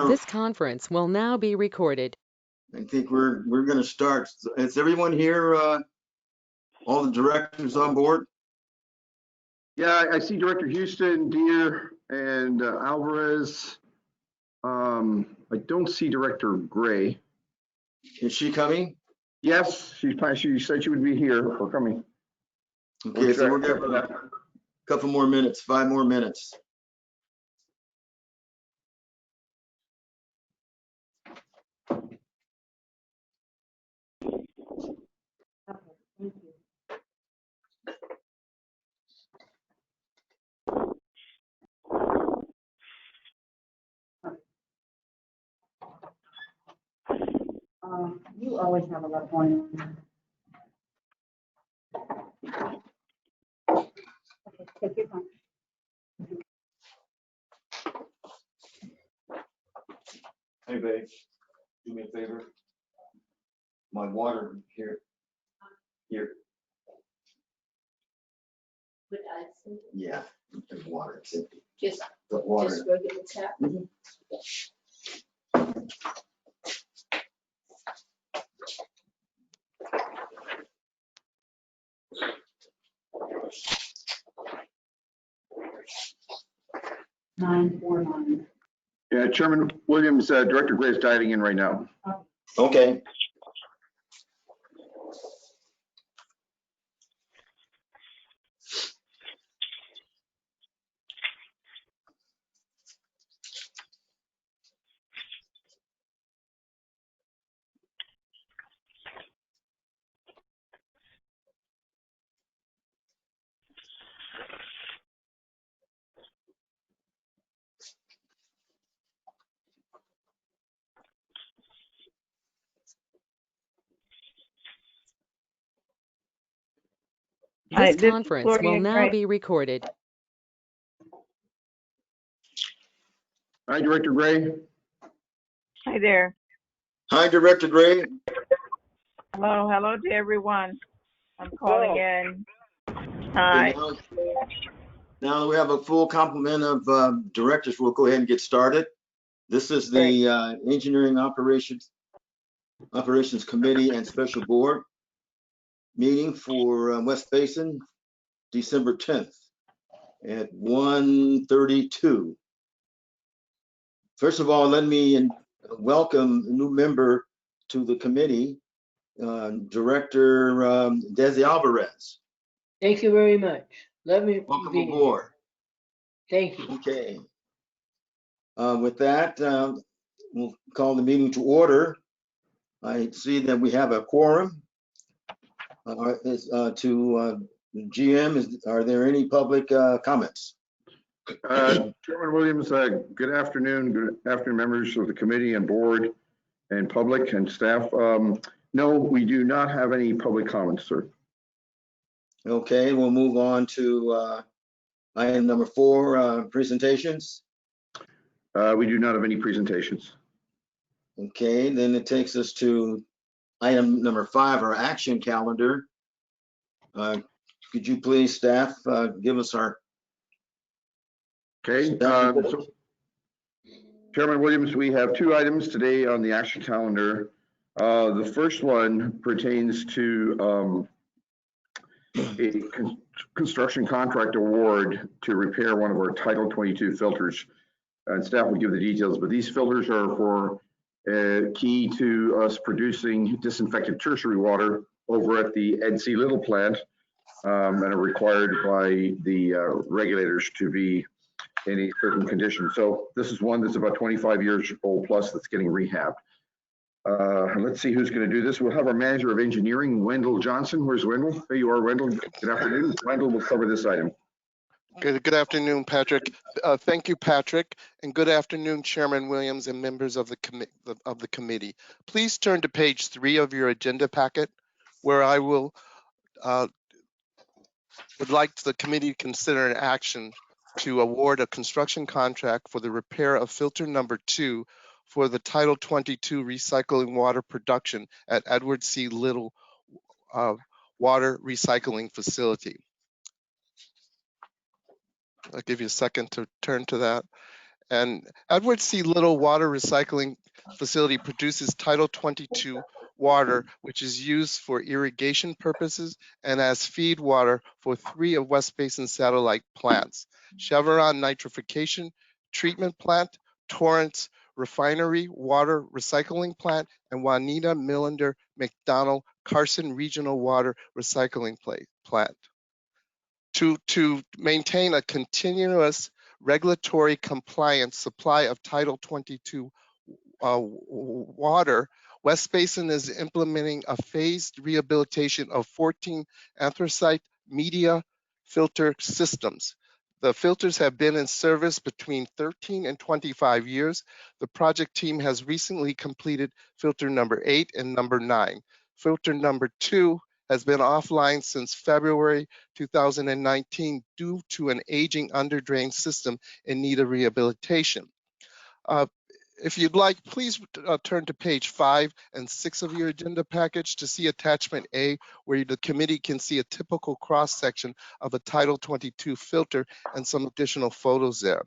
This conference will now be recorded. I think we're going to start. Is everyone here? All the directors on board? Yeah, I see Director Houston, Deere, and Alvarez. I don't see Director Gray. Is she coming? Yes, she said she would be here or coming. Okay, so we're going to have a couple more minutes, 5 more minutes. Thank you. You always have a lot going on. Okay, take your time. Hey, babe, do me a favor. My water here. With ice? Yeah, there's water. It's empty. Just The water. Just regular tap? Mhm. $949. Yeah, Chairman Williams, Director Gray is diving in right now. Okay. This conference will now be recorded. Hi, Director Gray. Hi there. Hi, Director Gray. Hello to everyone. I'm calling in. Hi. Now that we have a full complement of directors, we'll go ahead and get started. This is the Engineering Operations Committee and Special Board meeting for West Basin, December 10th at 1:32. First of all, let me welcome a new member to the committee, Director Desi Alvarez. Thank you very much. Let me Welcome be aboard. Thank you. Okay. With that, we'll call the meeting to order. I see that we have a quorum. GM, are there any public comments? Chairman Williams, good afternoon, members of the committee and board and public and staff. No, we do not have any public comments, sir. Okay, we'll move on to item number 4, presentations. We do not have any presentations. Okay, then it takes us to item number 5, our action calendar. Could you please, staff, give us our... Okay, so Chairman Williams, we have 2 items today on the action calendar. The first one pertains to a construction contract award to repair one of our Title 22 filters. And staff will give the details, but these filters are for key to us producing disinfected tertiary water over at the Ed C. Little plant, and are required by the regulators to be in a certain condition. So this is one that's about 25 years old plus that's getting rehabbed. Let's see who's going to do this. We'll have our manager of engineering, Wendell Johnson. Where's Wendell? There you are, Wendell. Good afternoon. Wendell will cover this item. Good afternoon, Patrick. Thank you, Patrick, and good afternoon, Chairman Williams and members of the committee. Please turn to page 3 of your agenda packet, where I would like the committee to consider an action to award a construction contract for the repair of filter number 2 for the Title 22 recycling water production at Edward C. Little water recycling facility. I'll give you a second to turn to that. And Edward C. Little Water Recycling Facility produces Title 22 water, which is used for irrigation purposes and as feed water for 3 of West Basin satellite plants: Chevron Nitrification Treatment Plant, Torrance Refinery Water Recycling Plant, and Juanita Millender McDonald Carson Regional Water Recycling Plant. To maintain a continuous regulatory compliant supply of Title 22 water, West Basin is implementing a phased rehabilitation of 14 anthracite media filter systems. The filters have been in service between 13 and 25 years. The project team has recently completed filter number 8 and number 9. Filter number 2 has been offline since February 2019 due to an aging underdrain system in need of rehabilitation. If you'd like, please turn to page 5 and 6 of your agenda package to see attachment A, where the committee can see a typical cross-section of a Title 22 filter and some additional photos there.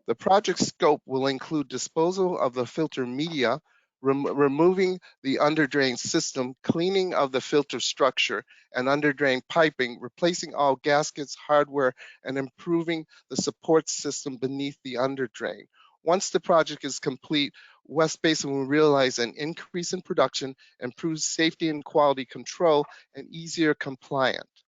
The project scope will include disposal of the filter media, removing the underdrain system, cleaning of the filter structure and underdrain piping, replacing all gaskets, hardware, and improving the support system beneath the underdrain. Once the project is complete, West Basin will realize an increase in production, improved safety and quality control, and easier compliance.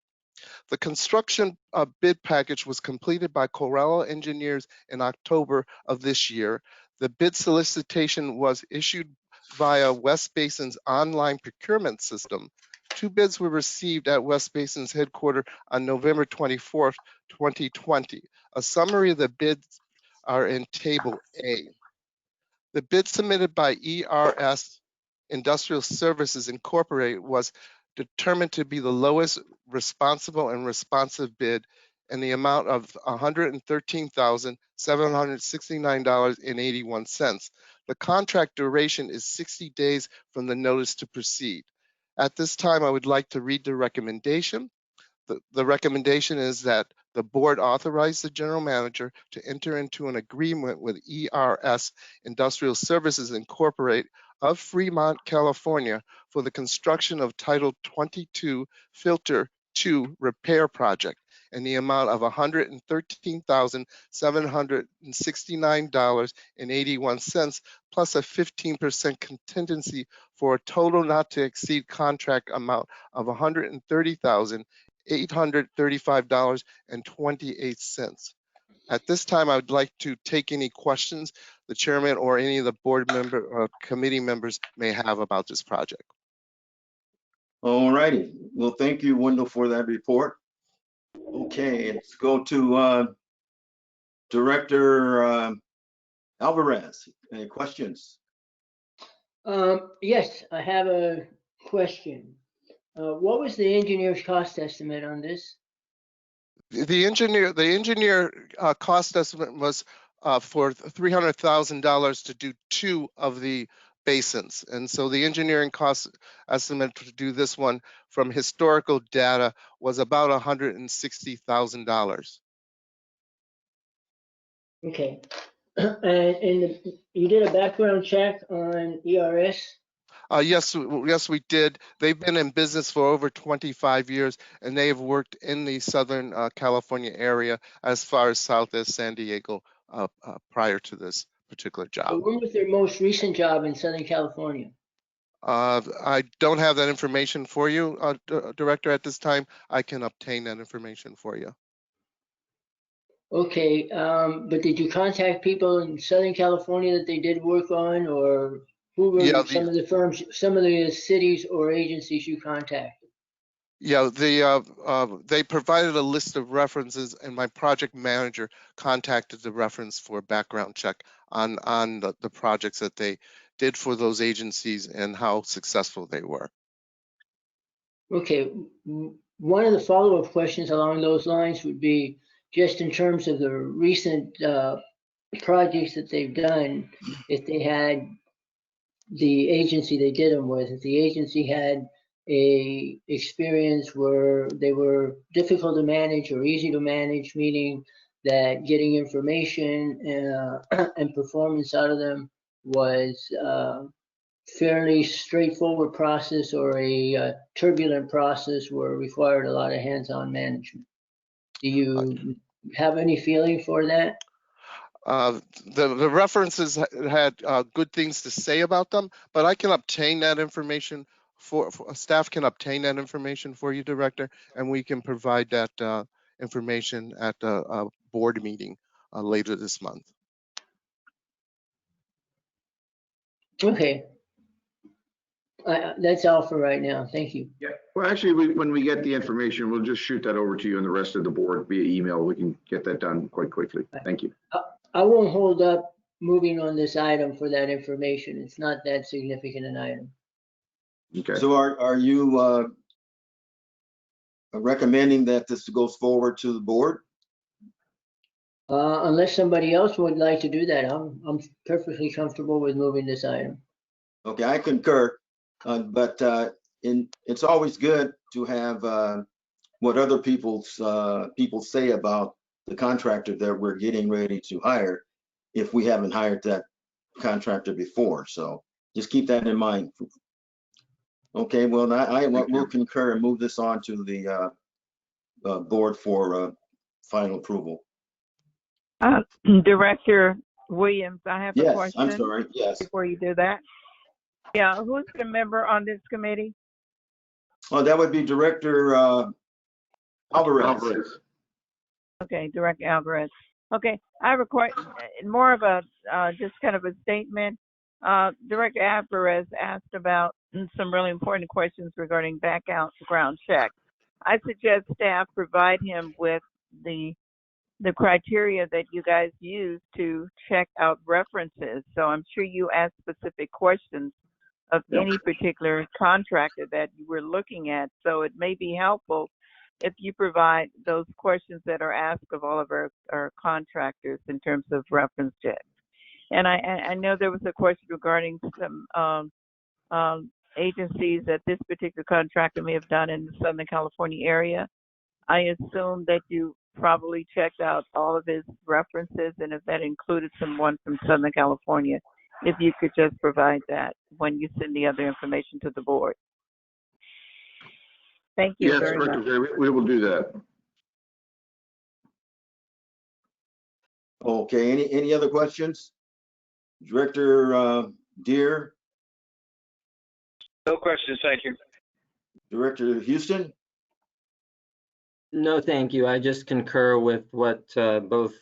The construction bid package was completed by Corella Engineers in October of this year. The bid solicitation was issued via West Basin's online procurement system. 2 bids were received at West Basin's headquarters on November 24th, 2020. A summary of the bids are in Table A. The bid submitted by ERS Industrial Services Incorporated was determined to be the lowest responsible and responsive bid in the amount of $113,769.81. The contract duration is 60 days from the notice to proceed. At this time, I would like to read the recommendation. The recommendation is that the board authorize the general manager to enter into an agreement with ERS Industrial Services Incorporated of Fremont, California for the construction of Title 22 Filter 2 repair project in the amount of $113,769.81 plus a 15% contingency for a total not to exceed contract amount of $130,835.28. At this time, I would like to take any questions the chairman or any of the board member or committee members may have about this project. All righty. Well, thank you, Wendell, for that report. Okay, let's go to Director Alvarez. Any questions? Yes, I have a question. What was the engineer's cost estimate on this? The engineer cost estimate was for $300,000 to do 2 of the basins. And so the engineering cost estimate to do this one from historical data was about $160,000. Okay. And you did a background check on ERS? Yes, we did. They've been in business for over 25 years, and they've worked in the Southern California area as far as south as San Diego prior to this particular job. So when was their most recent job in Southern California? I don't have that information for you, Director, at this time. I can obtain that information for you. Okay, but did you contact people in Southern California that they did work on, or who were some of the firms, some of the cities or agencies you contacted? Yeah, they provided a list of references, and my project manager contacted the reference for a background check on the projects that they did for those agencies and how successful they were. Okay, one of the follow-up questions along those lines would be just in terms of the recent projects that they've done, if they had the agency they did them with, if the agency had a experience where they were difficult to manage or easy to manage, meaning that getting information and performance out of them was fairly straightforward process or a turbulent process where it required a lot of hands-on management. Do you have any feeling for that? The references had good things to say about them, but I can obtain that information for staff can obtain that information for you, Director, and we can provide that information at the board meeting later this month. Okay. That's all for right now. Thank you. Yeah. Well, actually, when we get the information, we'll just shoot that over to you and the rest of the board via email. We can get that done quite quickly. Thank you. I won't hold up moving on this item for that information. It's not that significant an item. Okay. So are you recommending that this goes forward to the board? Unless somebody else would like to do that, I'm perfectly comfortable with moving this item. Okay, I concur, but it's always good to have what other people say about the contractor that we're getting ready to hire if we haven't hired that contractor before. So just keep that in mind. Okay, well, I will concur and move this on to the board for final approval. Director Williams, I have a Yes, question. I'm sorry. Yes. Before you do that. Yeah, who's the member on this committee? Oh, that would be Director Alvarez. Okay, Director Alvarez. Okay, I have a question, more of a just kind of a statement. Director Alvarez asked about some really important questions regarding background check. I suggest staff provide him with the criteria that you guys use to check out references. So I'm sure you asked specific questions of any particular contractor that you were looking at. So it may be helpful if you provide those questions that are asked of all of our contractors in terms of reference checks. And I know there was a question regarding some agencies that this particular contractor may have done in the Southern California area. I assume that you probably checked out all of his references, and if that included someone from Southern California, if you could just provide that when you send the other information to the board. Thank you very much. Yes, we will do that. Okay, any other questions? Director Deere? No questions, thank you. Director Houston? No, thank you. I just concur with what both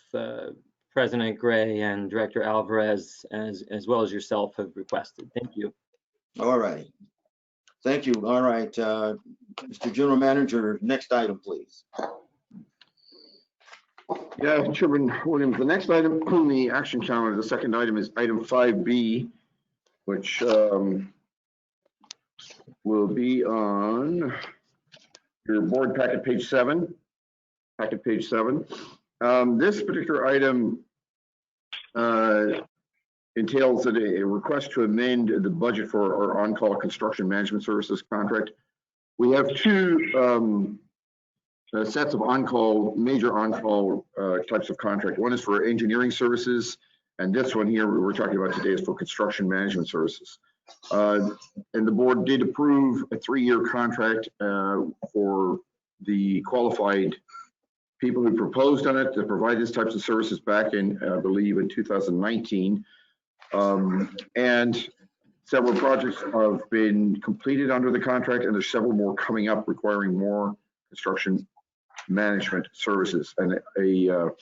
President Gray and Director Alvarez, as well as yourself, have requested. Thank you. All right. Thank you. All right, Mr. General Manager, next item, please. Yeah, Chairman Williams, the next item on the action calendar, the second item is item 5B, which will be on your board packet, page 7. Packet page 7. This particular item entails that a request to amend the budget for our on-call construction management services contract. We have two sets of on-call, major on-call types of contract. One is for engineering services, and this one here we're talking about today is for construction management services. And the board did approve a 3-year contract for the qualified people who proposed on it to provide these types of services back in, I believe, in 2019. And several projects have been completed under the contract, and there's several more coming up requiring more construction management services and an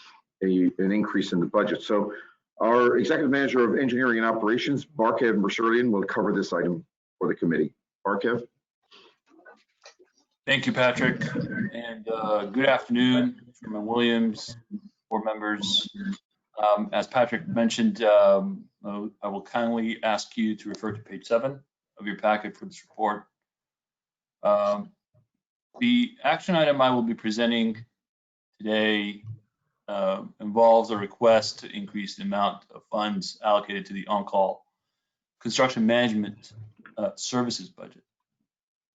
increase in the budget. So our Executive Manager of Engineering and Operations, Barkev Mercerlian, will cover this item for the committee. Barkev. Thank you, Patrick, and good afternoon, Chairman Williams, board members. As Patrick mentioned, I will kindly ask you to refer to page 7 of your packet for this report. The action item I will be presenting today involves a request to increase the amount of funds allocated to the on-call construction management services budget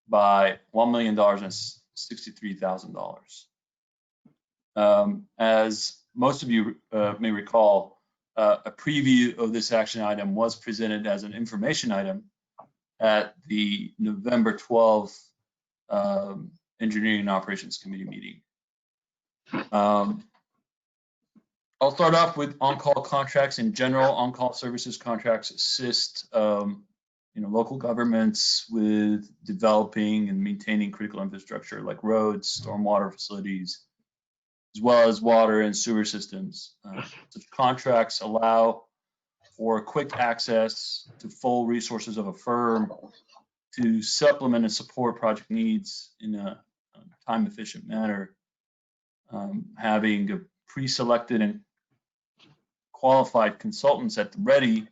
by $1 million and $63,000. As most of you may recall, a preview of this action item was presented as an information item at the November 12th Engineering and Operations Committee meeting. I'll start off with on-call contracts in general. On-call services contracts assist local governments with developing and maintaining critical infrastructure like roads, stormwater facilities, as well as water and sewer systems. Such contracts allow for quick access to full resources of a firm to supplement and support project needs in a time-efficient manner. Having a pre-selected and qualified consultants at the ready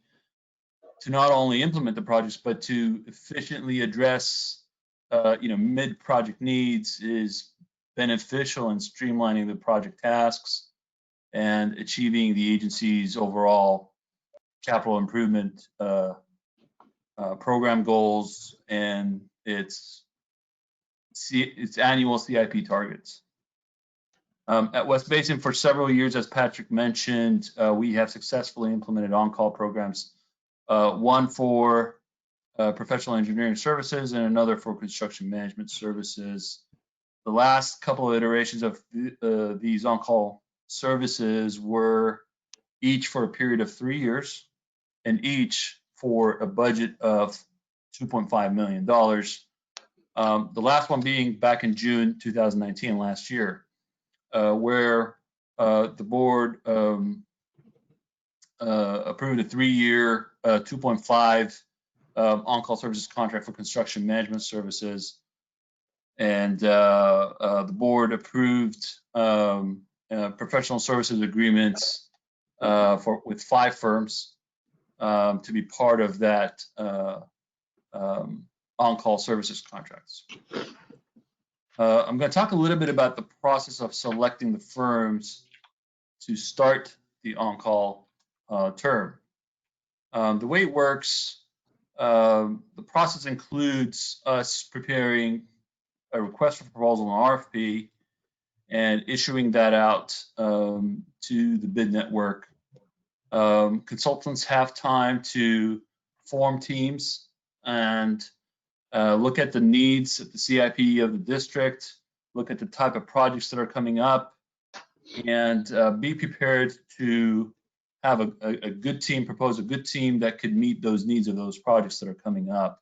to not only implement the projects, but to efficiently address mid-project needs is beneficial in streamlining the project tasks and achieving the agency's overall capital improvement program goals and its annual CIP targets. At West Basin, for several years, as Patrick mentioned, we have successfully implemented on-call programs, one for professional engineering services and another for construction management services. The last couple of iterations of these on-call services were each for a period of 3 years and each for a budget of $2.5 million. The last one being back in June 2019, last year, where the board approved a 3-year, 2.5 on-call services contract for construction management services. And the board approved professional services agreements with 5 firms to be part of that on-call services contracts. I'm going to talk a little bit about the process of selecting the firms to start the on-call term. The way it works, the process includes us preparing a request for proposal, an RFP, and issuing that out to the bid network. Consultants have time to form teams and look at the needs of the CIP of the district, look at the type of projects that are coming up, and be prepared to have a good team, propose a good team that could meet those needs of those projects that are coming up.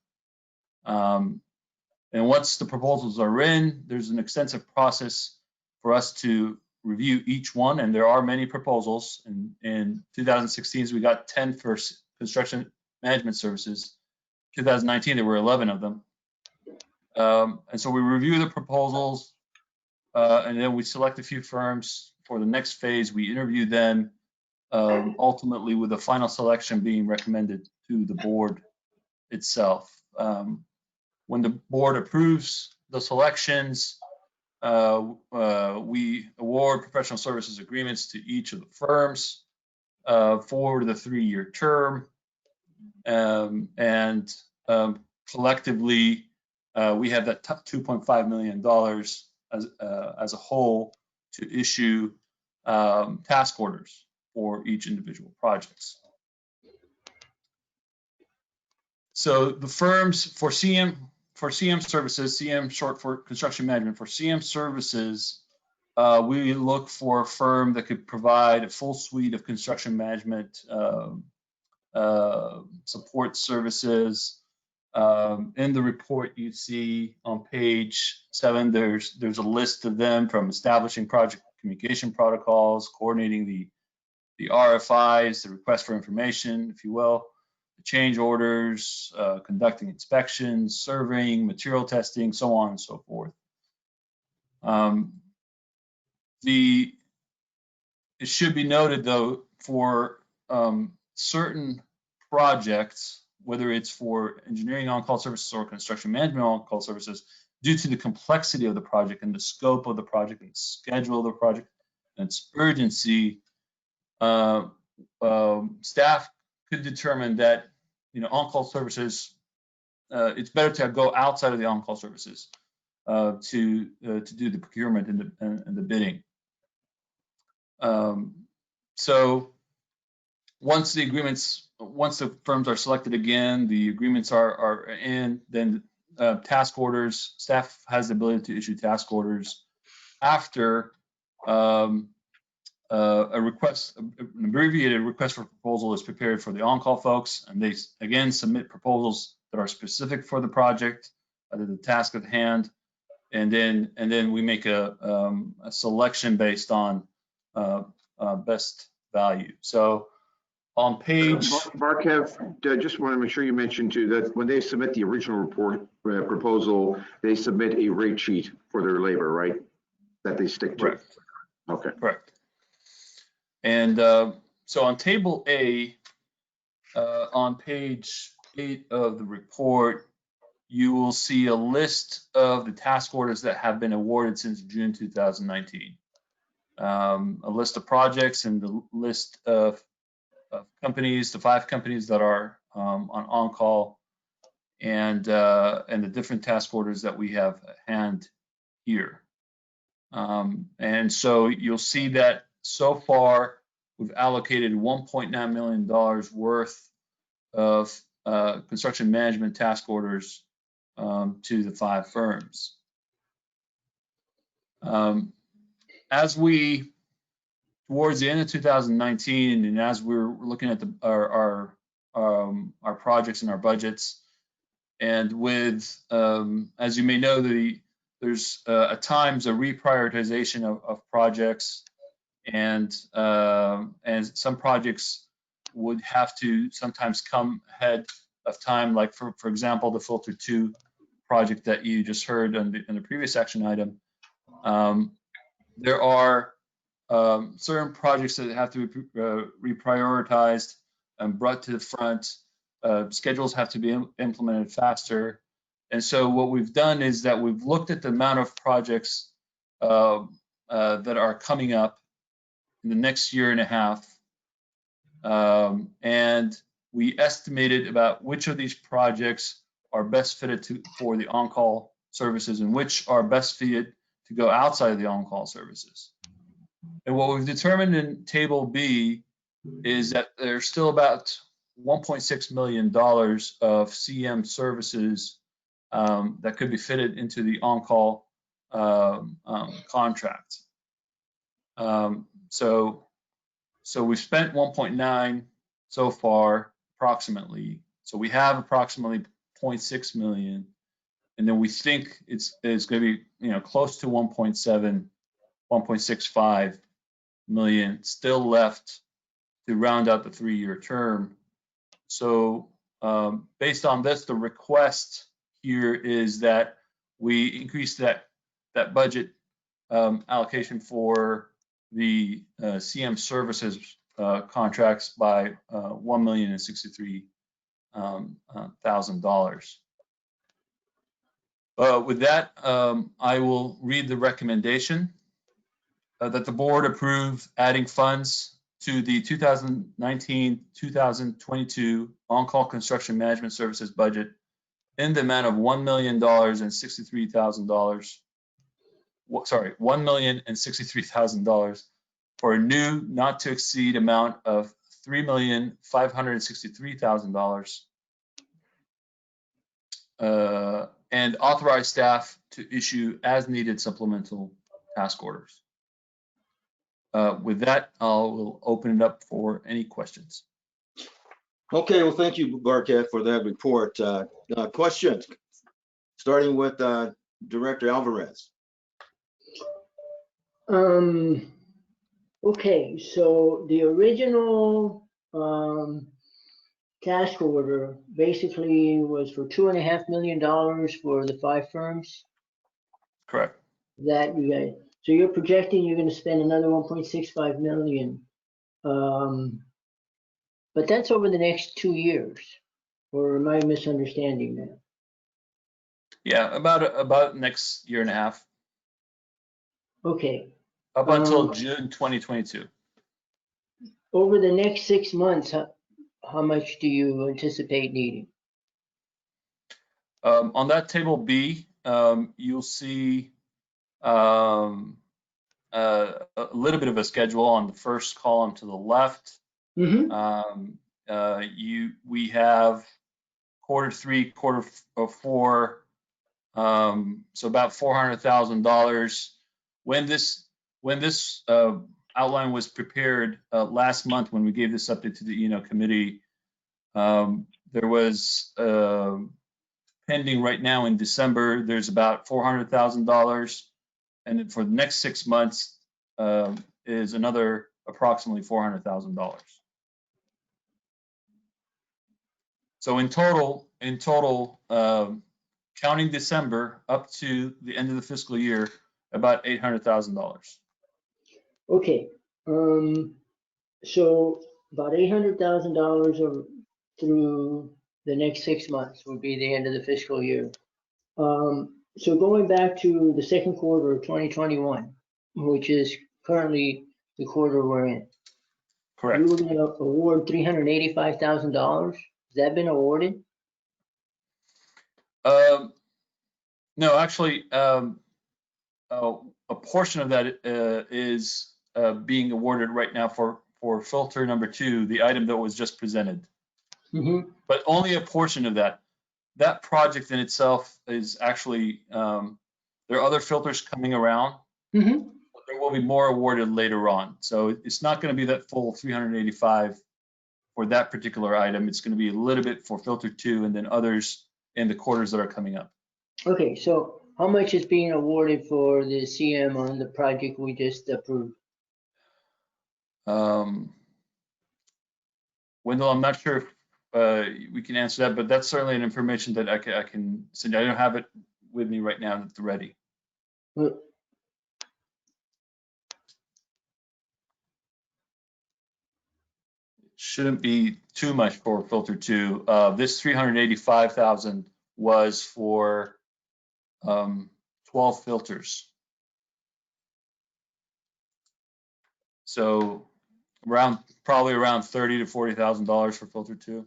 And once the proposals are in, there's an extensive process for us to review each one, and there are many proposals. In 2016, we got 10 for construction management services. 2019, there were 11 of them. And so we review the proposals, and then we select a few firms for the next phase. We interview them, ultimately with the final selection being recommended to the board itself. When the board approves the selections, we award professional services agreements to each of the firms for the 3-year term. And collectively, we have that $2.5 million as a whole to issue task orders for each individual projects. So the firms for CM services, CM short for construction management, for CM services, we look for a firm that could provide a full suite of construction management support services. In the report you see on page 7, there's a list of them, from establishing project communication protocols, coordinating the RFIs, the request for information, if you will, the change orders, conducting inspections, surveying, material testing, so on and so forth. It should be noted, though, for certain projects, whether it's for engineering on-call services or construction management on-call services, due to the complexity of the project and the scope of the project and the schedule of the project and its urgency, staff could determine that on-call services, it's better to go outside of the on-call services to do the procurement and the bidding. So once the firms are selected again, the agreements are in, then task orders, staff has the ability to issue task orders after an abbreviated request for proposal is prepared for the on-call folks, and they again submit proposals that are specific for the project, the task at hand, and then we make a selection based on best value. So on page Barkev, just want to make sure you mentioned too that when they submit the original report proposal, they submit a rate sheet for their labor, right? That they stick to. Correct. Okay. Correct. And so on table A, on page 8 of the report, you will see a list of the task orders that have been awarded since June 2019. A list of projects and the list of companies, the 5 companies that are on call, and the different task orders that we have at hand here. And so you'll see that so far we've allocated $1.9 million worth of construction management task orders to the 5 firms. As we, towards the end of 2019, and as we're looking at our projects and our budgets, and with, as you may know, there's at times a reprioritization of projects, and some projects would have to sometimes come ahead of time, like for example, the Filter 2 project that you just heard in the previous action item. There are certain projects that have to be reprioritized and brought to the front. Schedules have to be implemented faster. And so what we've done is that we've looked at the amount of projects that are coming up in the next year and a half. And we estimated about which of these projects are best fitted for the on-call services and which are best fitted to go outside of the on-call services. And what we've determined in table B is that there's still about $1.6 million of CM services that could be fitted into the on-call contract. So we've spent 1.9 so far, approximately. So we have approximately 0.6 million, and then we think it's going to be close to 1.7, 1.65 million still left to round out the 3-year term. So based on this, the request here is that we increase that budget allocation for the CM services contracts by $1,063,000. With that, I will read the recommendation that the board approve adding funds to the 2019-2022 on-call construction management services budget in the amount of $1,063,000. Sorry, $1,063,000 for a new not to exceed amount of $3,563,000 and authorize staff to issue as needed supplemental task orders. With that, I'll open it up for any questions. Okay, well, thank you, Barkat, for that report. Questions, starting with Director Alvarez. Okay, so the original task order basically was for $2.5 million for the 5 firms. Correct. That you guys, so you're projecting you're going to spend another 1.65 million, but that's over the next 2 years, or am I misunderstanding that? Yeah, about next year and a half. Okay. Up until June 2022. Over the next 6 months, how much do you anticipate needing? On that table B, you'll see a little bit of a schedule on the first column to the left. Mm-hmm. We have Q3, Q4, so about $400,000. When this outline was prepared last month, when we gave this update to the committee, there was pending right now in December. There's about $400,000, and then for the next 6 months is another approximately $400,000. So in total, counting December up to the end of the fiscal year, about $800,000. Okay. So about $800,000 through the next 6 months would be the end of the fiscal year. So going back to the second quarter of 2021, which is currently the quarter we're in. Correct. You were going to award $385,000. Has that been awarded? No, actually, a portion of that is being awarded right now for filter number 2, the item that was just presented. Mm-hmm. But only a portion of that. That project in itself is actually, there are other filters coming around. Mm-hmm. But there will be more awarded later on. So it's not going to be that full 385 for that particular item. It's going to be a little bit for filter 2 and then others in the quarters that are coming up. Okay, so how much is being awarded for the CM on the project we just approved? Wendell, I'm not sure if we can answer that, but that's certainly an information that I can send. I don't have it with me right now at the ready. Well, Shouldn't be too much for filter 2. This 385,000 was for 12 filters. So probably around $30,000 to $40,000 for filter 2.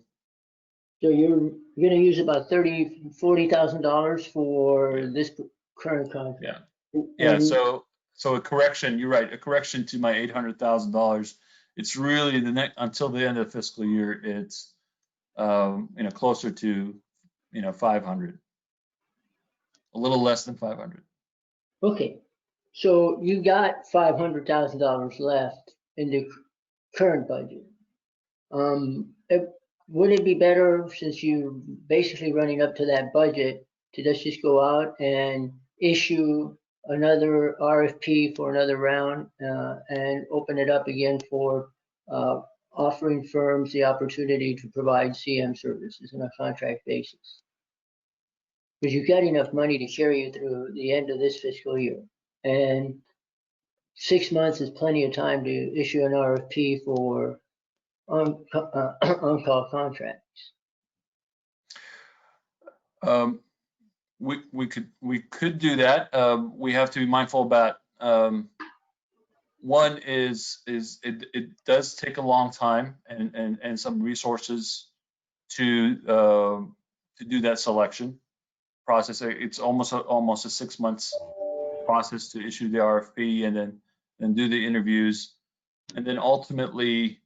So you're going to use about $30,000 to $40,000 for this current contract. Yeah. So a correction. You're right. A correction to my $800,000. It's really until the end of the fiscal year. It's closer to 500. A little less than 500. Okay, so you got $500,000 left in the current budget. Would it be better, since you're basically running up to that budget, to just go out and issue another RFP for another round and open it up again for offering firms the opportunity to provide CM services on a contract basis? Because you've got enough money to carry you through the end of this fiscal year. And 6 months is plenty of time to issue an RFP for on-call contracts. We could do that. We have to be mindful about one is it does take a long time and some resources to do that selection process. It's almost a 6 months process to issue the RFP and then do the interviews, and then ultimately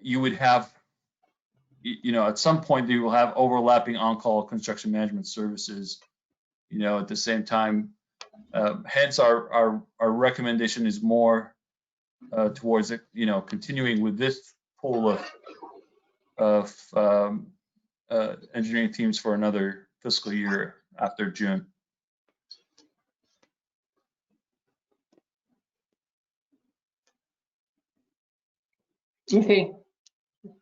you would have, at some point you will have overlapping on-call construction management services, at the same time. Hence our recommendation is more towards continuing with this pool of engineering teams for another fiscal year after June. Okay,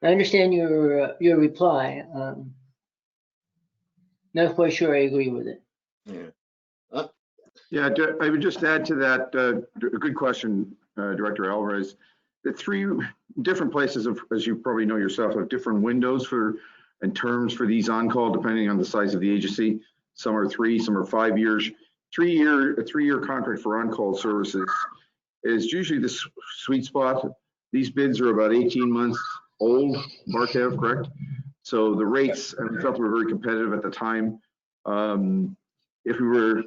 I understand your reply. Not quite sure I agree with it. Yeah. Yeah, I would just add to that, a good question, Director Alvarez. The 3 different places, as you probably know yourself, have different windows and terms for these on-call, depending on the size of the agency. Some are 3, some are 5 years. A 3-year contract for on-call services is usually the sweet spot. These bids are about 18 months old, Barkev, correct? So the rates, and we felt were very competitive at the time. If we were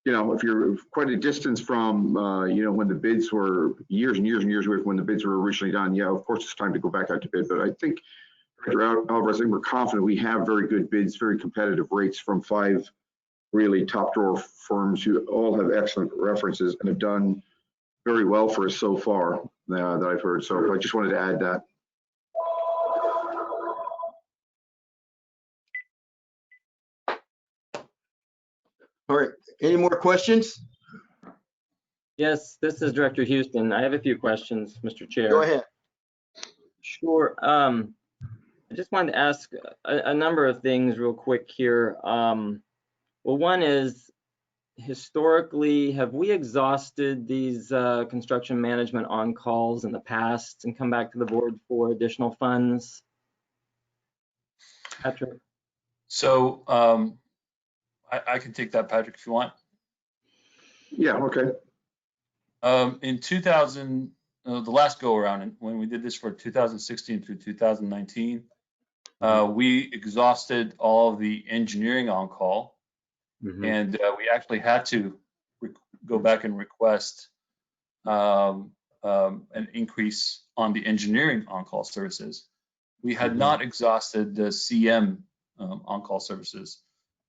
you know, if you're quite a distance from, you know, when the bids were years and years and years away from when the bids were originally done, yeah, of course, it's time to go back out to bid. But I think, Director Alvarez, I think we're confident we have very good bids, very competitive rates from 5 really top drawer firms who all have excellent references and have done very well for us so far that I've heard. So I just wanted to add that. All right, any more questions? Yes, this is Director Houston. I have a few questions, Mr. Chair. Go ahead. Sure. I just wanted to ask a number of things real quick here. Well, one is, historically, have we exhausted these construction management on-calls in the past and come back to the board for additional funds? Patrick? So I can take that, Patrick, if you want. Yeah, okay. In 2000, the last go around, when we did this for 2016 through 2019, we exhausted all of the engineering on call, and we actually had to go back and request an increase on the engineering on-call services. We had not exhausted the CM on-call services.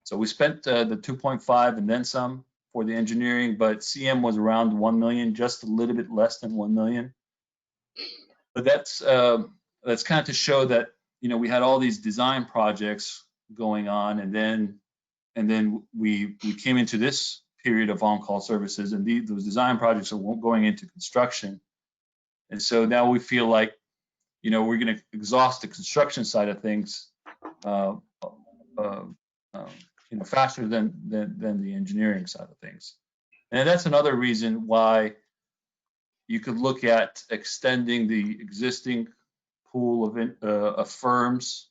So we spent the 2.5 and then some for the engineering, but CM was around 1 million, just a little bit less than 1 million. But that's kind of to show that, you know, we had all these design projects going on, and then we came into this period of on-call services, and those design projects are going into construction. And so now we feel like, you know, we're going to exhaust the construction side of things, you know, faster than the engineering side of things. And that's another reason why you could look at extending the existing pool of firms,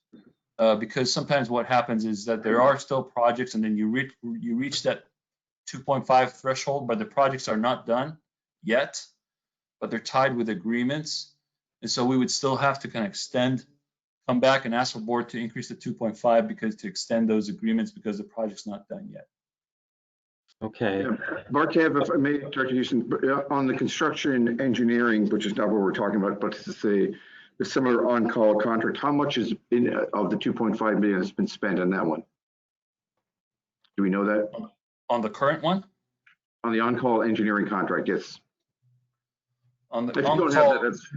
because sometimes what happens is that there are still projects, and then you reach that 2.5 threshold, but the projects are not done yet, but they're tied with agreements. And so we would still have to kind of come back and ask for board to increase the 2.5 because to extend those agreements because the project's not done yet. Okay. Yeah. Barkev, if I may, Director Houston, on the construction engineering, which is not what we're talking about, but to say the similar on-call contract, how much is of the 2.5 million has been spent on that one? Do we know that? On the current one? On the on-call engineering contract, yes. On the if you don't have that, that's...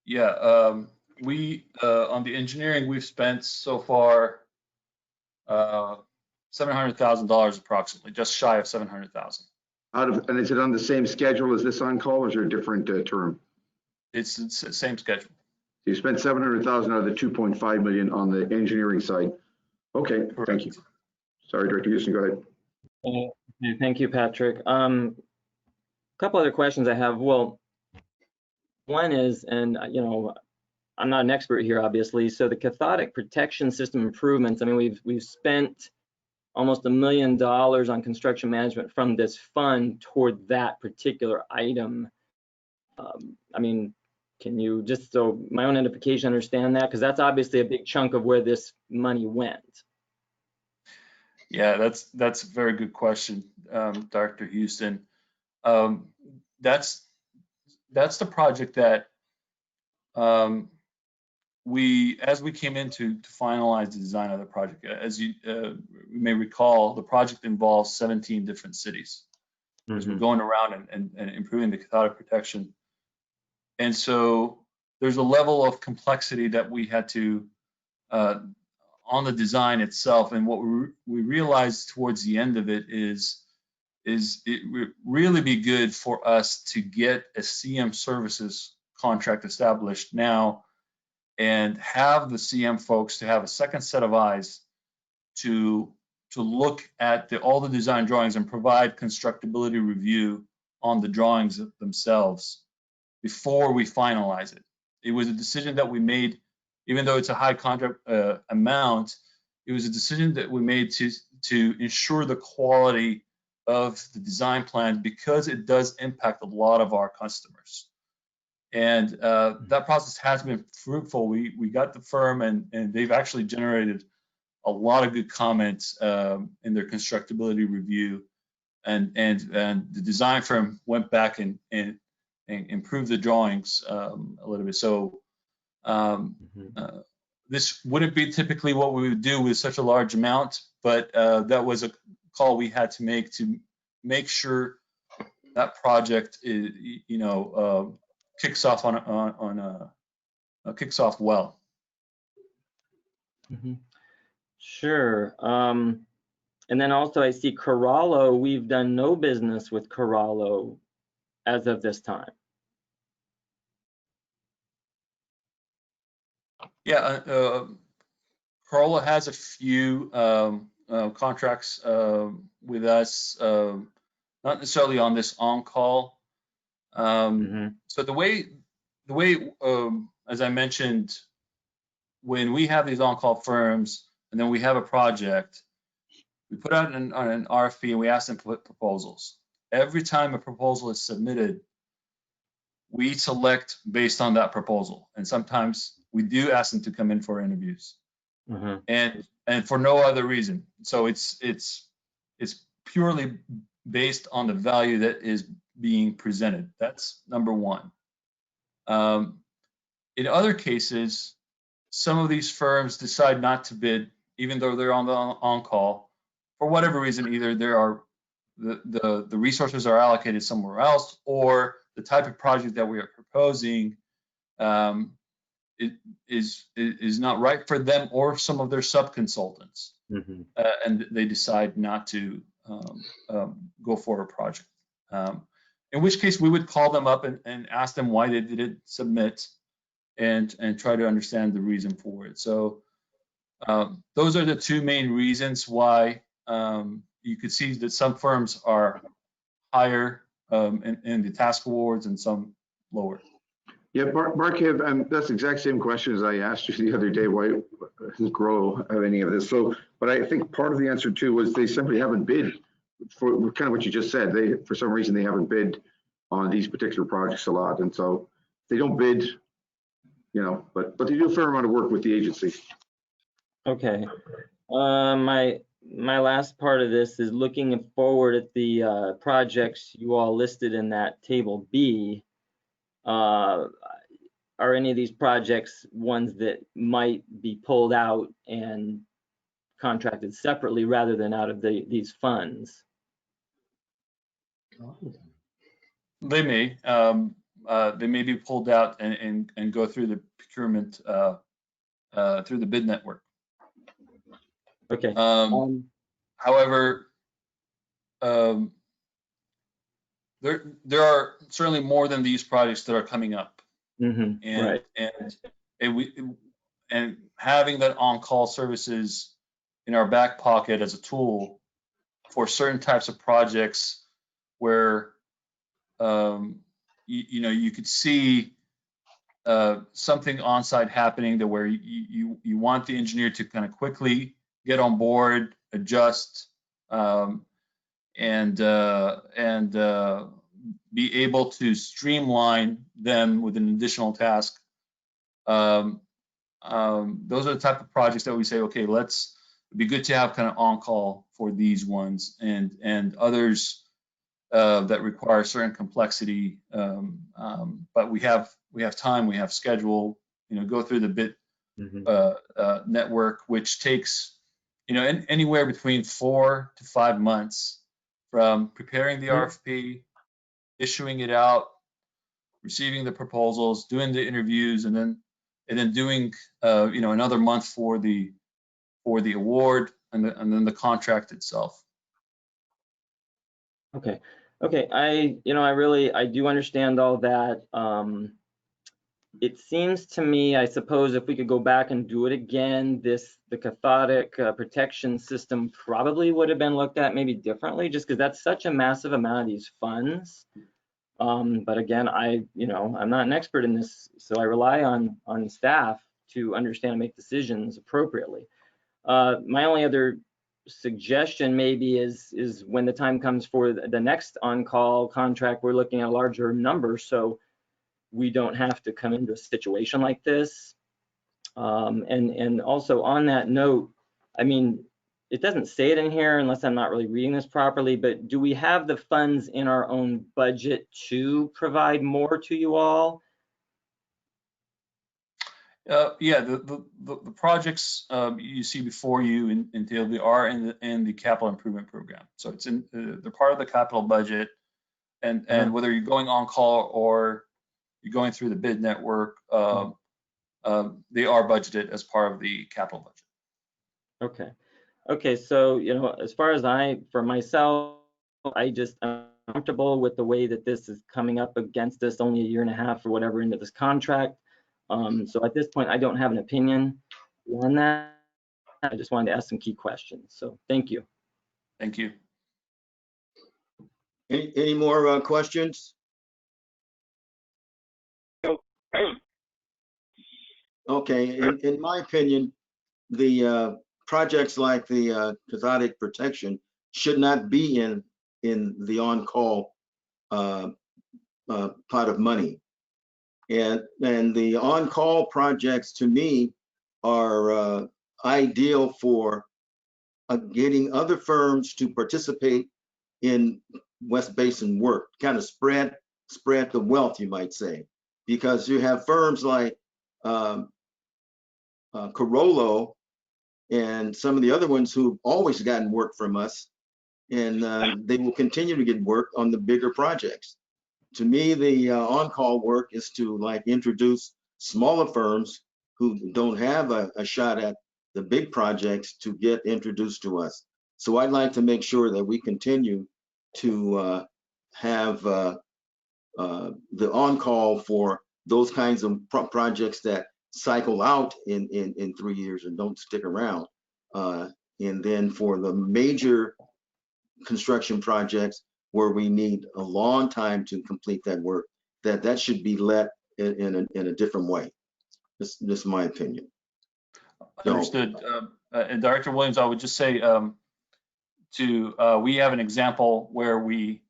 Yeah, we on the engineering, we've spent so far $700,000 approximately, just shy of 700,000. And is it on the same schedule as this on-call, or is there a different term? It's the same schedule. So you spent 700,000 out of the 2.5 million on the engineering side. Okay, correct. Thank you. Sorry, Director Houston, go ahead. Thank you, Patrick. A couple other questions I have. Well, one is, and you know, I'm not an expert here, obviously. So the cathodic protection system improvements. I mean, we've spent almost $1 million on construction management from this fund toward that particular item. I mean, can you just, so my own edification, understand that? Because that's obviously a big chunk of where this money went. Yeah, that's a very good question, Dr. Houston. That's the project that as we came in to finalize the design of the project, as you may recall, the project involves 17 different cities. As we're going around and improving the cathodic protection. And so there's a level of complexity that we had to, on the design itself. And what we realized towards the end of it is it would really be good for us to get a CM services contract established now and have the CM folks to have a second set of eyes to look at all the design drawings and provide constructability review on the drawings themselves before we finalize it. It was a decision that we made, even though it's a high contract amount, it was a decision that we made to ensure the quality of the design plan because it does impact a lot of our customers. And that process has been fruitful. We got the firm and they've actually generated a lot of good comments in their constructability review, and the design firm went back and improved the drawings a little bit. So this wouldn't be typically what we would do with such a large amount, but that was a call we had to make sure that project is, kicks off kicks off well. Sure. And then also I see Corallo, we've done no business with Corallo as of this time. Yeah, Corallo has a few contracts with us, not necessarily on this on-call. So the way, as I mentioned, when we have these on-call firms and then we have a project, we put out an RFP and we ask them to put proposals. Every time a proposal is submitted, we select based on that proposal. And sometimes we do ask them to come in for interviews, and for no other reason. So it's purely based on the value that is being presented. That's number one. In other cases, some of these firms decide not to bid, even though they're on the on-call, for whatever reason. Either there are the resources are allocated somewhere else, or the type of project that we are proposing it is not right for them or some of their sub-consultants, and they decide not to go for a project. In which case, we would call them up and ask them why they didn't submit, and try to understand the reason for it. So those are the two main reasons why you could see that some firms are higher in the task awards and some lower. Yeah, Mark, that's the exact same question as I asked you the other day. Why doesn't Grow have any of this? So, but I think part of the answer too was they simply haven't bid for kind of what you just said. They, for some reason, they haven't bid on these particular projects a lot, and so they don't bid, but they do a fair amount of work with the agency. Okay. My last part of this is looking forward at the projects you all listed in that table B. Are any of these projects ones that might be pulled out and contracted separately rather than out of these funds? They may be pulled out and go through the procurement through the bid network. Okay. However, there are certainly more than these projects that are coming up, and having that on-call services in our back pocket as a tool for certain types of projects where you could see something on-site happening to where you want the engineer to kind of quickly get on board, adjust, and be able to streamline them with an additional task. Those are the type of projects that we say, okay, it'd be good to have kind of on-call for these ones, and others that require certain complexity. But we have time, we have schedule, go through the bid network, which takes, anywhere between 4 to 5 months from preparing the RFP, issuing it out, receiving the proposals, doing the interviews, and then doing another month for the award and then the contract itself. Okay. I do understand all that. It seems to me, I suppose, if we could go back and do it again, the cathodic protection system probably would have been looked at maybe differently, just because that's such a massive amount of these funds. But again, I'm not an expert in this, so I rely on staff to understand and make decisions appropriately. My only other suggestion maybe is when the time comes for the next on-call contract, we're looking at a larger number, so we don't have to come into a situation like this. And also on that note, I mean, it doesn't say it in here unless I'm not really reading this properly, but do we have the funds in our own budget to provide more to you all? Yeah, the projects you see before you entail they are in the capital improvement program. So it's in they're part of the capital budget, and whether you're going on call or you're going through the bid network, they are budgeted as part of the capital budget. Okay. Okay, so, you know, as far as for myself, I just am comfortable with the way that this is coming up against us only a year and a half or whatever into this contract. So at this point, I don't have an opinion on that. I just wanted to ask some key questions. So thank you. Thank you. Any more questions? Okay, in my opinion, the projects like the cathodic protection should not be in the on-call pot of money. And the on-call projects to me are ideal for getting other firms to participate in West Basin work, kind of spread the wealth, you might say, because you have firms like Carollo and some of the other ones who've always gotten work from us, and they will continue to get work on the bigger projects. To me, the on-call work is to like introduce smaller firms who don't have a shot at the big projects to get introduced to us. So I'd like to make sure that we continue to have the on-call for those kinds of projects that cycle out in 3 years and don't stick around. And then for the major construction projects where we need a long time to complete that work, that should be let in a different way. This is my opinion. Understood. And Director Williams, I would just say we have an example where a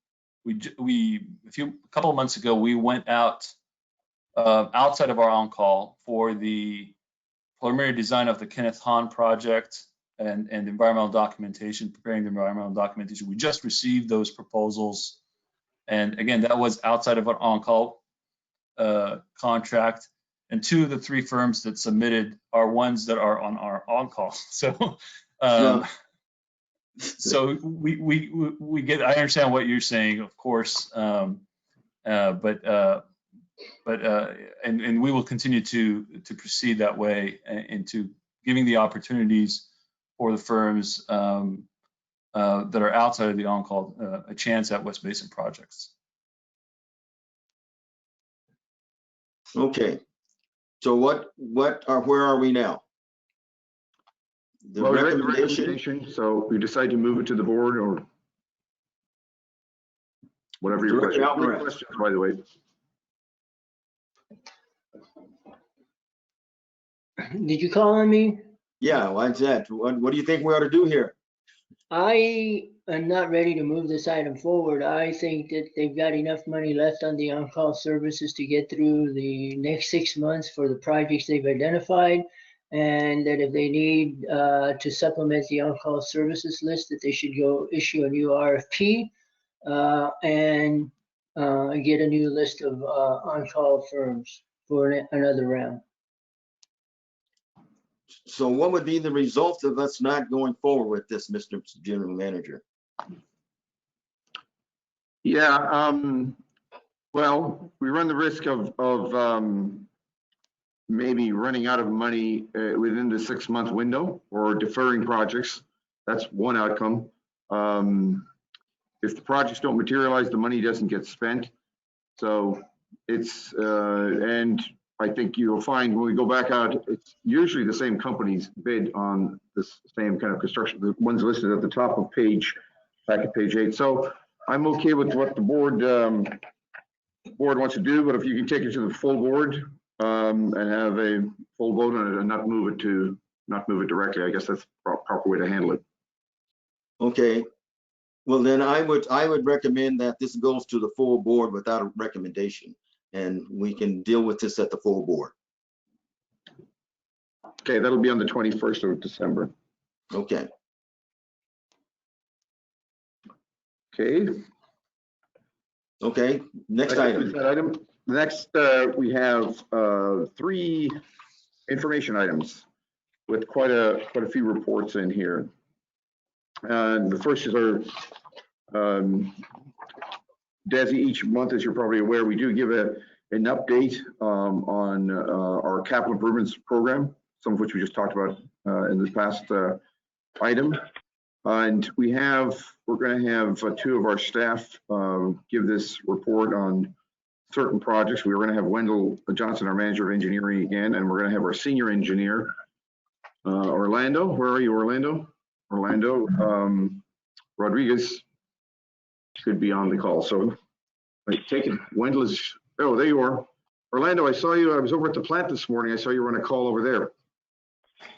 couple of months ago, we went out outside of our on-call for the preliminary design of the Kenneth Hahn project and environmental documentation, preparing the environmental documentation. We just received those proposals. And again, that was outside of our on-call contract. And 2 of the 3 firms that submitted are ones that are on our on-call. So, so we get. I understand what you're saying, of course, but we will continue to proceed that way into giving the opportunities for the firms that are outside of the on-call a chance at West Basin projects. Okay. So where are we now? The recommendation. So we decide to move it to the board or whatever your question. Good questions, by the way. Did you call on me? Yeah, why's that? What do you think we ought to do here? I am not ready to move this item forward. I think that they've got enough money left on the on-call services to get through the next 6 months for the projects they've identified, and that if they need to supplement the on-call services list, that they should go issue a new RFP and get a new list of on-call firms for another round. So what would be the result of us not going forward with this, Mr. General Manager? Yeah, well, we run the risk of maybe running out of money within the 6-month window or deferring projects. That's one outcome. If the projects don't materialize, the money doesn't get spent. So it's, and I think you'll find when we go back out, it's usually the same companies bid on this same kind of construction. The ones listed at the top of back at page 8. So I'm okay with what the board wants to do, but if you can take it to the full board and have a full vote on it and not move it directly, I guess that's the proper way to handle it. Okay. Well, then I would recommend that this goes to the full board without a recommendation, and we can deal with this at the full board. Okay, that'll be on the 21st of December. Okay. Okay. Okay, next That item. concludes that item. Next, we have 3 information items with quite a few reports in here. The first is our DESI. Each month, as you're probably aware, we do give an update on our capital improvements program, some of which we just talked about in the past item. And we're going to have 2 of our staff give this report on certain projects. We're going to have Wendell Johnson, our manager of engineering again, and we're going to have our senior engineer, Orlando. Where are you, Orlando? Orlando Rodriguez should be on the call. So take it. Wendell is, oh, there you are. Orlando, I saw you. I was over at the plant this morning. I saw you were on a call over there.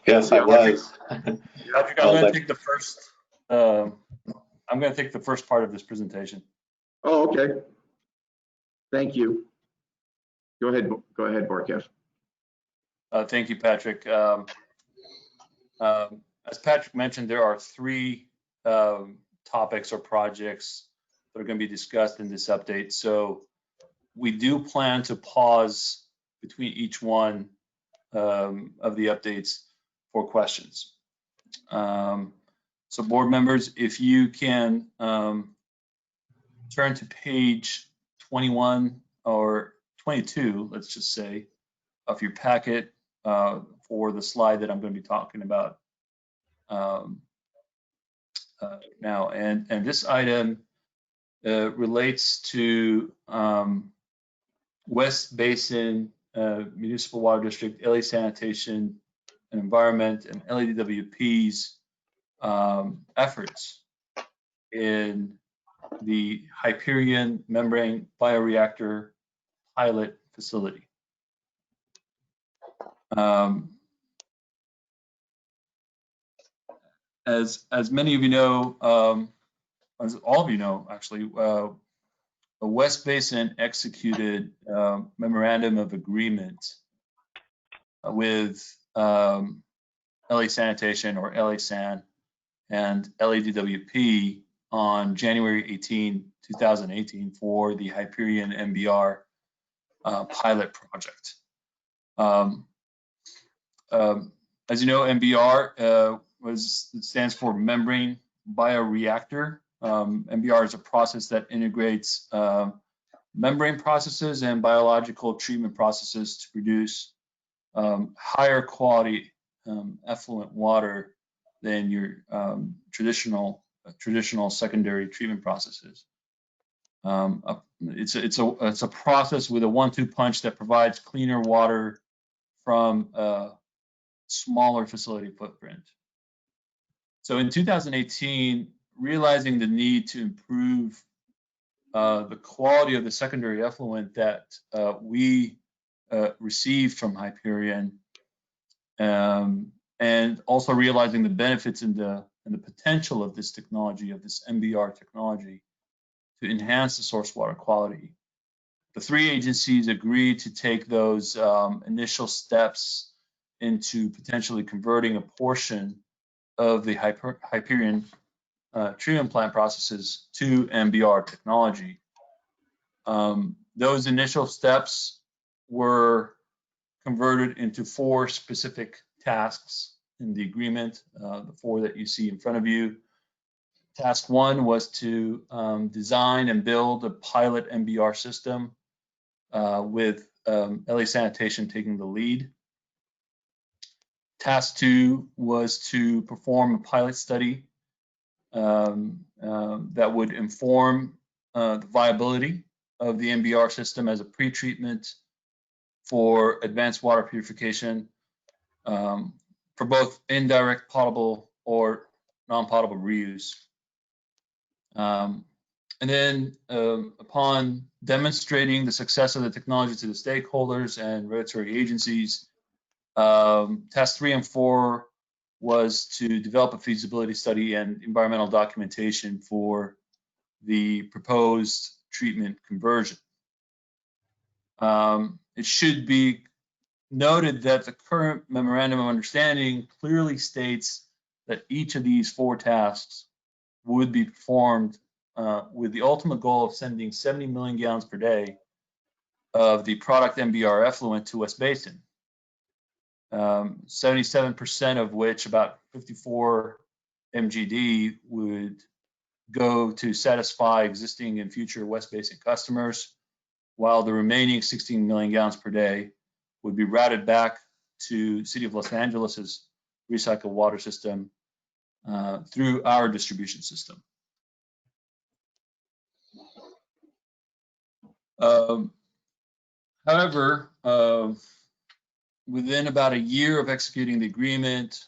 Yes, I was. Patrick, I'm going to take the first. I'm going to take the first part of this presentation. Oh, okay. Thank you. Go ahead, Barkev. Thank you, Patrick. As Patrick mentioned, there are 3 topics or projects that are going to be discussed in this update. So we do plan to pause between each one of the updates for questions. So board members, if you can turn to page 21 or 22, let's just say, of your packet for the slide that I'm going to be talking about now. And this item relates to West Basin Municipal Water District, LA Sanitation and Environment, and LADWP's efforts in the Hyperion membrane bioreactor pilot facility. As many of you know, as all of you know, actually, the West Basin executed a memorandum of agreement with LA Sanitation, or LA San, and LADWP on January 18, 2018 for the Hyperion MBR pilot project. As you know, MBR stands for membrane bioreactor. MBR is a process that integrates membrane processes and biological treatment processes to produce higher quality effluent water than your traditional secondary treatment processes. It's a process with a 1-2 punch that provides cleaner water from a smaller facility footprint. So in 2018, realizing the need to improve the quality of the secondary effluent that we received from Hyperion, and also realizing the benefits and the potential of this technology, of this MBR technology, to enhance the source water quality. The 3 agencies agreed to take those initial steps into potentially converting a portion of the Hyperion treatment plant processes to MBR technology. Those initial steps were converted into 4 specific tasks in the agreement, the 4 that you see in front of you. Task 1 was to design and build a pilot MBR system with LA Sanitation taking the lead. Task 2 was to perform a pilot study that would inform the viability of the MBR system as a pretreatment for advanced water purification for both indirect potable or non-potable reuse. And then upon demonstrating the success of the technology to the stakeholders and regulatory agencies, task 3 and 4 was to develop a feasibility study and environmental documentation for the proposed treatment conversion. It should be noted that the current memorandum of understanding clearly states that each of these 4 tasks would be performed with the ultimate goal of sending 70 million gallons per day of the product MBR effluent to West Basin. 77% of which, about 54 MGD, would go to satisfy existing and future West Basin customers, while the remaining 16 million gallons per day would be routed back to City of Los Angeles's recycled water system through our distribution system. However, within about a year of executing the agreement,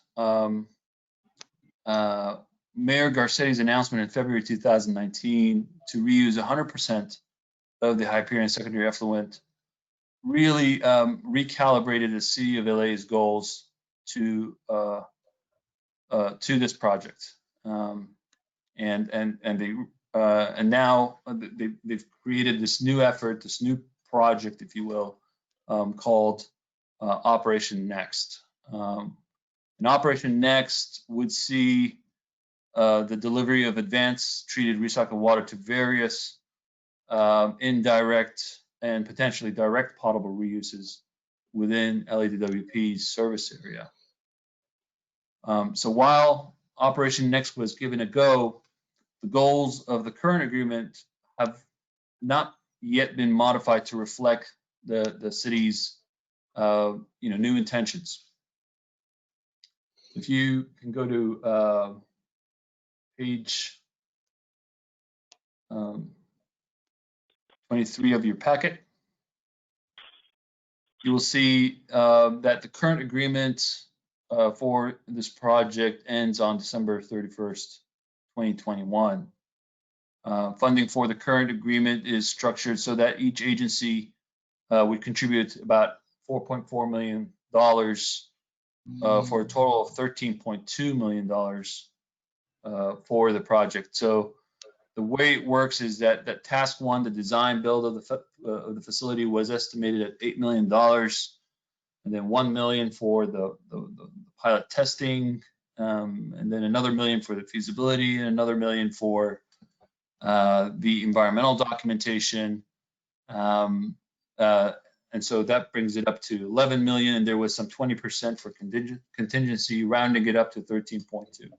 Mayor Garcetti's announcement in February 2019 to reuse 100% of the Hyperion secondary effluent really recalibrated the City of LA's goals to this project, and now they've created this new effort, this new project, if you will, called Operation Next. And Operation Next would see the delivery of advanced treated recycled water to various indirect and potentially direct potable reuses within LADWP's service area. So while Operation Next was given a go, the goals of the current agreement have not yet been modified to reflect the city's new intentions. If you can go to page 23 of your packet, you will see that the current agreement for this project ends on December 31st, 2021. Funding for the current agreement is structured so that each agency would contribute about $4.4 million for a total of $13.2 million for the project. So the way it works is that task 1, the design build of the facility, was estimated at $8 million, and then $1 million for the pilot testing, and then another $1 million for the feasibility, and another $1 million for the environmental documentation. And so that brings it up to $11 million, and there was some 20% for contingency, rounding it up to 13.2.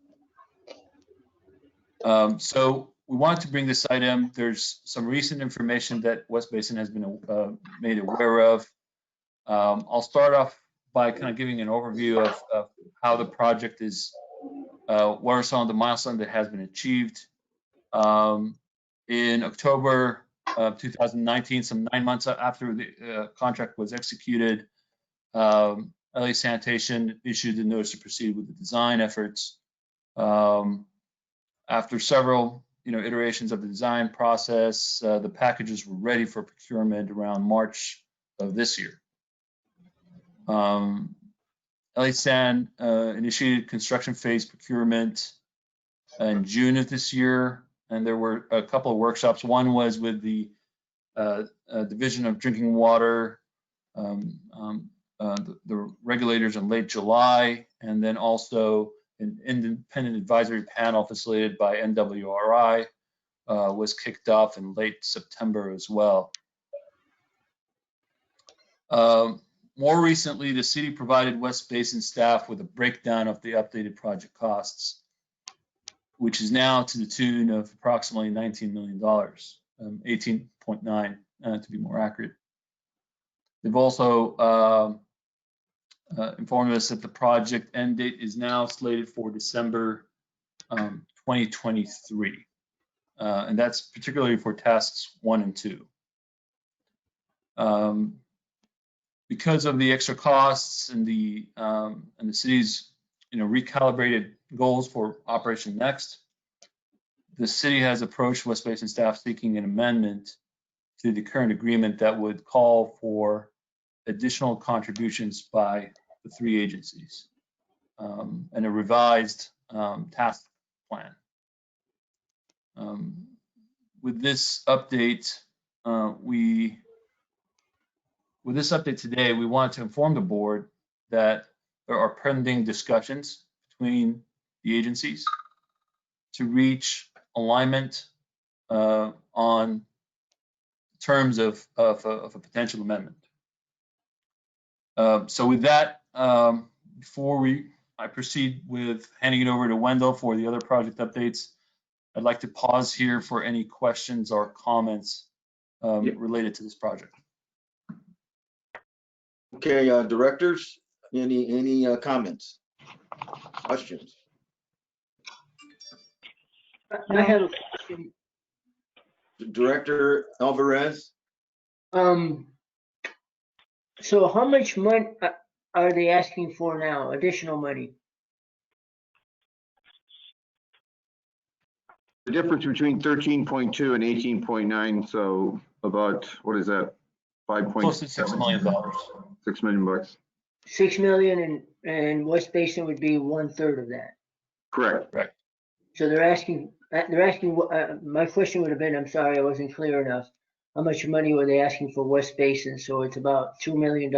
So we wanted to bring this item. There's some recent information that West Basin has been made aware of. I'll start off by kind of giving an overview of how the project is, what are some of the milestones that has been achieved. In October of 2019, some 9 months after the contract was executed, LA Sanitation issued the notice to proceed with the design efforts. After several iterations of the design process, the packages were ready for procurement around March of this year. LA San initiated construction phase procurement in June of this year, and there were a couple of workshops. One was with the Division of Drinking Water, the regulators in late July, and then also an independent advisory panel facilitated by NWRI was kicked off in late September as well. More recently, the city provided West Basin staff with a breakdown of the updated project costs, which is now to the tune of approximately $19 million, 18.9 to be more accurate. They've also informed us that the project end date is now slated for December 2023, and that's particularly for tasks 1 and 2. Because of the extra costs and the city's recalibrated goals for Operation Next, the city has approached West Basin staff seeking an amendment to the current agreement that would call for additional contributions by the 3 agencies and a revised task plan. With this update, today, we want to inform the board that there are pending discussions between the agencies to reach alignment on terms of a potential amendment. So with that, before I proceed with handing it over to Wendell for the other project updates, I'd like to pause here for any questions or comments related to this project. Okay, directors, any comments, questions? I have a question. Director Alvarez? So how much money are they asking for now, additional money? The difference between 13.2 and 18.9, so about, what is that? Close to $6 million. $6 million. 6 million, and West Basin would be 1/3 of that. Correct. Correct. So they're asking, my question would have been, I'm sorry, I wasn't clear enough. How much money were they asking for West Basin? So it's about $2 million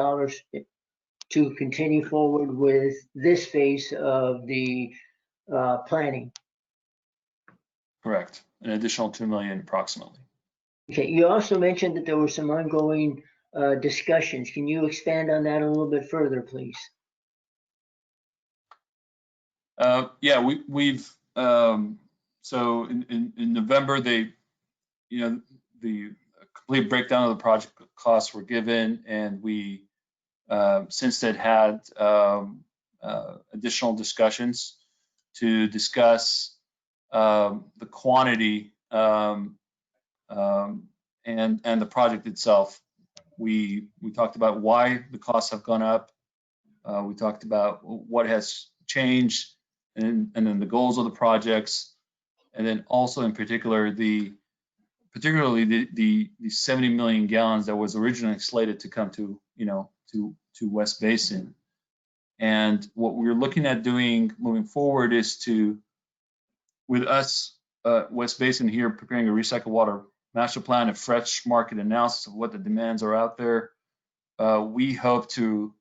to continue forward with this phase of the planning. Correct. An additional $2 million approximately. Okay, you also mentioned that there were some ongoing discussions. Can you expand on that a little bit further, please? Yeah, we've so in November, the complete breakdown of the project costs were given, and we since then had additional discussions to discuss the quantity and the project itself. We talked about why the costs have gone up. We talked about what has changed, and then the goals of the projects, and then also in particular particularly the 70 million gallons that was originally slated to come to West Basin. And what we're looking at doing moving forward is to, with us, West Basin here, preparing a recycled water master plan, a fresh market analysis of what the demands are out there. We hope to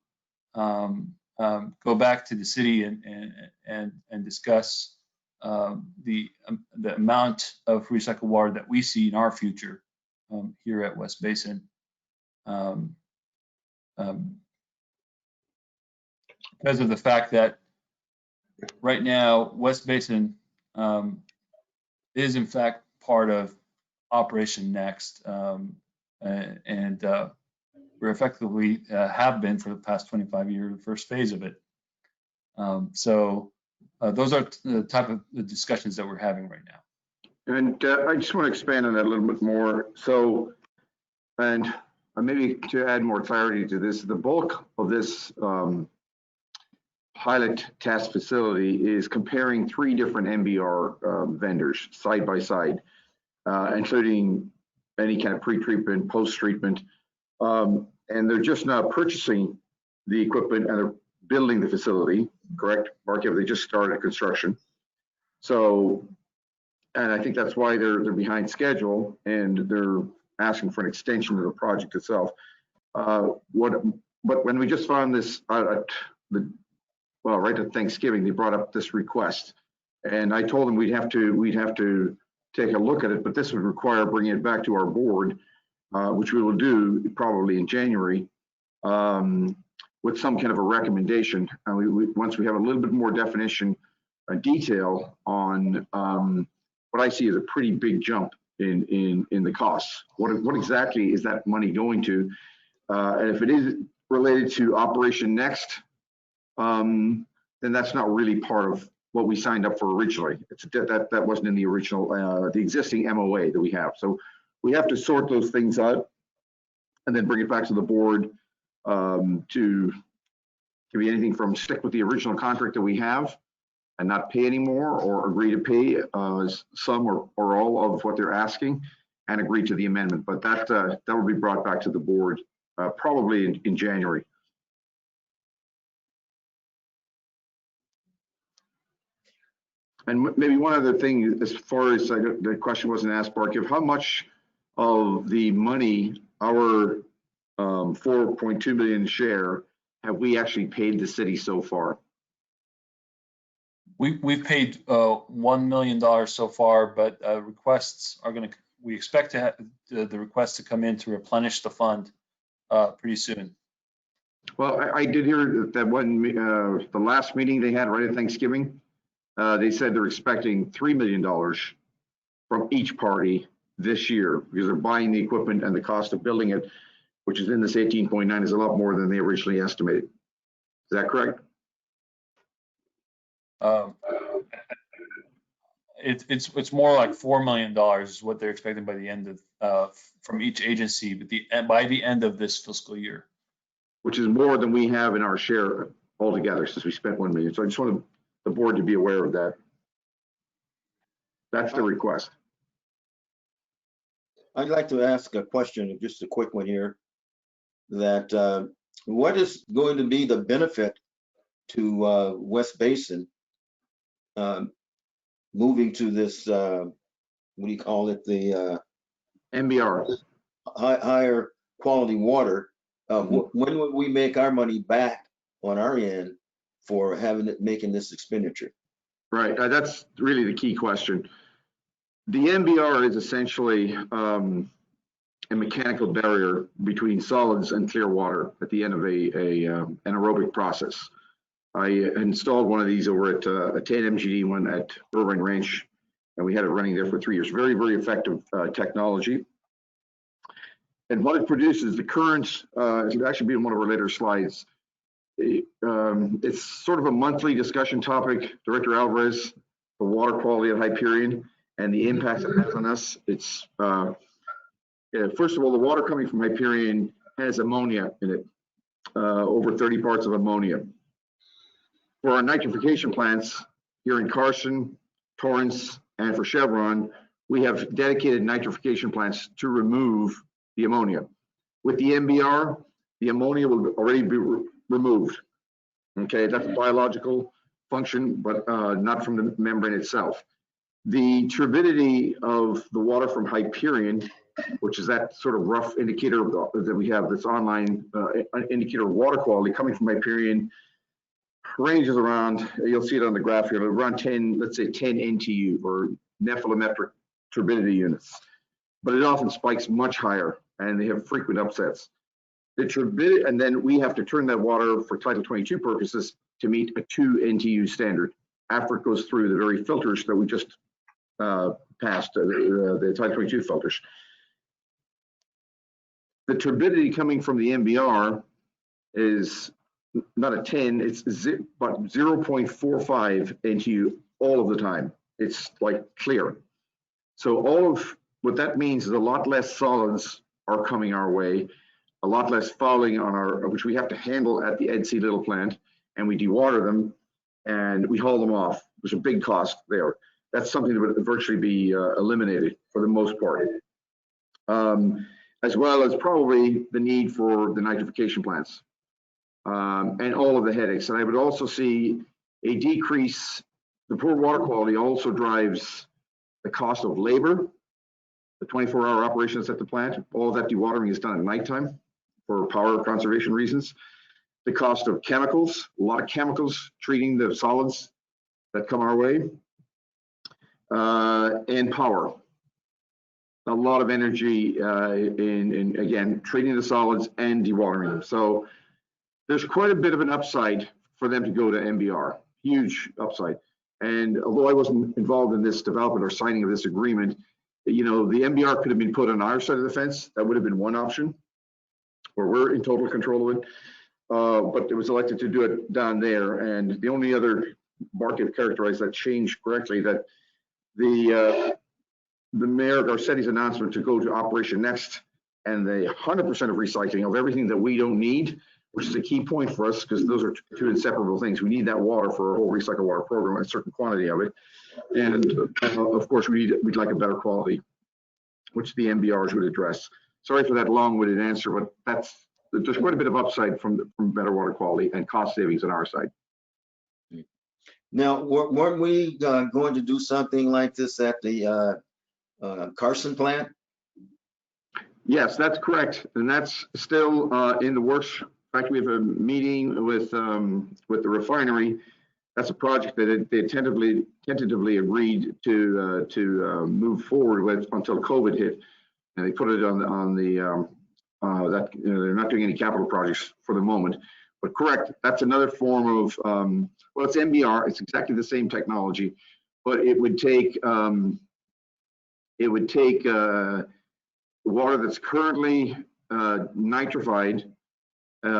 go back to the city and discuss the amount of recycled water that we see in our future here at West Basin. Because of the fact that right now West Basin is in fact part of Operation Next, and we're effectively have been for the past 25 years, the first phase of it. So those are the type of the discussions that we're having right now. And I just want to expand on that a little bit more. So, and maybe to add more clarity to this, the bulk of this pilot test facility is comparing 3 different MBR vendors side by side, including any kind of pre-treatment, post-treatment, and they're just now purchasing the equipment and they're building the facility, correct, Mark? They just started construction. So, and I think that's why they're behind schedule, and they're asking for an extension of the project itself. But when we just found this, right at Thanksgiving, they brought up this request, and I told them we'd have to take a look at it, but this would require bringing it back to our board, which we will do probably in January, with some kind of a recommendation. And once we have a little bit more definition, detail on what I see as a pretty big jump in the costs. What exactly is that money going to? And if it is related to Operation Next, then that's not really part of what we signed up for originally. That wasn't in the original, the existing MOA that we have. So we have to sort those things out and then bring it back to the board to give you anything from stick with the original contract that we have and not pay anymore, or agree to pay some or all of what they're asking and agree to the amendment. But that will be brought back to the board probably in January. And maybe one other thing, as far as the question wasn't asked, Barkev, how much of the money, our 4.2 million share, have we actually paid the city so far? We've paid $1 million so far, but requests are going to, we expect to have the requests to come in to replenish the fund pretty soon. Well, I did hear that one, the last meeting they had right at Thanksgiving, they said they're expecting $3 million from each party this year because they're buying the equipment, and the cost of building it, which is in this 18.9, is a lot more than they originally estimated. Is that correct? It's more like $4 million is what they're expecting by the end of from each agency, but by the end of this fiscal year. Which is more than we have in our share altogether since we spent 1 million. So I just wanted the board to be aware of that. That's the request. I'd like to ask a question, just a quick one here, that what is going to be the benefit to West Basin moving to this, what do you call it, the MBR. Higher quality water? When would we make our money back on our end for making this expenditure? Right, that's really the key question. The MBR is essentially a mechanical barrier between solids and clear water at the end of an aerobic process. I installed one of these over at a 10 MGD one at Irvine Ranch, and we had it running there for 3 years. Very, very effective technology. And what it produces, the current, it should actually be in one of our later slides. It's sort of a monthly discussion topic. Director Alvarez, the water quality at Hyperion and the impacts it has on us. It's, first of all, the water coming from Hyperion has ammonia in it, over 30 parts of ammonia. For our nitrification plants here in Carson, Torrance, and for Chevron, we have dedicated nitrification plants to remove the ammonia. With the MBR, the ammonia will already be removed. Okay, that's a biological function, but not from the membrane itself. The turbidity of the water from Hyperion, which is that sort of rough indicator that we have, this online indicator of water quality coming from Hyperion, ranges around, you'll see it on the graph here, around 10, let's say 10 NTU or nephelometric turbidity units. But it often spikes much higher, and they have frequent upsets. The turbidity, and then we have to turn that water for Title 22 purposes to meet a 2 NTU standard after it goes through the very filters that we just passed, the Title 22 filters. The turbidity coming from the MBR is not a 10, it's but 0.45 NTU all of the time. It's like clear. So all of what that means is a lot less solids are coming our way, a lot less fouling on our, which we have to handle at the EDC Little plant, and we dewater them and we haul them off. There's a big cost there. That's something that would virtually be eliminated for the most part. As well as probably the need for the nitrification plants and all of the headaches. And I would also see a decrease. The poor water quality also drives the cost of labor, the 24-hour operations at the plant. All of that dewatering is done at nighttime for power conservation reasons. The cost of chemicals, a lot of chemicals treating the solids that come our way, and power. A lot of energy in again, treating the solids and dewatering them. So there's quite a bit of an upside for them to go to MBR, huge upside. And although I wasn't involved in this development or signing of this agreement, you know, the MBR could have been put on our side of the fence. That would have been one option, where we're in total control of it. But it was elected to do it down there. And the only other market characterized that change correctly, that the mayor Garcetti's announcement to go to Operation Next and the 100% of recycling of everything that we don't need, which is a key point for us because those are two inseparable things. We need that water for our whole recycle water program, a certain quantity of it. And of course, we'd like a better quality, which the MBRs would address. Sorry for that long-winded answer, but there's quite a bit of upside from better water quality and cost savings on our side. Now, weren't we going to do something like this at the Carson plant? Yes, that's correct, and that's still in the works. In fact, we have a meeting with the refinery that's a project that they tentatively agreed to move forward with until COVID hit, and they put it on the that they're not doing any capital projects for the moment. But correct, that's another form of well, it's MBR. It's exactly the same technology, but it would take water that's currently nitrified with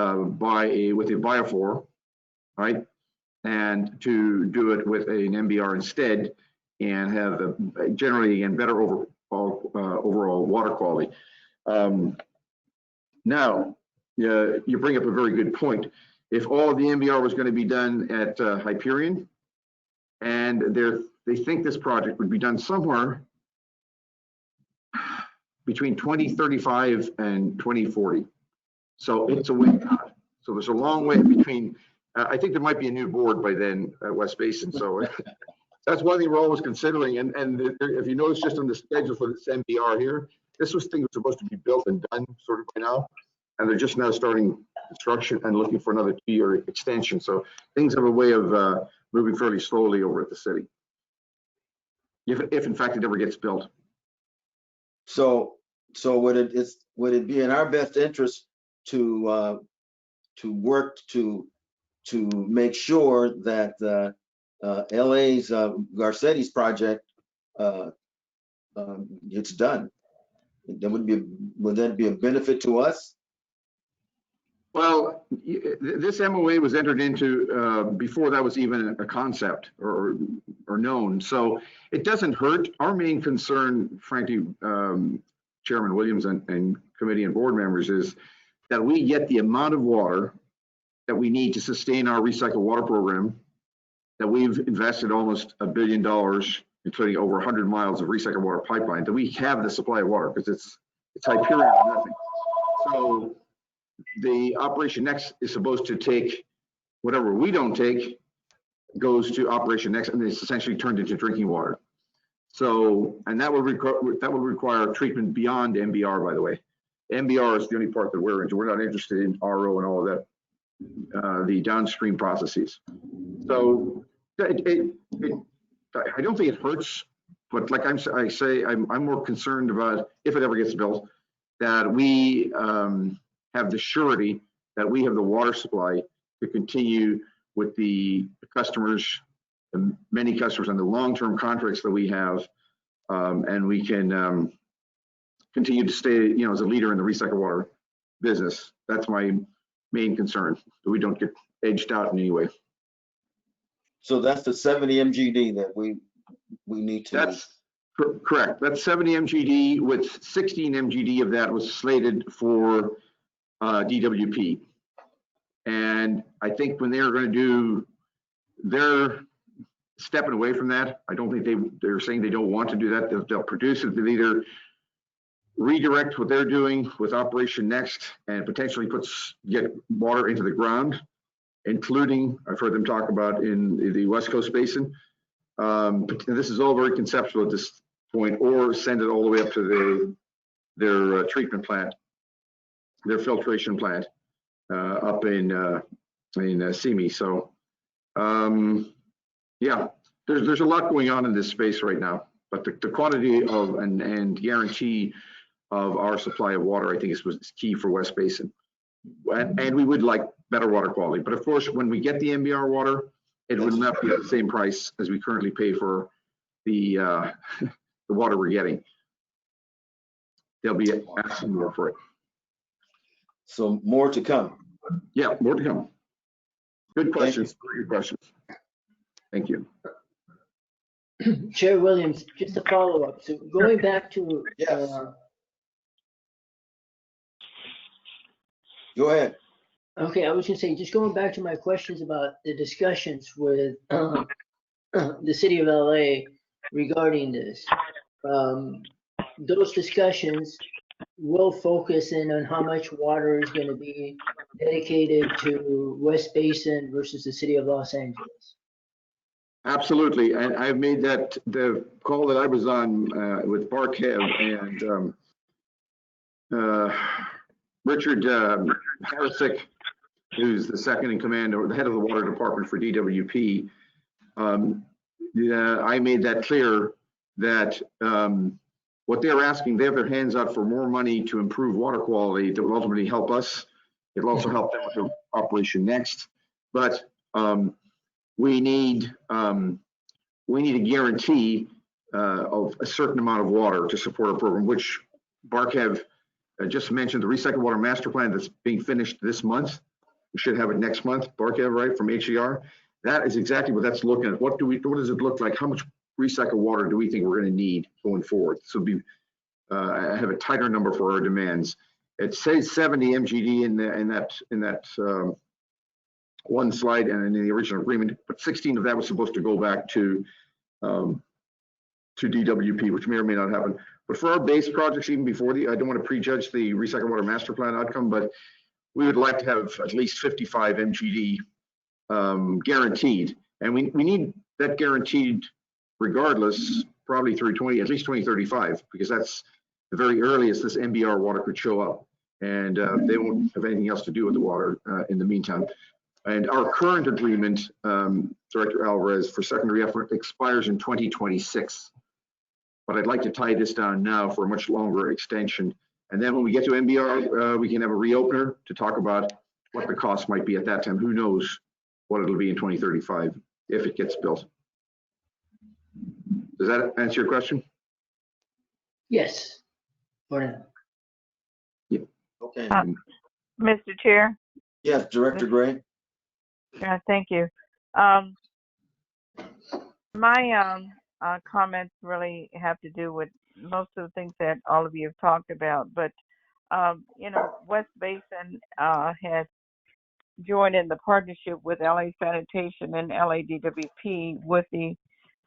a biophor, right? And to do it with an MBR instead, and have generally again better overall water quality. Now, you bring up a very good point. If all of the MBR was going to be done at Hyperion, and they think this project would be done somewhere between 2035 and 2040. So it's a way out. So there's a long way between. I think there might be a new board by then at West Basin. So that's one thing we're always considering. And if you notice just on the schedule for this MBR here, this thing was supposed to be built and done sort of by now. And they're just now starting construction and looking for another 2-year extension. So things have a way of moving fairly slowly over at the city. If in fact it ever gets built. So would it be in our best interest to work to make sure that LA's Garcetti's project gets done? Would that be a benefit to us? Well, this MOA was entered into before that was even a concept or known, so it doesn't hurt. Our main concern, frankly, Chairman Williams and committee and board members, is that we get the amount of water that we need to sustain our recycled water program, that we've invested almost $1 billion, including over 100 miles of recycled water pipeline, that we have the supply of water, because it's Hyperion or nothing. So the Operation Next is supposed to take whatever we don't take, goes to Operation Next, and it's essentially turned into drinking water. So, and that would require treatment beyond MBR, by the way. MBR is the only part that we're into. We're not interested in RO and all of that, the downstream processes. So I don't think it hurts, but like I'm more concerned about, if it ever gets built, that we have the surety that we have the water supply to continue with the customers, the many customers, and the long-term contracts that we have, and we can continue to stay, as a leader in the recycled water business. That's my main concern, that we don't get edged out in any way. So that's the 70 MGD that we need to. That's correct. That's 70 MGD, with 16 MGD of that was slated for DWP. And I think when they're going to do, they're stepping away from that. I don't think they're saying they don't want to do that. They'll produce it. They'll either redirect what they're doing with Operation Next and potentially get water into the ground, including, I've heard them talk about in the West Coast Basin. But this is all very conceptual at this point, or send it all the way up to their treatment plant, their filtration plant up in Simi. So yeah, there's a lot going on in this space right now, but the quantity of and guarantee of our supply of water, I think, is key for West Basin. And we would like better water quality. But of course, when we get the MBR water, it will not be at the same price as we currently pay for the the water we're getting. They'll be asking more for it. So more to come. Yeah, more to come. Good questions. Good questions. Thank you. Chair Williams, just a follow-up. So going back to Yes. Go ahead. okay, I was going to say, just going back to my questions about the discussions with the city of LA regarding this. Those discussions will focus in on how much water is going to be dedicated to West Basin versus the city of Los Angeles. Absolutely, and I've made that the call that I was on with Barkev and Richard Harisick, who's the second in command or the head of the water department for DWP. I made that clear that what they're asking, they have their hands out for more money to improve water quality that will ultimately help us. It'll also help them with the Operation Next. But we need a guarantee of a certain amount of water to support our program, which Barkev just mentioned, the Recycled Water Master Plan that's being finished this month. We should have it next month, Barkev, right, from HER. That is exactly what that's looking at. What does it look like? How much recycled water do we think we're going to need going forward? So have a tighter number for our demands. It says 70 MGD in that one slide and in the original agreement, but 16 of that was supposed to go back to DWP, which may or may not happen. But for our base projects, even before I don't want to prejudge the Recycled Water Master Plan outcome, but we would like to have at least 55 MGD guaranteed, and we need that guaranteed regardless, probably through at least 2035, because that's the very earliest this MBR water could show up, and they won't have anything else to do with the water in the meantime. And our current agreement, Director Alvarez, for secondary effort expires in 2026. But I'd like to tie this down now for a much longer extension. And then when we get to MBR, we can have a reopener to talk about what the cost might be at that time. Who knows what it'll be in 2035 if it gets built. Does that answer your question? Yes. For now. Yeah. Okay. Mr. Chair? Yes, Director Gray. Thank you. My comments really have to do with most of the things that all of you have talked about, but West Basin has joined in the partnership with LA Sanitation and LADWP with the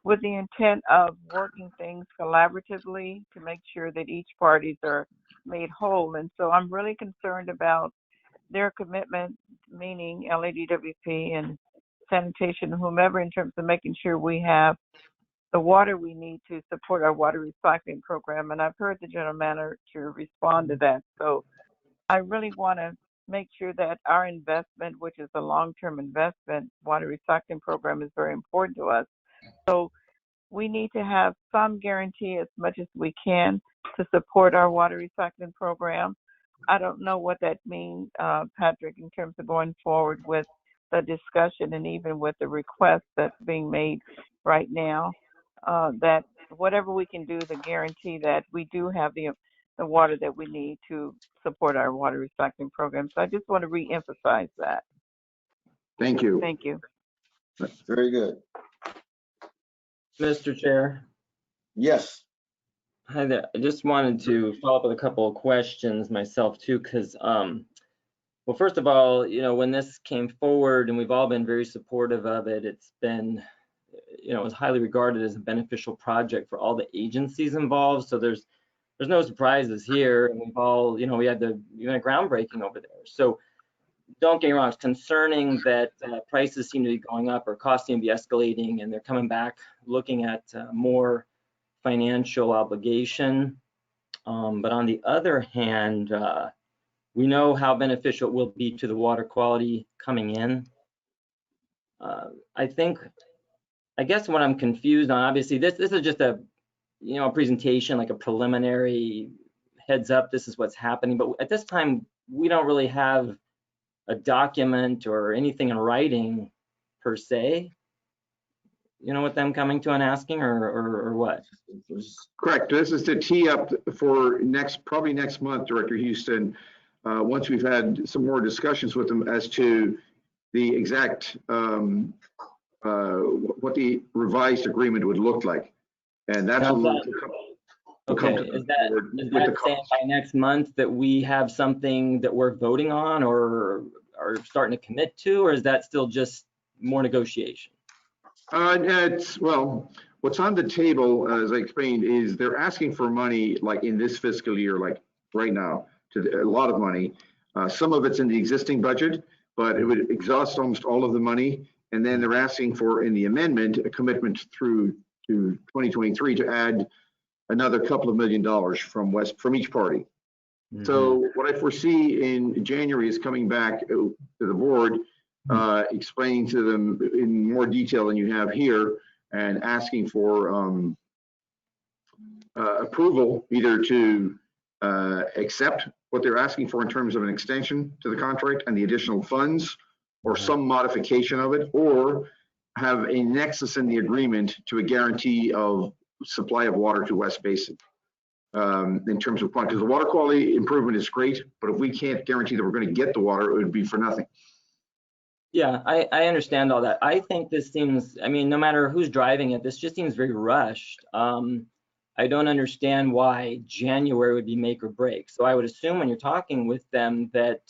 intent of working things collaboratively to make sure that each parties are made whole. And so I'm really concerned about their commitment, meaning LADWP and sanitation, whomever, in terms of making sure we have the water we need to support our water recycling program. And I've heard the general manager respond to that. So I really want to make sure that our investment, which is a long-term investment, water recycling program, is very important to us. So we need to have some guarantee as much as we can to support our water recycling program. I don't know what that means, Patrick, in terms of going forward with the discussion and even with the request that's being made right now, that whatever we can do to guarantee that we do have the water that we need to support our water recycling program. So I just want to re-emphasize that. Thank you. Thank you. Very good. Mr. Chair. Yes. Hi there. I just wanted to follow up with a couple of questions myself too, because, well, first of all, when this came forward and we've all been very supportive of it, it's been, it was highly regarded as a beneficial project for all the agencies involved. So there's no surprises here. And we've all, we had even a groundbreaking over there. So don't get me wrong, it's concerning that prices seem to be going up or costs seem to be escalating, and they're coming back looking at more financial obligation. But on the other hand, we know how beneficial it will be to the water quality coming in. I guess what I'm confused on, obviously this is just a presentation, like a preliminary heads up, this is what's happening. But at this time, we don't really have a document or anything in writing per se. You know what I'm coming to and asking, or what? Correct. This is to tee up for probably next month, Director Houston, once we've had some more discussions with them as to the exact, what the revised agreement would look like. And that's okay. Is that saying by next month that we have something that we're voting on or are starting to commit to, or is that still just more negotiation? Well, what's on the table, as I explained, is they're asking for money like in this fiscal year, like right now, a lot of money. Some of it's in the existing budget, but it would exhaust almost all of the money. And then they're asking for, in the amendment, a commitment through to 2023 to add another couple of $1 million from each party. Mm-hmm. So what I foresee in January is coming back to the board explaining to them in more detail than you have here and asking for approval either to accept what they're asking for in terms of an extension to the contract and the additional funds or some modification of it, or have a nexus in the agreement to a guarantee of supply of water to West Basin. In terms of quantity, because the water quality improvement is great, but if we can't guarantee that we're going to get the water, it would be for nothing. Yeah, I understand all that. I think this seems, I mean, no matter who's driving it, this just seems very rushed. I don't understand why January would be make or break. So I would assume when you're talking with them that,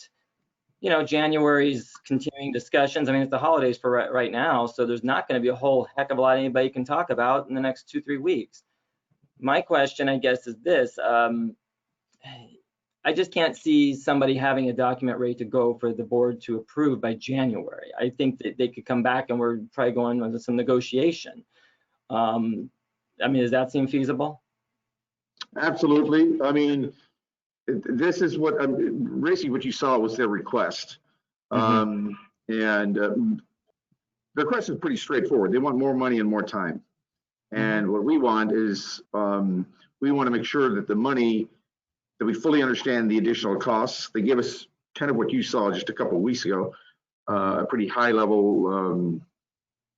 you know, January's continuing discussions. I mean, it's the holidays for right now, so there's not going to be a whole heck of a lot anybody can talk about in the next 2-3 weeks. My question, I guess, is this. I just can't see somebody having a document ready to go for the board to approve by January. I think that they could come back and we're probably going with some negotiation. I mean, does that seem feasible? Absolutely. I mean, this is what, basically what you saw was their request. And the request is pretty straightforward. They want more money and more time. And what we want is, we want to make sure that the money, that we fully understand the additional costs. They give us kind of what you saw just a couple of weeks ago, a pretty high level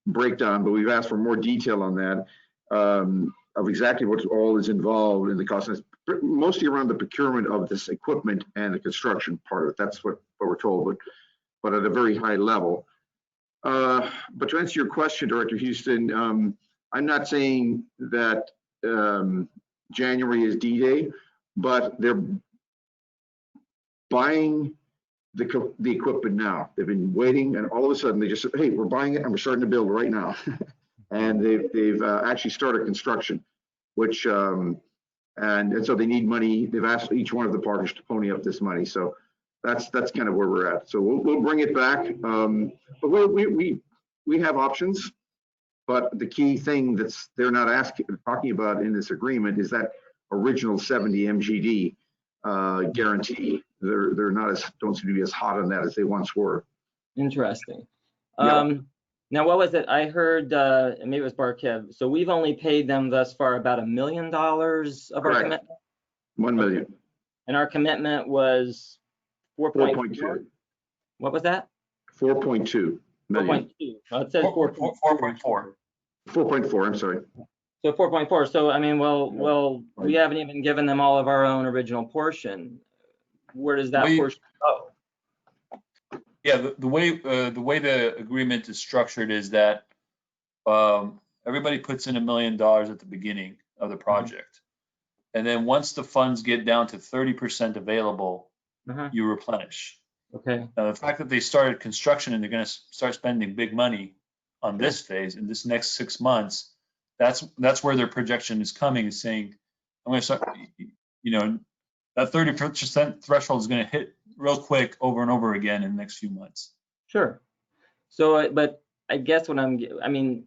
breakdown, but we've asked for more detail on that, of exactly what all is involved in the cost. And it's mostly around the procurement of this equipment and the construction part of it. That's what we're told, but at a very high level. But to answer your question, Director Houston, I'm not saying that January is D-Day, but they're buying the equipment now. They've been waiting, and all of a sudden they just said, "Hey, we're buying it and we're starting to build right now." And they've actually started construction, which and so they need money. They've asked each one of the parties to pony up this money. So that's kind of where we're at. So we'll bring it back, but we have options. But the key thing that's they're not talking about in this agreement is that original 70 MGD guarantee. They're not don't seem to be as hot on that as they once were. Interesting. Yeah. Now, what was it? I heard, maybe it was Barkev. So we've only paid them thus far about $1 million of Correct. our commitment? 1 million. Okay. And our commitment was 4.2. What was that? 4.2 million. 4.2. Well, it says 4.4. 4.4. 4.4, I'm sorry. So 4.4. So, I mean, well, we haven't even given them all of our own original portion. Where does that portion go? Yeah, the way the agreement is structured is that everybody puts in $1 million at the beginning of the project, and then once the funds get down to 30% available, you replenish. Okay. Now, the fact that they started construction and they're going to start spending big money on this phase in this next 6 months, that's where their projection is coming, is saying, I'm going to start, you know, that 30% threshold is going to hit real quick over and over again in the next few months. Sure. So, but I guess I mean,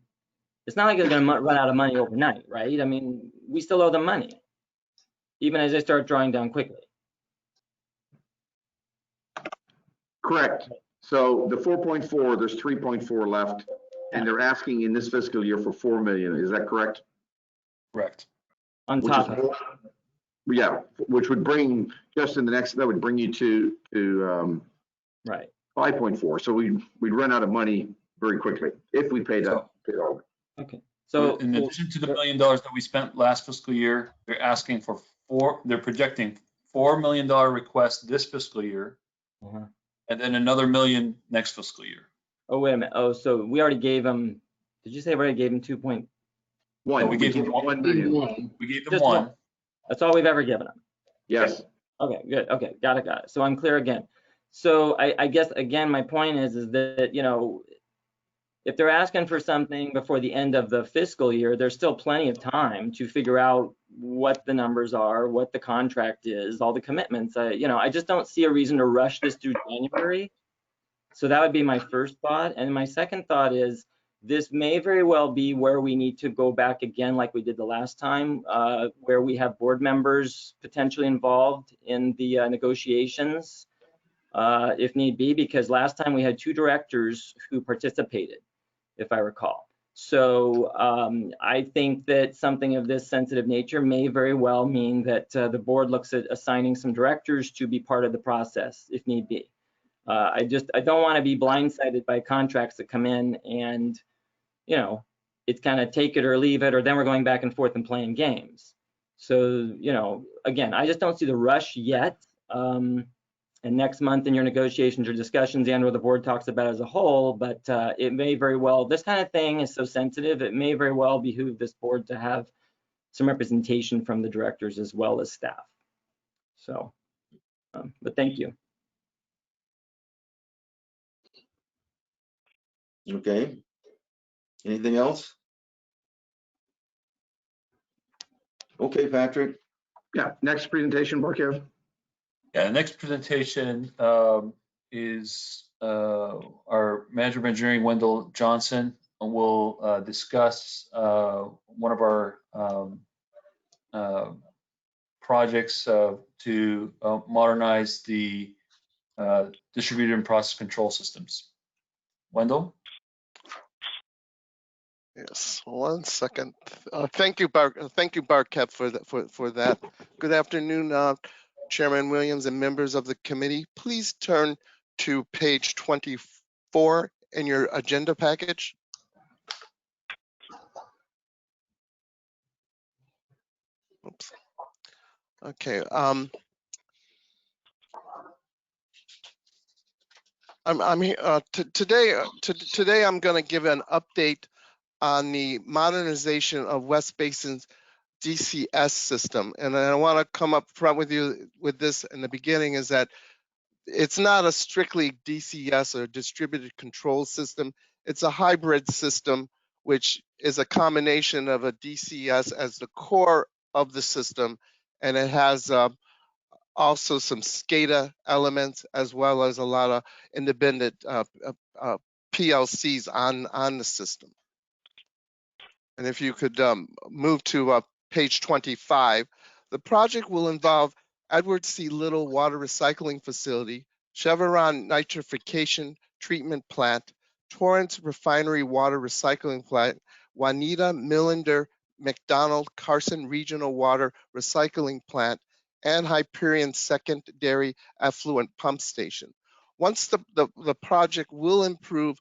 it's not like they're going to run out of money overnight, right? I mean, we still owe them money, even as they start drawing down quickly. Correct. So the 4.4, there's 3.4 left, and they're asking in this fiscal year for 4 million. Is that correct? Correct. On top of it. Yeah, which would bring just in the next, that would bring you to right 5.4. So we'd run out of money very quickly if we paid all of it. Okay. So in addition to the $1 million that we spent last fiscal year, they're asking for they're projecting $4 million request this fiscal year, and then another $1 million next fiscal year. Oh, wait a minute. Oh, so we already gave them, did you say we already gave them 2.1? No, we gave them 1 million. We gave them Just one. That's all we've ever given them. Yes. Okay, good. Okay, got it. So I'm clear again. So I guess, again, my point is that, you know, if they're asking for something before the end of the fiscal year, there's still plenty of time to figure out what the numbers are, what the contract is, all the commitments. You know, I just don't see a reason to rush this through January. So that would be my first thought. And my second thought is, this may very well be where we need to go back again, like we did the last time, where we have board members potentially involved in the negotiations. if need be, because last time we had 2 directors who participated, if I recall. So I think that something of this sensitive nature may very well mean that the board looks at assigning some directors to be part of the process if need be. I don't want to be blindsided by contracts that come in and, you know, it's kind of take it or leave it, or then we're going back and forth and playing games. So, you know, again, I just don't see the rush yet. And next month in your negotiations or discussions, and or the board talks about as a whole, but it may very well, this kind of thing is so sensitive, it may very well behoove this board to have some representation from the directors as well as staff. So, but thank you. Okay. Anything else? Okay, Patrick. Yeah, next presentation, Barkev. Yeah, the next presentation is our manager of engineering, Wendell Johnson, will discuss one of our projects to modernize the distributed and process control systems. Wendell? Yes, 1 second. Thank you, Barkev, for that. Good afternoon, Chairman Williams and members of the committee. Please turn to page 24 in your agenda package. Oops. Okay. I'm here today. I'm going to give an update on the modernization of West Basin's DCS system, and I want to come up front with you with this in the beginning is that it's not a strictly DCS or distributed control system. It's a hybrid system, which is a combination of a DCS as the core of the system, and it has also some SCADA elements as well as a lot of independent PLCs on the system. And if you could move to page 25, the project will involve Edward C. Little Water Recycling Facility, Chevron Nitrification Treatment Plant, Torrance Refinery Water Recycling Plant, Juanita Millender McDonald Carson Regional Water Recycling Plant, and Hyperion Secondary Effluent Pump Station. Once the project will improve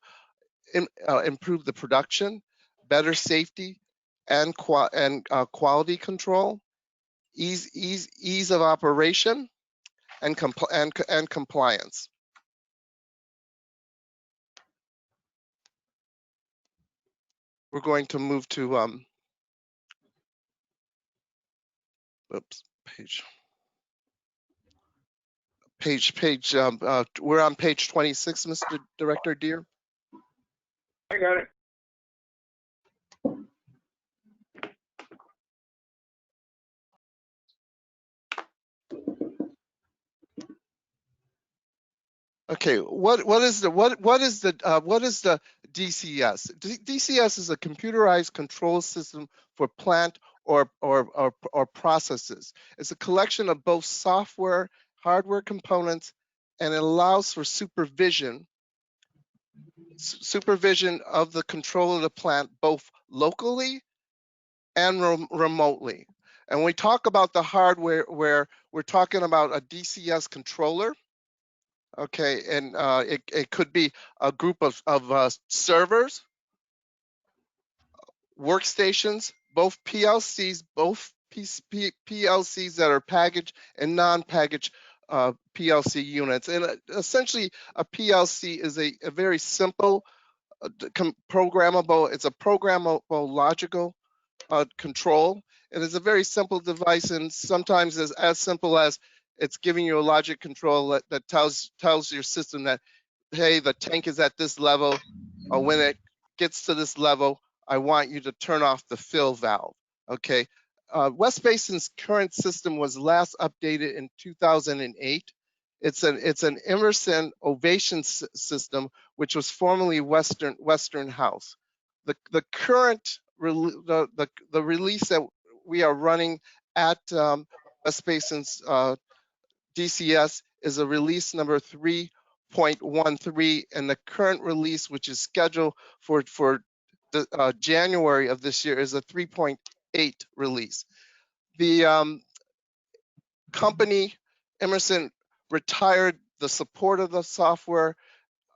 the production, better safety, and quality control, ease of operation, and compliance. We're going to move to we're on page 26, Mr. Director Deere. I got it. Okay, what is the DCS? DCS is a computerized control system for plant or processes. It's a collection of both software, hardware components, and it allows for supervision of the control of the plant both locally and remotely. And when we talk about the hardware, where we're talking about a DCS controller. Okay, and it could be a group of servers, workstations, both PLCs, both PLCs that are packaged and non-packaged PLC units. And essentially, a PLC is a very simple, programmable. It's a programmable logical control. And it's a very simple device, and sometimes as simple as it's giving you a logic control that tells your system that, hey, the tank is at this level, or when it gets to this level, I want you to turn off the fill valve. Okay. West Basin's current system was last updated in 2008. It's an Emerson Ovation system, which was formerly Westinghouse. The current the release that we are running at West Basin's DCS is a release number 3.13, and the current release, which is scheduled for the January of this year, is a 3.8 release. The company, Emerson, retired the support of the software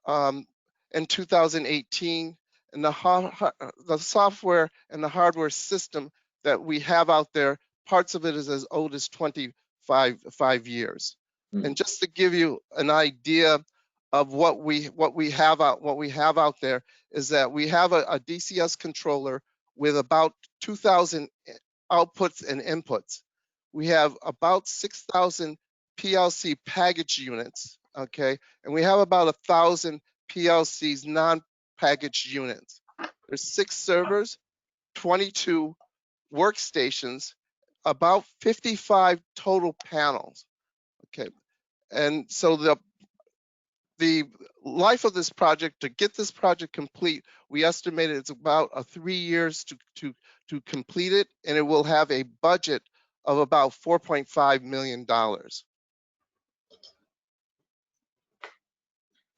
in 2018, and the software and the hardware system that we have out there, parts of it is as old as 25 years. And just to give you an idea of what we have out there is that we have a DCS controller with about 2,000 outputs and inputs. We have about 6,000 PLC package units, okay, and we have about 1,000 PLC's non-packaged units. There's 6 servers, 22 workstations, about 55 total panels, okay. And so the life of this project, to get this project complete, we estimated it's about 3 years to complete it, and it will have a budget of about $4.5 million.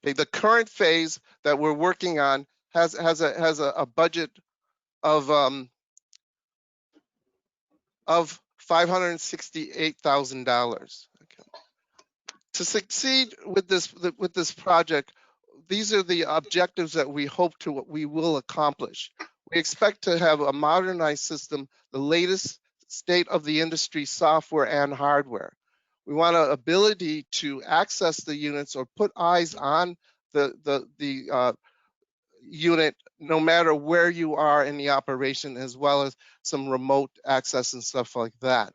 Okay, the current phase that we're working on has a budget of $568,000. Okay. To succeed with this project, these are the objectives that we will accomplish. We expect to have a modernized system, the latest state of the industry software and hardware. We want an ability to access the units or put eyes on the unit no matter where you are in the operation, as well as some remote access and stuff like that.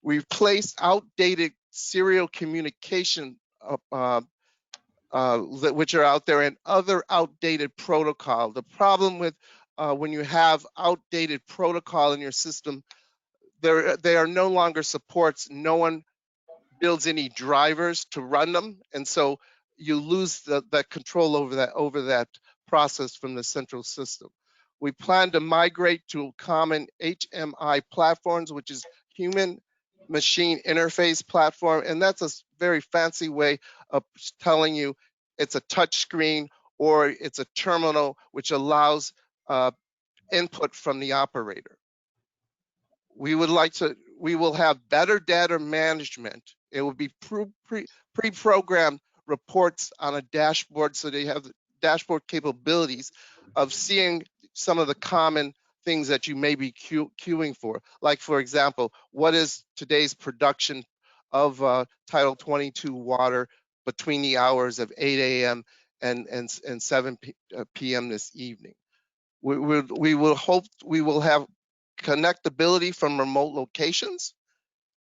We've placed outdated serial communication which are out there, and other outdated protocol. The problem with when you have outdated protocol in your system, they are no longer supports. No one builds any drivers to run them, and so you lose that control over that process from the central system. We plan to migrate to common HMI platforms, which is human machine interface platform, and that's a very fancy way of telling you it's a touch screen or it's a terminal which allows input from the operator. We will have better data management. It will be pre-programmed reports on a dashboard, so they have the dashboard capabilities of seeing some of the common things that you may be queuing for. Like, for example, what is today's production of Title 22 water between the hours of 8 a.m. and 7 p.m. this evening. We will have connectability from remote locations,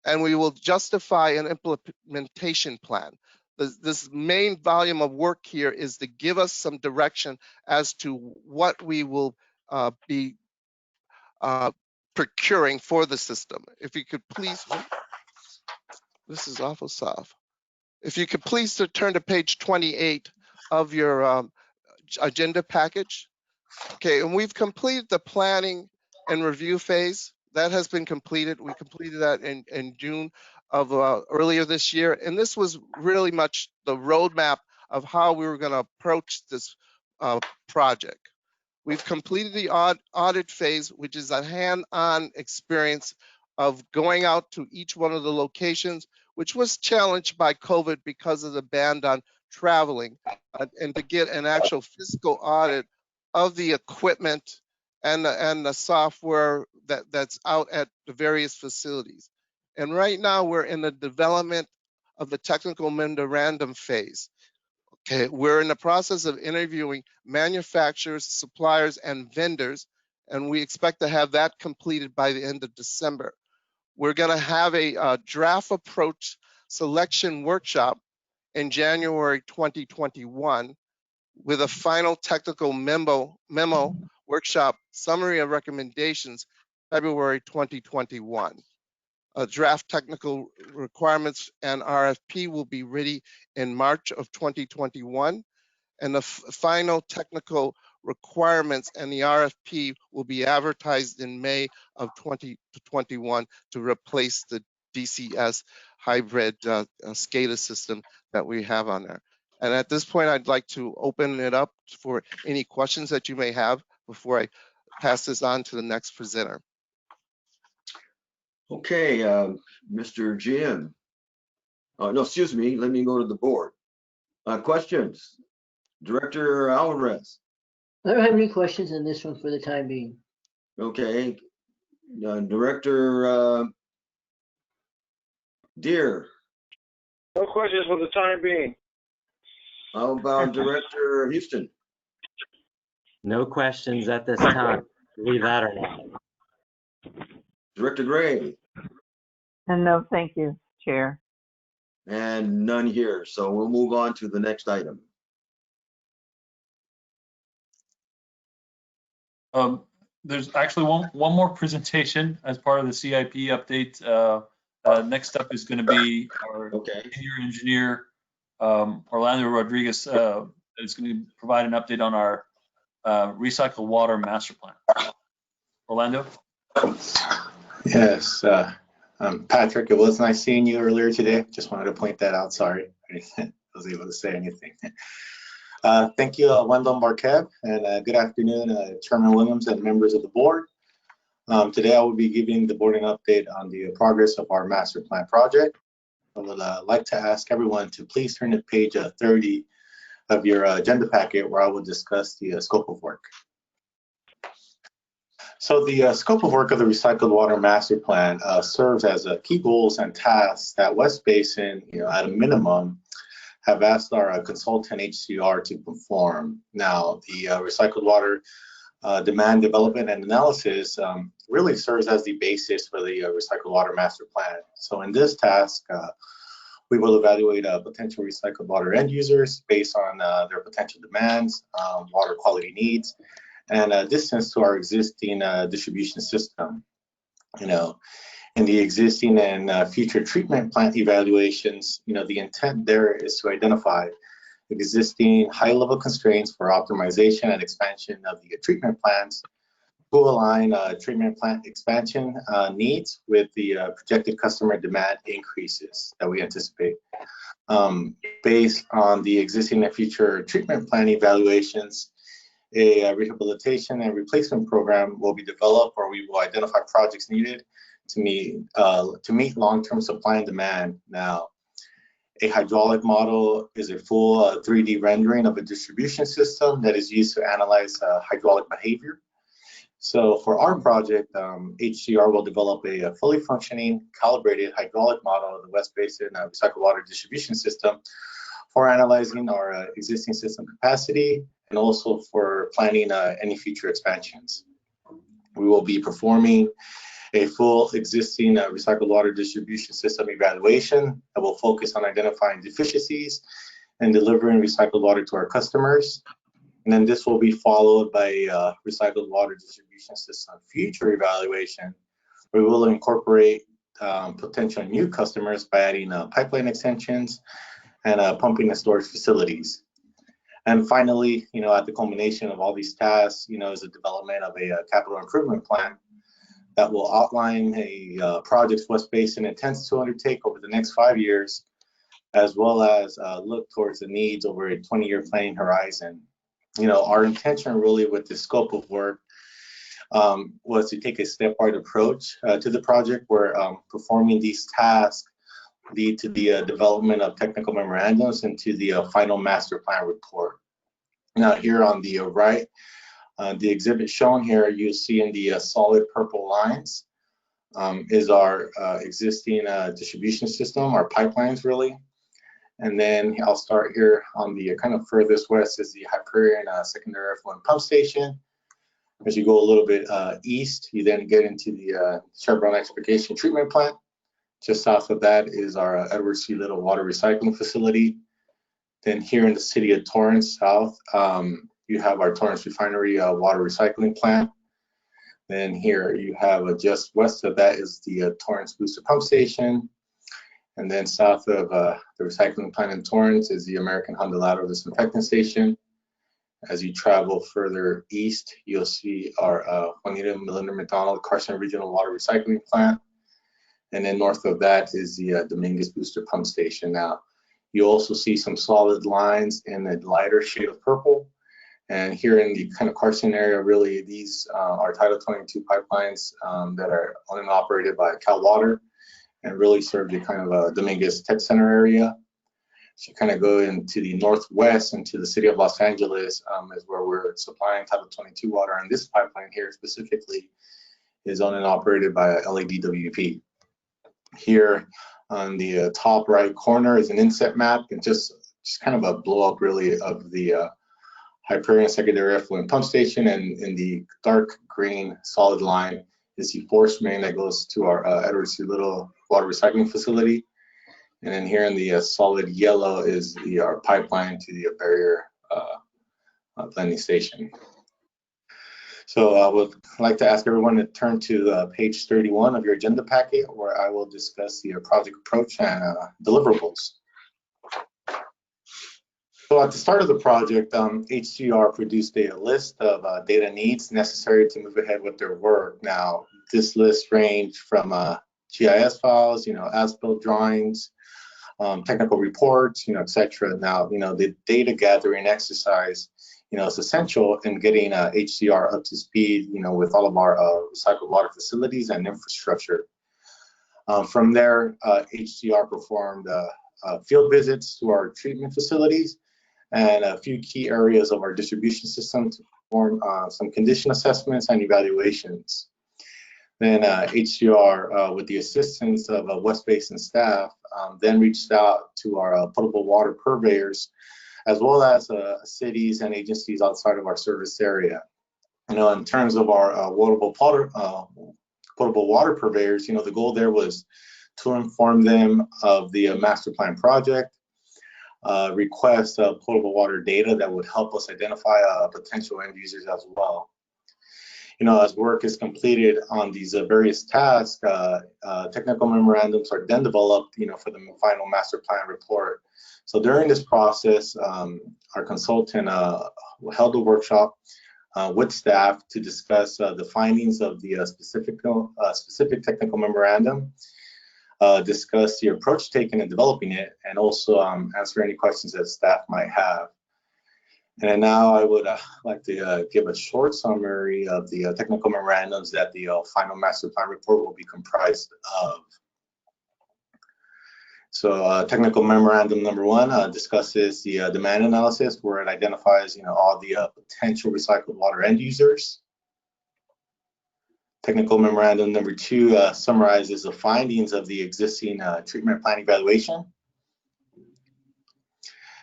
and we will justify an implementation plan. This main volume of work here is to give us some direction as to what we will be procuring for the system. If you could please, this is awful soft. If you could please turn to page 28 of your agenda package. Okay, and we've completed the planning and review phase. That has been completed. We completed that in June of earlier this year. And this was really much the roadmap of how we were going to approach this project. We've completed the audit phase, which is a hand-on experience of going out to each one of the locations, which was challenged by COVID because of the ban on traveling, and to get an actual physical audit of the equipment and the software that's out at the various facilities. And right now we're in the development of the technical memorandum phase. Okay, we're in the process of interviewing manufacturers, suppliers, and vendors, and we expect to have that completed by the end of December. We're going to have a draft approach selection workshop in January 2021, with a final technical memo workshop summary of recommendations February 2021. A draft technical requirements and RFP will be ready in March of 2021, and the final technical requirements and the RFP will be advertised in May of 2021 to replace the DCS hybrid SCADA system that we have on there. And at this point, I'd like to open it up for any questions that you may have before I pass this on to the next presenter. Okay, Mr. Jim. No, excuse me, let me go to the board. Questions? Director Alvarez. I don't have any questions on this one for the time being. Okay. Director Deere. No questions for the time being. How about Director Houston? No questions at this time, believe that or not. Director Gray? And no, thank you, Chair. And none here, so we'll move on to the next item. There's actually one more presentation as part of the CIP update. Next up is going to be our senior engineer, Orlando Rodriguez, is going to provide an update on our recycled water master plan. Orlando? Yes, Patrick, it was nice seeing you earlier today. Just wanted to point that out. Sorry, I wasn't able to say anything. Thank you, Wendell Marquette, and good afternoon, Chairman Williams and members of the board. Today I will be giving the board an update on the progress of our master plan project. I would like to ask everyone to please turn to page 30 of your agenda packet, where I will discuss the scope of work. So the scope of work of the Recycled Water Master Plan serves as key goals and tasks that West Basin, at a minimum, have asked our consultant HCR to perform. Now, the recycled water demand development and analysis really serves as the basis for the Recycled Water Master Plan. So in this task, we will evaluate potential recycled water end users based on their potential demands, water quality needs, and distance to our existing distribution system. In the existing and future treatment plant evaluations, the intent there is to identify existing high-level constraints for optimization and expansion of the treatment plants to align treatment plant expansion needs with the projected customer demand increases that we anticipate. Based on the existing and future treatment plant evaluations, a rehabilitation and replacement program will be developed, or we will identify projects needed to meet long-term supply and demand. Now, a hydraulic model is a full 3D rendering of a distribution system that is used to analyze hydraulic behavior. So for our project, HCR will develop a fully functioning, calibrated hydraulic model of the West Basin recycled water distribution system for analyzing our existing system capacity and also for planning any future expansions. We will be performing a full existing recycled water distribution system evaluation that will focus on identifying deficiencies and delivering recycled water to our customers. And then this will be followed by a recycled water distribution system future evaluation, where we will incorporate potential new customers by adding pipeline extensions and pumping and storage facilities. And finally, at the culmination of all these tasks, is the development of a capital improvement plan that will outline a projects West Basin intends to undertake over the next 5 years, as well as look towards the needs over a 20-year planning horizon. Our intention really with the scope of work was to take a stepwise approach to the project, where performing these tasks lead to the development of technical memorandums and to the final master plan report. Now here on the right, the exhibit shown here, you see in the solid purple lines is our existing distribution system, our pipelines really. And then I'll start here on the kind of furthest west is the Hyperion secondary effluent pump station. As you go a little bit east, you then get into the Chevron Expurgation Treatment Plant. Just south of that is our Edward C. Little water recycling facility. Then here in the city of Torrance South, you have our Torrance Refinery water recycling plant. Then here you have just west of that is the Torrance Booster Pump Station. And then south of the recycling plant in Torrance is the American Honda Disinfectant Station. As you travel further east, you'll see our Juanita Melinda McDonald Carson Regional Water Recycling Plant. And then north of that is the Dominguez Booster Pump Station. Now, you also see some solid lines in a lighter shade of purple. And here in the kind of Carson area, really, these are Title 22 pipelines that are owned and operated by Cal Water and really serve the kind of Dominguez Tech Center area. So you kind of go into the northwest into the city of Los Angeles is where we're supplying Title 22 water. And this pipeline here specifically is owned and operated by LADWP. Here on the top right corner is an inset map and just kind of a blow up really of the Hyperion secondary effluent pump station, and in the dark green solid line is the force main that goes to our Edward C. Little water recycling facility. And then here in the solid yellow is our pipeline to the Purveyor blending station. So I would like to ask everyone to turn to page 31 of your agenda packet, where I will discuss the project approach and deliverables. So at the start of the project, HCR produced a list of data needs necessary to move ahead with their work. Now, this list ranged from GIS files, as-built drawings, technical reports, etc. Now, the data gathering exercise, is essential in getting HCR up to speed, with all of our recycled water facilities and infrastructure. From there, HCR performed field visits to our treatment facilities and a few key areas of our distribution system to perform some condition assessments and evaluations. Then HCR, with the assistance of West Basin staff, then reached out to our potable water purveyors, as well as cities and agencies outside of our service area. In terms of our potable water purveyors, the goal there was to inform them of the master plan project, request potable water data that would help us identify potential end users as well. As work is completed on these various tasks, technical memorandums are then developed, for the final master plan report. So during this process, our consultant held a workshop with staff to discuss the findings of the specific technical memorandum, discuss the approach taken in developing it, and also answer any questions that staff might have. And now I would like to give a short summary of the technical memorandums that the final master plan report will be comprised of. So technical memorandum number 1 discusses the demand analysis, where it identifies all the potential recycled water end users. Technical memorandum number 2 summarizes the findings of the existing treatment plan evaluation.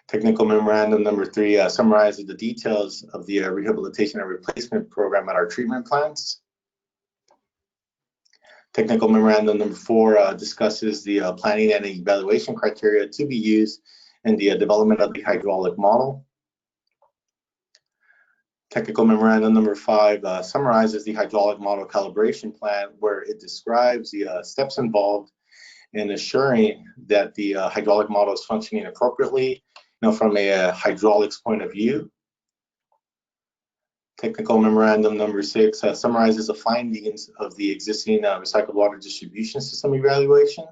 Technical memorandum number 3 summarizes the details of the rehabilitation and replacement program at our treatment plants. Technical memorandum number 4 discusses the planning and evaluation criteria to be used in the development of the hydraulic model. Technical memorandum number 5 summarizes the hydraulic model calibration plan, where it describes the steps involved in assuring that the hydraulic model is functioning appropriately, from a hydraulics point of view. Technical memorandum number 6 summarizes the findings of the existing recycled water distribution system evaluation.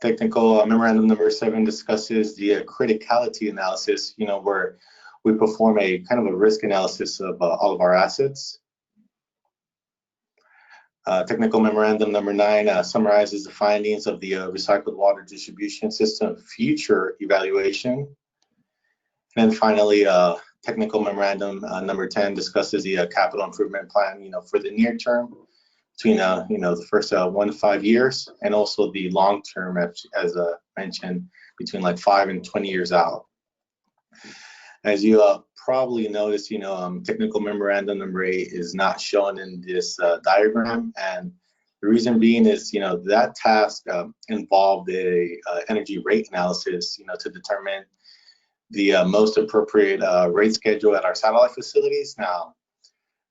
Technical memorandum number 7 discusses the criticality analysis, where we perform a kind of a risk analysis of all of our assets. Technical memorandum number 9 summarizes the findings of the recycled water distribution system future evaluation. And then finally, technical memorandum number 10 discusses the capital improvement plan, for the near term, between the first 1 to 5 years, and also the long term, as mentioned, between like 5 and 20 years out. As you probably noticed, technical memorandum number 8 is not shown in this diagram, and the reason being is, that task involved a energy rate analysis, to determine the most appropriate rate schedule at our satellite facilities. Now,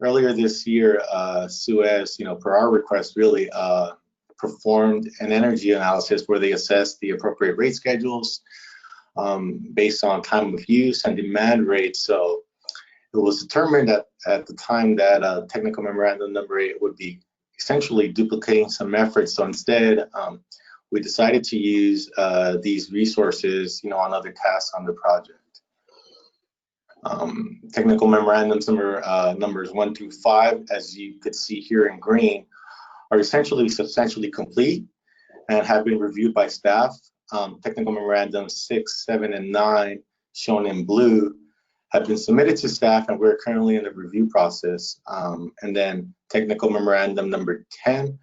earlier this year, Suez, per our request, really performed an energy analysis where they assessed the appropriate rate schedules based on time of use and demand rates. So it was determined that at the time that technical memorandum number 8 would be essentially duplicating some efforts. So instead, we decided to use these resources, on other tasks on the project. Technical memorandums numbers 1 through 5, as you could see here in green, are essentially substantially complete and have been reviewed by staff. Technical memorandums 6, 7, and 9, shown in blue, have been submitted to staff, and we're currently in the review process. And then technical memorandum number 10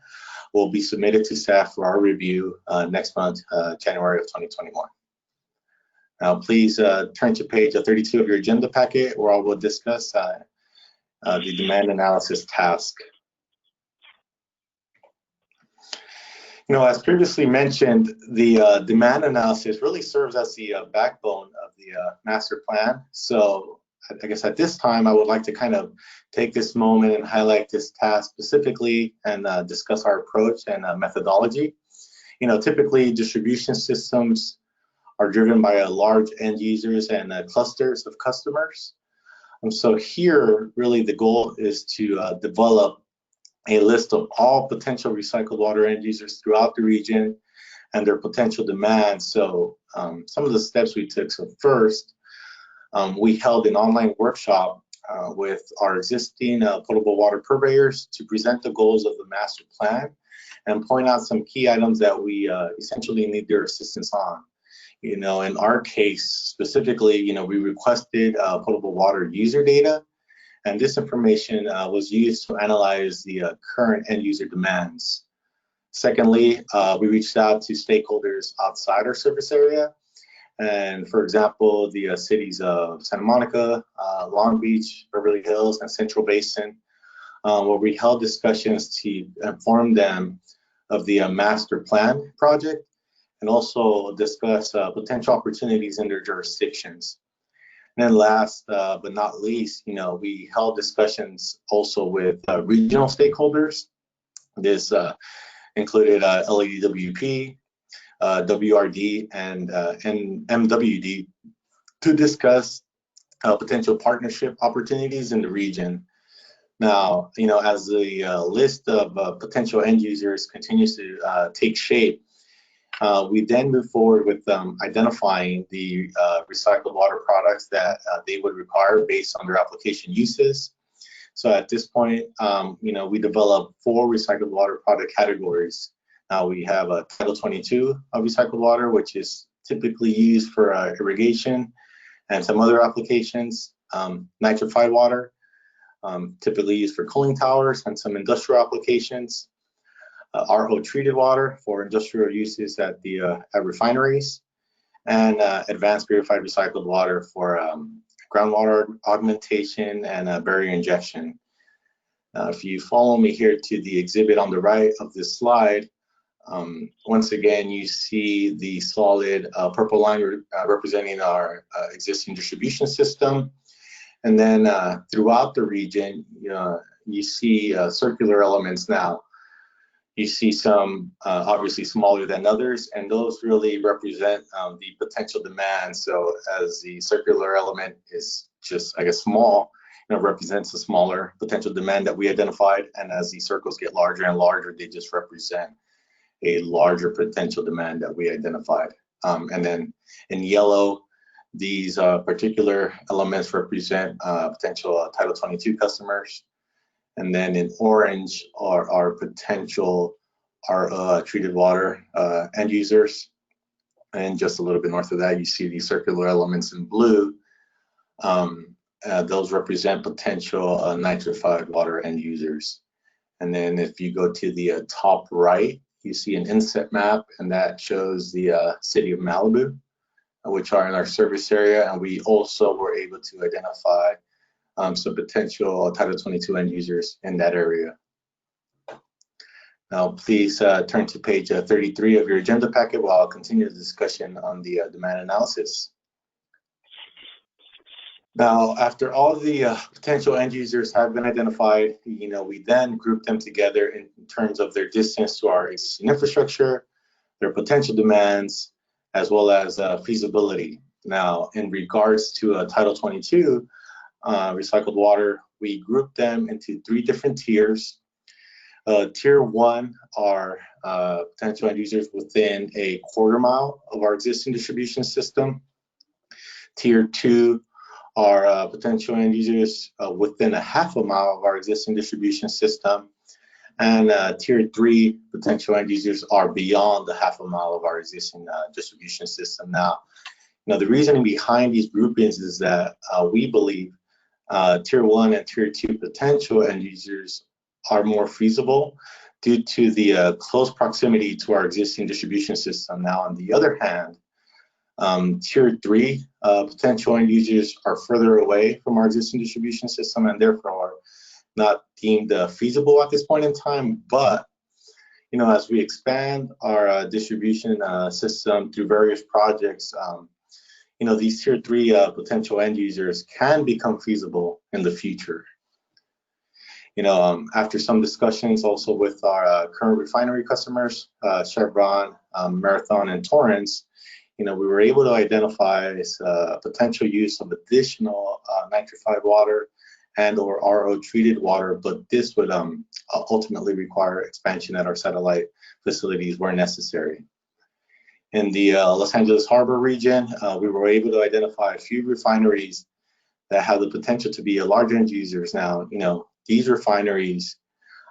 will be submitted to staff for our review next month, January of 2021. Now, please turn to page 32 of your agenda packet, where I will discuss the demand analysis task. As previously mentioned, the demand analysis really serves as the backbone of the master plan. So I guess at this time, I would like to kind of take this moment and highlight this task specifically and discuss our approach and methodology. Typically distribution systems are driven by large end users and clusters of customers. And so here, really the goal is to develop a list of all potential recycled water end users throughout the region and their potential demands. So some of the steps we took. So first, we held an online workshop with our existing potable water purveyors to present the goals of the master plan and point out some key items that we essentially need their assistance on. In our case specifically, we requested potable water user data, and this information was used to analyze the current end user demands. Secondly, we reached out to stakeholders outside our service area, and for example, the cities of Santa Monica, Long Beach, Beverly Hills, and Central Basin, where we held discussions to inform them of the master plan project and also discuss potential opportunities in their jurisdictions. And then last but not least, we held discussions also with regional stakeholders. This included LADWP, WRD, and MWD to discuss potential partnership opportunities in the region. Now, as the list of potential end users continues to take shape, we then move forward with identifying the recycled water products that they would require based on their application uses. So at this point, we developed 4 recycled water product categories. Now we have a Title 22 of recycled water, which is typically used for irrigation and some other applications. Nitrified water, typically used for cooling towers and some industrial applications. RO treated water for industrial uses at refineries, and advanced purified recycled water for groundwater augmentation and barrier injection. If you follow me here to the exhibit on the right of this slide, once again, you see the solid purple line representing our existing distribution system. And then throughout the region, you see circular elements now. You see some obviously smaller than others, and those really represent the potential demand. So as the circular element is just, I guess, small, represents a smaller potential demand that we identified. And as these circles get larger and larger, they just represent a larger potential demand that we identified. And then in yellow, these particular elements represent potential Title 22 customers. And then in orange are our potential treated water end users. And just a little bit north of that, you see these circular elements in blue. Those represent potential nitrified water end users. And then if you go to the top right, you see an inset map, and that shows the city of Malibu, which are in our service area. And we also were able to identify some potential Title 22 end users in that area. Now, please turn to page 33 of your agenda packet while I'll continue the discussion on the demand analysis. Now, after all the potential end users have been identified, we then group them together in terms of their distance to our existing infrastructure, their potential demands, as well as feasibility. Now, in regards to Title 22 recycled water, we group them into 3 different tiers. Tier 1 are potential end users within a quarter mile of our existing distribution system. Tier 2 are potential end users within a half a mile of our existing distribution system. And Tier 3 potential end users are beyond the half a mile of our existing distribution system. Now, the reasoning behind these groupings is that we believe Tier 1 and Tier 2 potential end users are more feasible due to the close proximity to our existing distribution system. Now, on the other hand, Tier 3 potential end users are further away from our existing distribution system and therefore are not deemed feasible at this point in time. But, as we expand our distribution system through various projects, these Tier 3 potential end users can become feasible in the future. After some discussions also with our current refinery customers, Chevron, Marathon, and Torrance, we were able to identify potential use of additional nitrified water and or RO treated water, but this would ultimately require expansion at our satellite facilities where necessary. In the Los Angeles Harbor region, we were able to identify a few refineries that have the potential to be large end users. Now, these refineries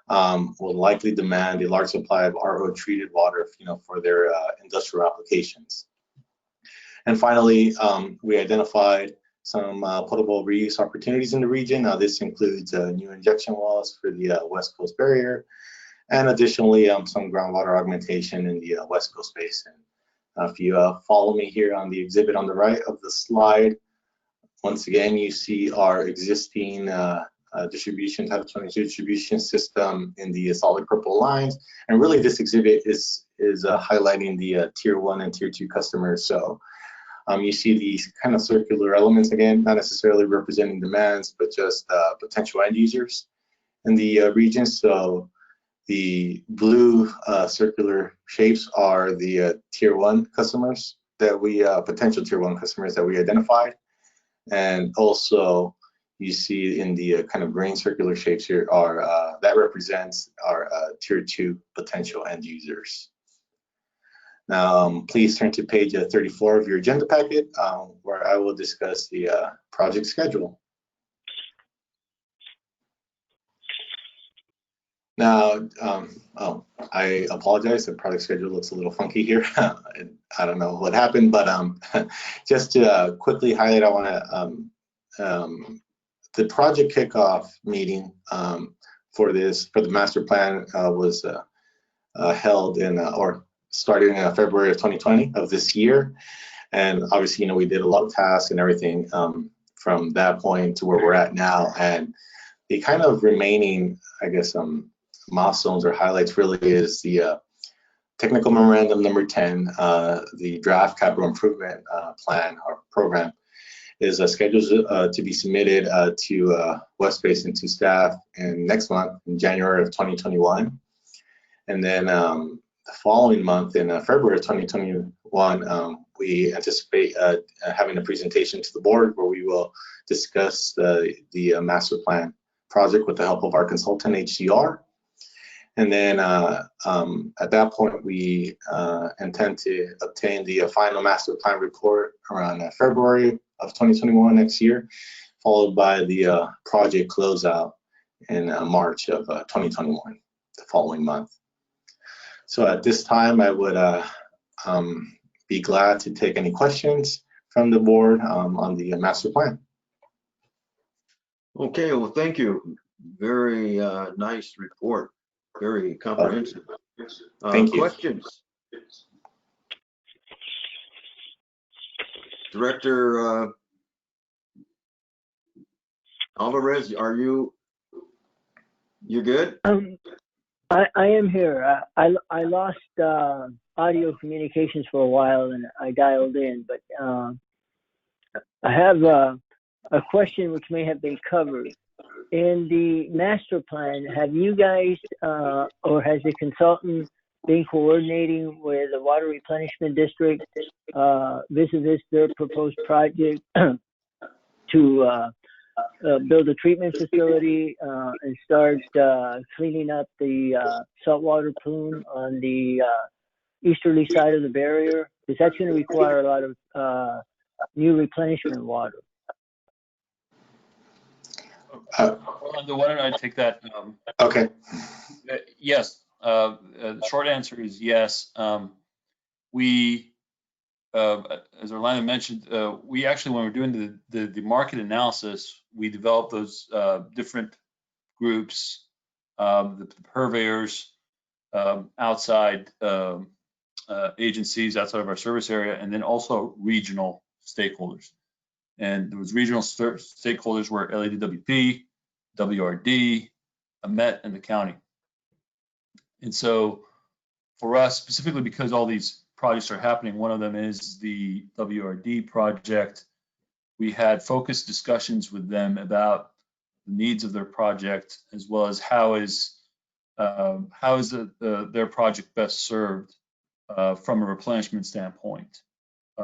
will likely demand a large supply of RO treated water, for their industrial applications. And finally, we identified some potable reuse opportunities in the region. Now, this includes new injection wells for the West Coast barrier, and additionally, some groundwater augmentation in the West Coast Basin. If you follow me here on the exhibit on the right of the slide, once again, you see our existing Title 22 distribution system in the solid purple lines. And really, this exhibit is highlighting the Tier 1 and Tier 2 customers. So you see these kind of circular elements, again, not necessarily representing demands, but just potential end users in the region. So the blue circular shapes are the Tier 1 customers that we, potential Tier 1 customers that we identified. And also you see in the kind of green circular shapes here are, that represents our Tier 2 potential end users. Now, please turn to page 34 of your agenda packet, where I will discuss the project schedule. Now, I apologize, the project schedule looks a little funky here. I don't know what happened, but just to quickly highlight, I want to, the project kickoff meeting for the master plan was held in, or started in February of 2020 of this year. And obviously, we did a lot of tasks and everything from that point to where we're at now. And the kind of remaining, I guess, milestones or highlights really is the technical memorandum number 10, the draft capital improvement plan or program is scheduled to be submitted to West Basin to staff in next month in January of 2021. And then the following month in February of 2021, we anticipate having a presentation to the board where we will discuss the master plan project with the help of our consultant HCR. And then at that point, we intend to obtain the final master plan report around February of 2021 next year, followed by the project closeout in March of 2021, the following month. So at this time, I would be glad to take any questions from the board on the master plan. Okay, well, thank you. Very nice report. Very comprehensive. Thank you. Questions? Director Alvarez, you're good? I am here. I lost audio communications for a while and I dialed in, but I have a question which may have been covered. In the master plan, have you guys or has the consultant been coordinating with the Water Replenishment District, vis-a-vis their proposed project to build a treatment facility and start cleaning up the saltwater plume on the easterly side of the barrier, because that's going to require a lot of new replenishment water. Orlando, why don't I take that? Okay. Yes. The short answer is yes. We, as Orlando mentioned, we actually, when we're doing the market analysis, we developed those different groups, the purveyors, outside agencies outside of our service area, and then also regional stakeholders. And those regional stakeholders were LADWP, WRD, Met, and the county. And so for us, specifically because all these projects are happening, one of them is the WRD project. We had focused discussions with them about the needs of their project, as well as how is their project best served from a replenishment standpoint.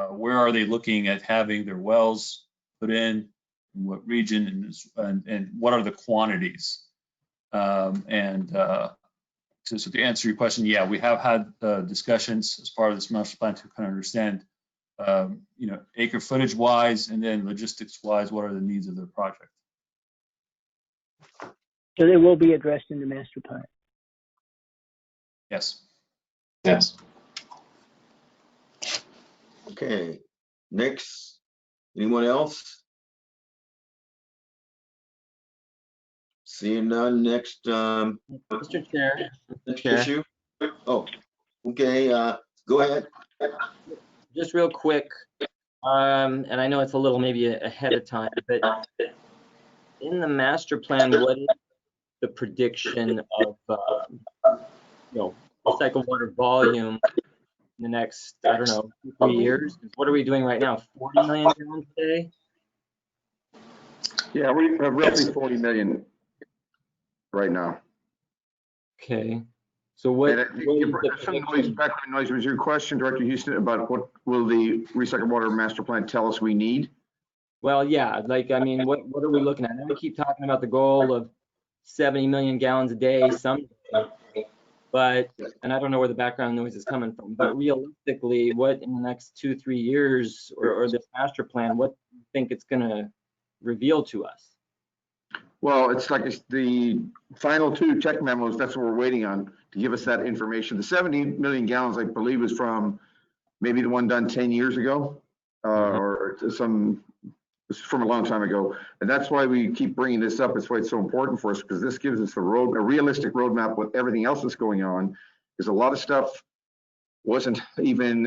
Where are they looking at having their wells put in what region, and what are the quantities? So to answer your question, yeah, we have had discussions as part of this master plan to kind of understand, acre footage wise, and then logistics wise, what are the needs of their project. So they will be addressed in the master plan. Yes. Yes. Okay, next, anyone else? Seeing none, next, Mr. Chair. next issue? Oh, okay, go ahead. Just real quick, and I know it's a little maybe ahead of time, but in the master plan, what is the prediction of, recycled water volume in the next, I don't know, 3 years? What are we doing right now? 40 million gallons a day? Yeah, we have roughly 40 million right now. Okay. So what is the some background noise? Was your question, Director Houston, about what will the recycled water master plan tell us we need? Well, yeah, what are we looking at? Now we keep talking about the goal of 70 million gallons a day someday, but, and I don't know where the background noise is coming from, but realistically, what in the next 2-3 years or this master plan, what do you think it's going to reveal to us? Well, it's like the final 2 tech memos, that's what we're waiting on to give us that information. The 70 million gallons, I believe, is from maybe the one done 10 years ago, or it's from a long time ago. And that's why we keep bringing this up. It's why it's so important for us, because this gives us a realistic roadmap with everything else that's going on. Because a lot of stuff wasn't even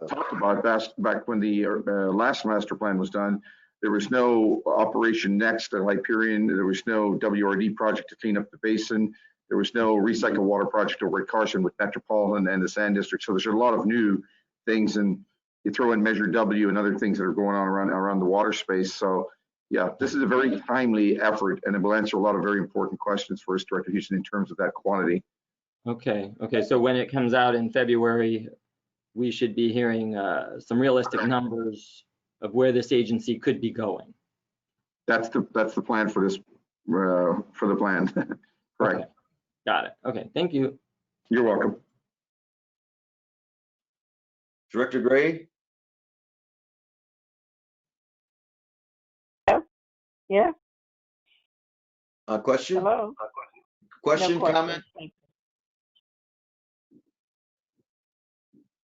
talked about back when the last master plan was done. There was no Operation Next at Hyperion. There was no WRD project to clean up the basin. There was no recycled water project over at Carson with Metropolitan and the Sand District. So there's a lot of new things, and you throw in Measure W and other things that are going on around the water space. So yeah, this is a very timely effort, and it will answer a lot of very important questions for us, Director Houston, in terms of that quantity. Okay. So when it comes out in February, we should be hearing some realistic numbers of where this agency could be going. That's the plan for this for the plan. Correct. Okay. Got it. Okay. Thank you. You're welcome. Director Gray? Yeah. Question? Hello. Question, No comment?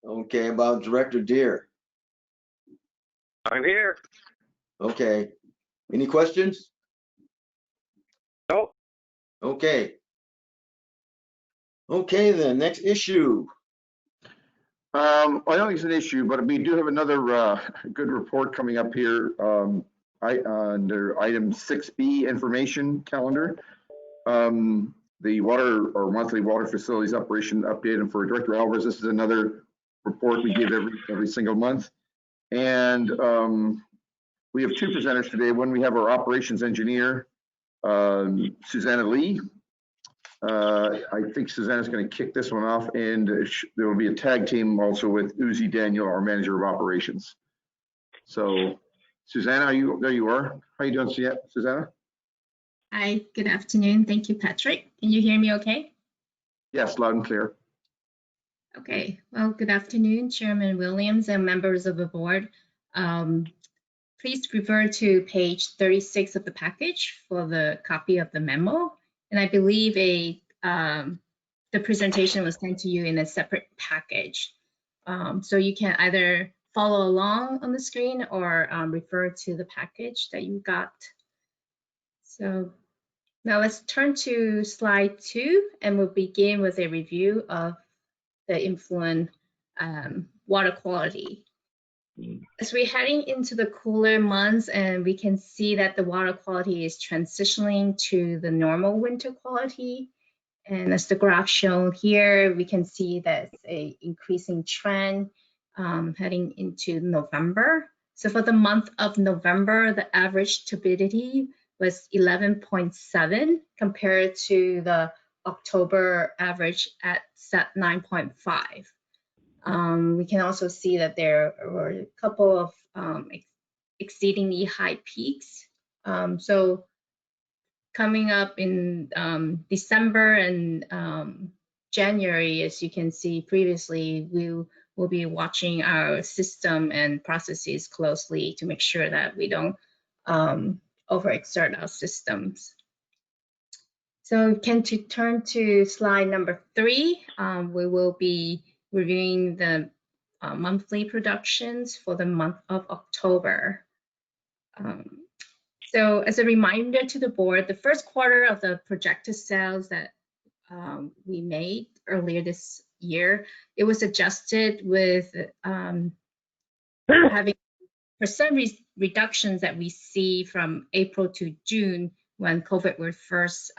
Okay, about Director Deere. I'm here. Okay. Any questions? No. Okay. Okay, then, next issue. I don't think it's an issue, but we do have another good report coming up here under item 6B, information calendar. The water or monthly water facilities operation update, and for Director Alvarez, this is another report we give every single month. And we have 2 presenters today. One, we have our operations engineer, Susanna Lee. I think Susanna's going to kick this one off, and there will be a tag team also with Uzi Daniel, our manager of operations. So, Susanna, there you are. How you doing, Susanna? Hi, good afternoon. Thank you, Patrick. Can you hear me okay? Yes, loud and clear. Okay, well, good afternoon, Chairman Williams and members of the board. Please refer to page 36 of the package for the copy of the memo. And I believe the presentation was sent to you in a separate package. So you can either follow along on the screen or refer to the package that you got. So now let's turn to slide 2, and we'll begin with a review of the influent water quality. As we're heading into the cooler months, and we can see that the water quality is transitioning to the normal winter quality. And as the graph shown here, we can see that it's a increasing trend heading into November. So for the month of November, the average turbidity was 11.7 compared to the October average at 9.5. We can also see that there were a couple of exceedingly high peaks. So coming up in December and January, as you can see previously, we will be watching our system and processes closely to make sure that we don't overexert our systems. So can to turn to slide number 3, we will be reviewing the monthly productions for the month of October. So as a reminder to the board, the first quarter of the projected sales that we made earlier this year, it was adjusted with having percent reductions that we see from April to June when COVID was first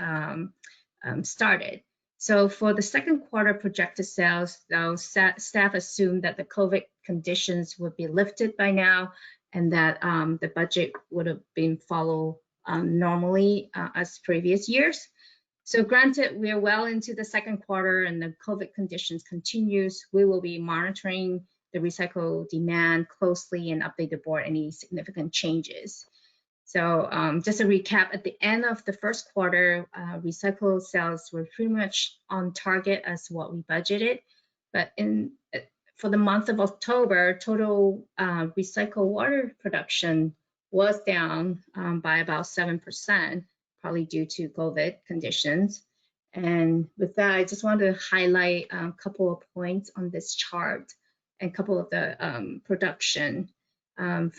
started. So for the second quarter projected sales, though, staff assumed that the COVID conditions would be lifted by now, and that the budget would have been followed normally as previous years. So granted, we are well into the second quarter and the COVID conditions continues, we will be monitoring the recycle demand closely and update the board any significant changes. So just a recap, at the end of the first quarter, recycle sales were pretty much on target as what we budgeted. But for the month of October, total recycled water production was down by about 7%, probably due to COVID conditions. And with that, I just wanted to highlight a couple of points on this chart and a couple of the production.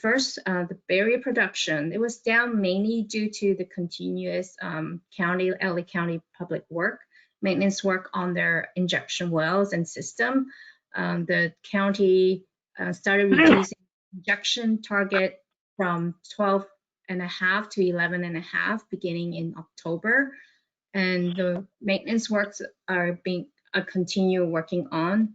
First, the barrier production, it was down mainly due to the continuous LA County public work, maintenance work on their injection wells and system. The county started reducing injection target from 12.5 to 11.5 beginning in October, and the maintenance works are continue working on.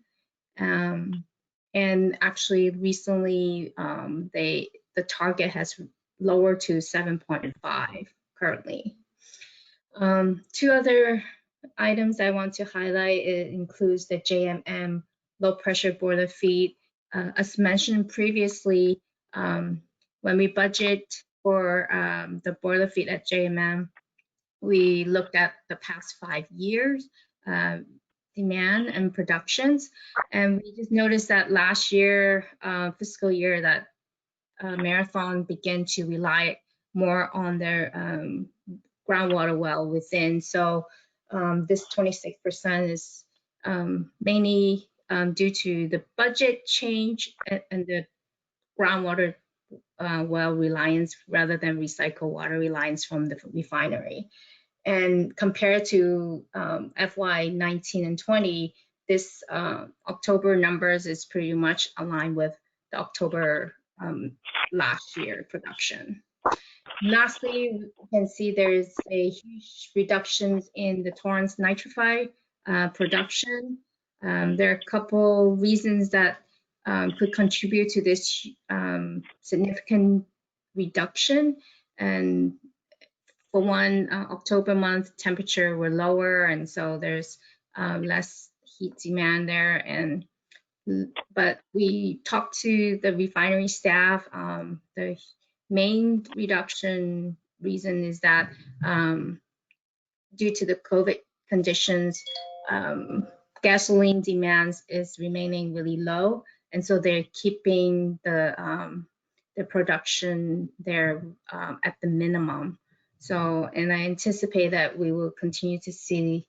And actually, recently, the target has lowered to 7.5 currently. Two other items I want to highlight, it includes the JMM low pressure boiler feed. As mentioned previously, when we budget for the boiler feed at JMM, we looked at the past 5 years demand and productions, and we just noticed that last year, fiscal year, that Marathon began to rely more on their groundwater well within. So this 26% is mainly due to the budget change and the groundwater well reliance rather than recycled water reliance from the refinery. And compared to FY 19 and 20, this October numbers is pretty much aligned with the October last year production. Lastly, you can see there is a huge reduction in the Torrance nitrified production. There are a couple reasons that could contribute to this significant reduction. And for one, October month temperature were lower, and so there's less heat demand there. But we talked to the refinery staff. The main reduction reason is that due to the COVID conditions, gasoline demands is remaining really low, and so they're keeping the production there at the minimum. So, and I anticipate that we will continue to see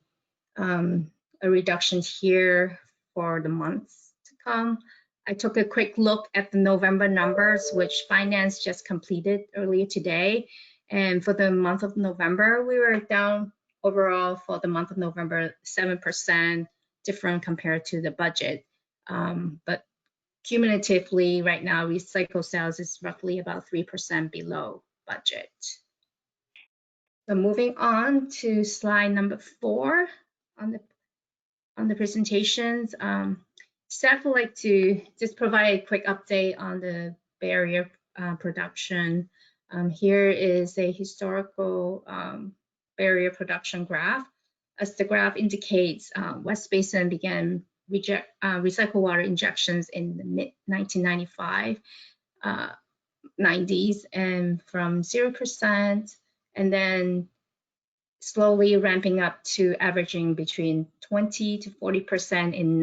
a reduction here for the months to come. I took a quick look at the November numbers, which finance just completed earlier today. And for the month of November, we were down overall for the month of November, 7% different compared to the budget. But cumulatively, right now, recycle sales is roughly about 3% below budget. So moving on to slide number 4 on the presentations. Staff would like to just provide a quick update on the barrier production. Here is a historical barrier production graph. As the graph indicates, West Basin began recycled water injections in the mid-1995, 90s, and from 0%, and then slowly ramping up to averaging between 20 to 40% in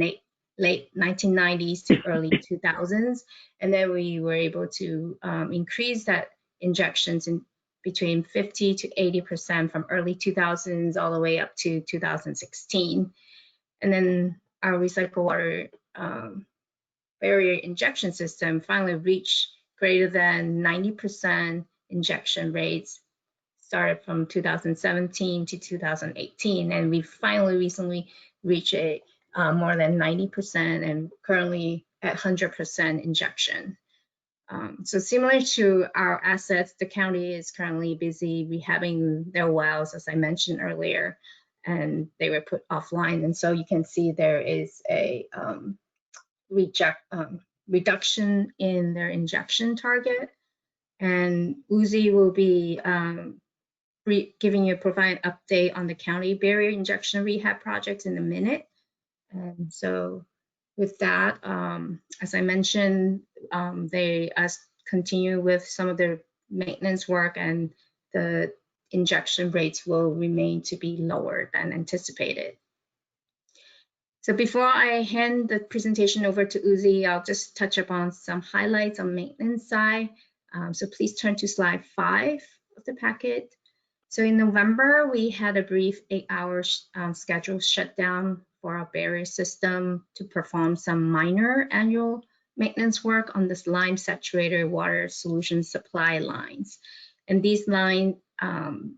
late 1990s to early 2000s. And then we were able to increase that injections in between 50 to 80% from early 2000s all the way up to 2016. And then our recycled water barrier injection system finally reached greater than 90% injection rates, started from 2017 to 2018, and we finally recently reached a more than 90% and currently at 100% injection. So similar to our assets, the county is currently busy rehabbing their wells, as I mentioned earlier, and they were put offline. And so you can see there is a reduction in their injection target. And Uzi will be provide an update on the county barrier injection rehab projects in a minute. And so with that, as I mentioned, they continue with some of their maintenance work, and the injection rates will remain to be lower than anticipated. So before I hand the presentation over to Uzi, I'll just touch upon some highlights on maintenance side. So please turn to slide 5 of the packet. So in November, we had a brief 8-hour scheduled shutdown for our barrier system to perform some minor annual maintenance work on this lime saturated water solution supply lines. And these lines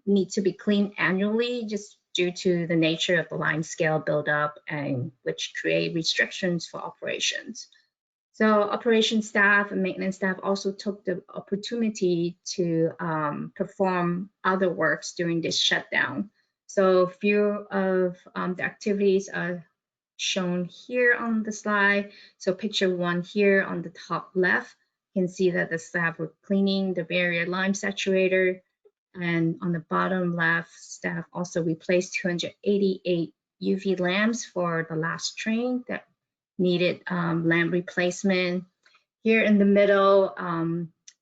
need to be cleaned annually just due to the nature of the lime scale buildup, and which create restrictions for operations. So operations staff and maintenance staff also took the opportunity to perform other works during this shutdown. So a few of the activities are shown here on the slide. So picture 1 here on the top left, you can see that the staff were cleaning the barrier lime saturator. And on the bottom left, staff also replaced 288 UV lamps for the last train that needed lamp replacement. Here in the middle,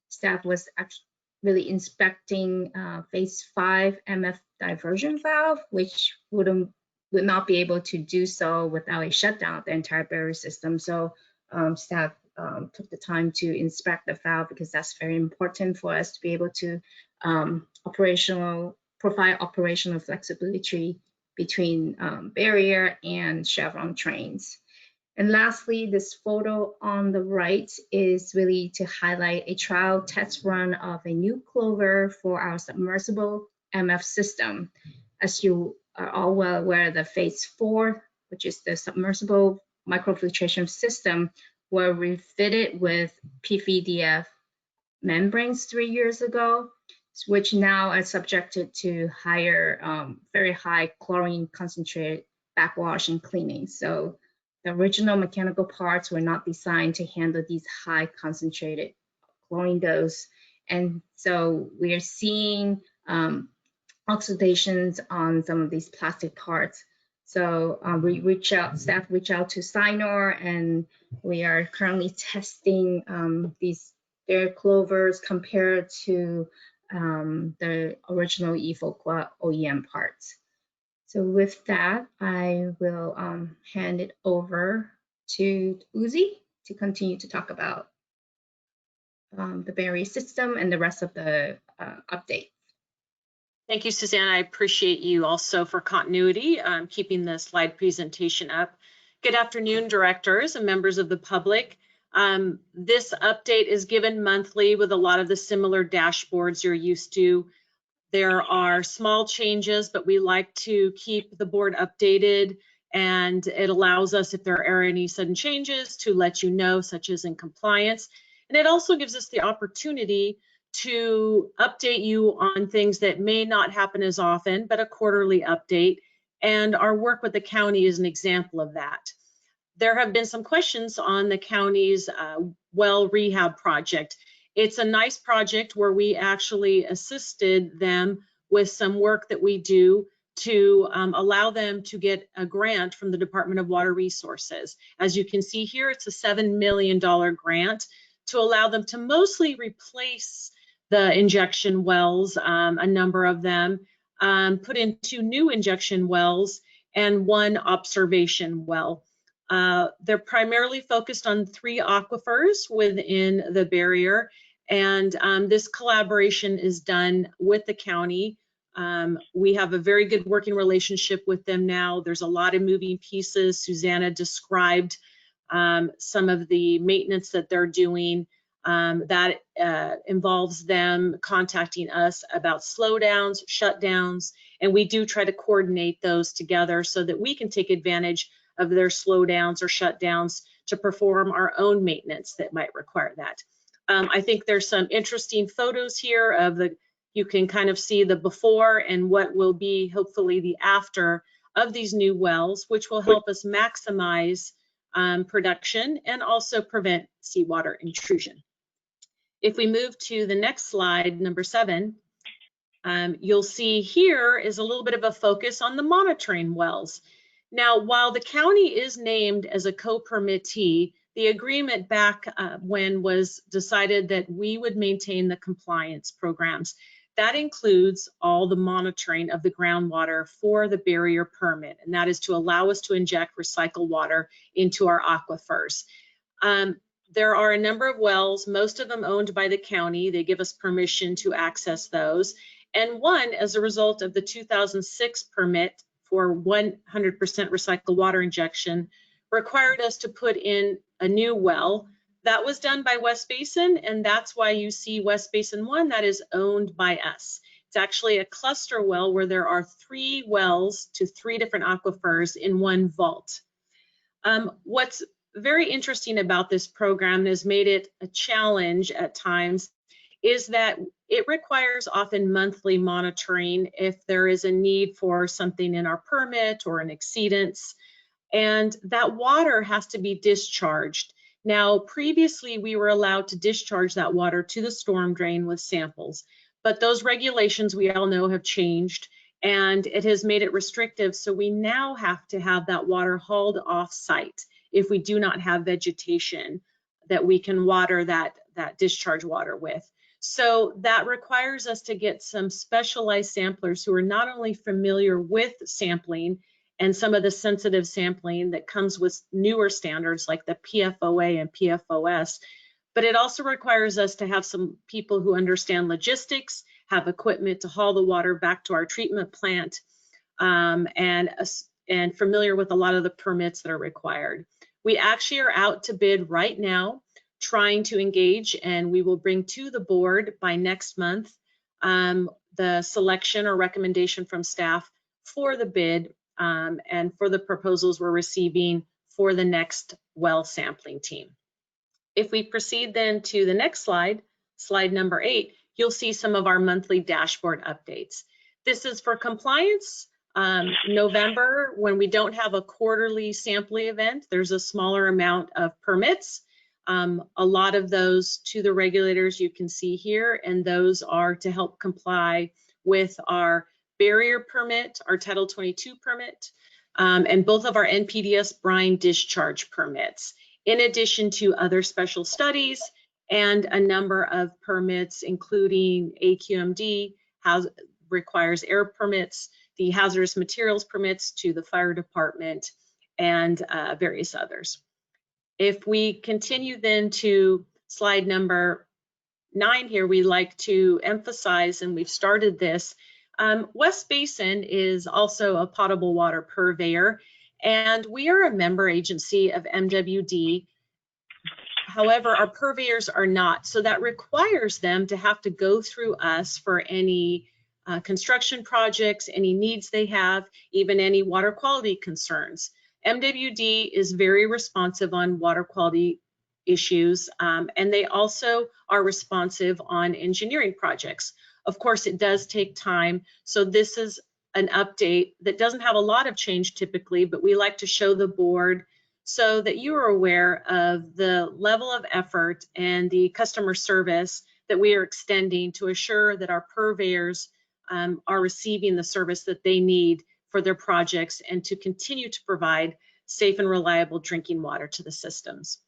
staff was actually really inspecting phase 5 MF diversion valve, which would not be able to do so without a shutdown of the entire barrier system. So staff took the time to inspect the valve because that's very important for us to be able to provide operational flexibility between barrier and chevron trains. And lastly, this photo on the right is really to highlight a trial test run of a new clover for our submersible MF system. As you are all well aware, the phase 4, which is the submersible microfiltration system, were refitted with PVDF membranes 3 years ago, which now are subjected to very high chlorine concentrated backwash and cleaning. So the original mechanical parts were not designed to handle these high concentrated chlorine dose. And so we are seeing oxidations on some of these plastic parts. So staff reach out to Sinor, and we are currently testing these their clovers compared to the original Evoqua OEM parts. So with that, I will hand it over to Uzi to continue to talk about the barrier system and the rest of the update. Thank you, Suzanne. I appreciate you also for continuity, keeping the slide presentation up. Good afternoon, directors and members of the public. This update is given monthly with a lot of the similar dashboards you're used to. There are small changes, but we like to keep the board updated, and it allows us, if there are any sudden changes, to let you know, such as in compliance. And it also gives us the opportunity to update you on things that may not happen as often, but a quarterly update. And our work with the county is an example of that. There have been some questions on the county's well rehab project. It's a nice project where we actually assisted them with some work that we do to allow them to get a grant from the Department of Water Resources. As you can see here, it's a $7 million grant to allow them to mostly replace the injection wells, a number of them, put in 2 new injection wells and 1 observation well. They're primarily focused on 3 aquifers within the barrier, and this collaboration is done with the county. We have a very good working relationship with them now. There's a lot of moving pieces. Susanna described some of the maintenance that they're doing. That involves them contacting us about slowdowns, shutdowns, and we do try to coordinate those together so that we can take advantage of their slowdowns or shutdowns to perform our own maintenance that might require that. I think there's some interesting photos here of you can kind of see the before and what will be hopefully the after of these new wells, which will help us maximize production and also prevent seawater intrusion. If we move to the next slide, number 7, you'll see here is a little bit of a focus on the monitoring wells. Now, while the county is named as a co-permittee, the agreement back when was decided that we would maintain the compliance programs. That includes all the monitoring of the groundwater for the barrier permit, and that is to allow us to inject recycled water into our aquifers. There are a number of wells, most of them owned by the county. They give us permission to access those. And one, as a result of the 2006 permit for 100% recycled water injection, required us to put in a new well. That was done by West Basin, and that's why you see West Basin 1 that is owned by us. It's actually a cluster well where there are 3 wells to 3 different aquifers in one vault. What's very interesting about this program and has made it a challenge at times is that it requires often monthly monitoring if there is a need for something in our permit or an exceedance, and that water has to be discharged. Now, previously we were allowed to discharge that water to the storm drain with samples, but those regulations we all know have changed and it has made it restrictive, so we now have to have that water hauled off site if we do not have vegetation that we can water that discharge water with. So that requires us to get some specialized samplers who are not only familiar with sampling and some of the sensitive sampling that comes with newer standards like the PFOA and PFOS, but it also requires us to have some people who understand logistics, have equipment to haul the water back to our treatment plant, and familiar with a lot of the permits that are required. We actually are out to bid right now, trying to engage, and we will bring to the board by next month the selection or recommendation from staff for the bid and for the proposals we're receiving for the next well sampling team. If we proceed then to the next slide, slide number 8, you'll see some of our monthly dashboard updates. This is for compliance. November, when we don't have a quarterly sampling event, there's a smaller amount of permits. A lot of those to the regulators you can see here, and those are to help comply with our barrier permit, our Title 22 permit, and both of our NPDES brine discharge permits, in addition to other special studies and a number of permits, including AQMD, requires air permits, the hazardous materials permits to the fire department, and various others. If we continue then to slide number 9 here, we like to emphasize, and we've started this, West Basin is also a potable water purveyor, and we are a member agency of MWD. However, our purveyors are not, so that requires them to have to go through us for any construction projects, any needs they have, even any water quality concerns. MWD is very responsive on water quality issues, and they also are responsive on engineering projects. Of course, it does take time, so this is an update that doesn't have a lot of change typically, but we like to show the board so that you are aware of the level of effort and the customer service that we are extending to assure that our purveyors are receiving the service that they need for their projects and to continue to provide safe and reliable drinking water to the systems.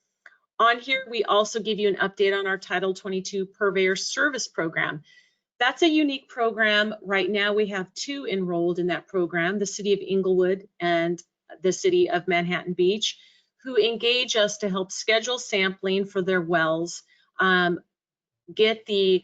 On here, we also give you an update on our Title 22 Purveyor Service Program. That's a unique program. Right now, we have 2 enrolled in that program, the City of Inglewood and the City of Manhattan Beach, who engage us to help schedule sampling for their wells, get the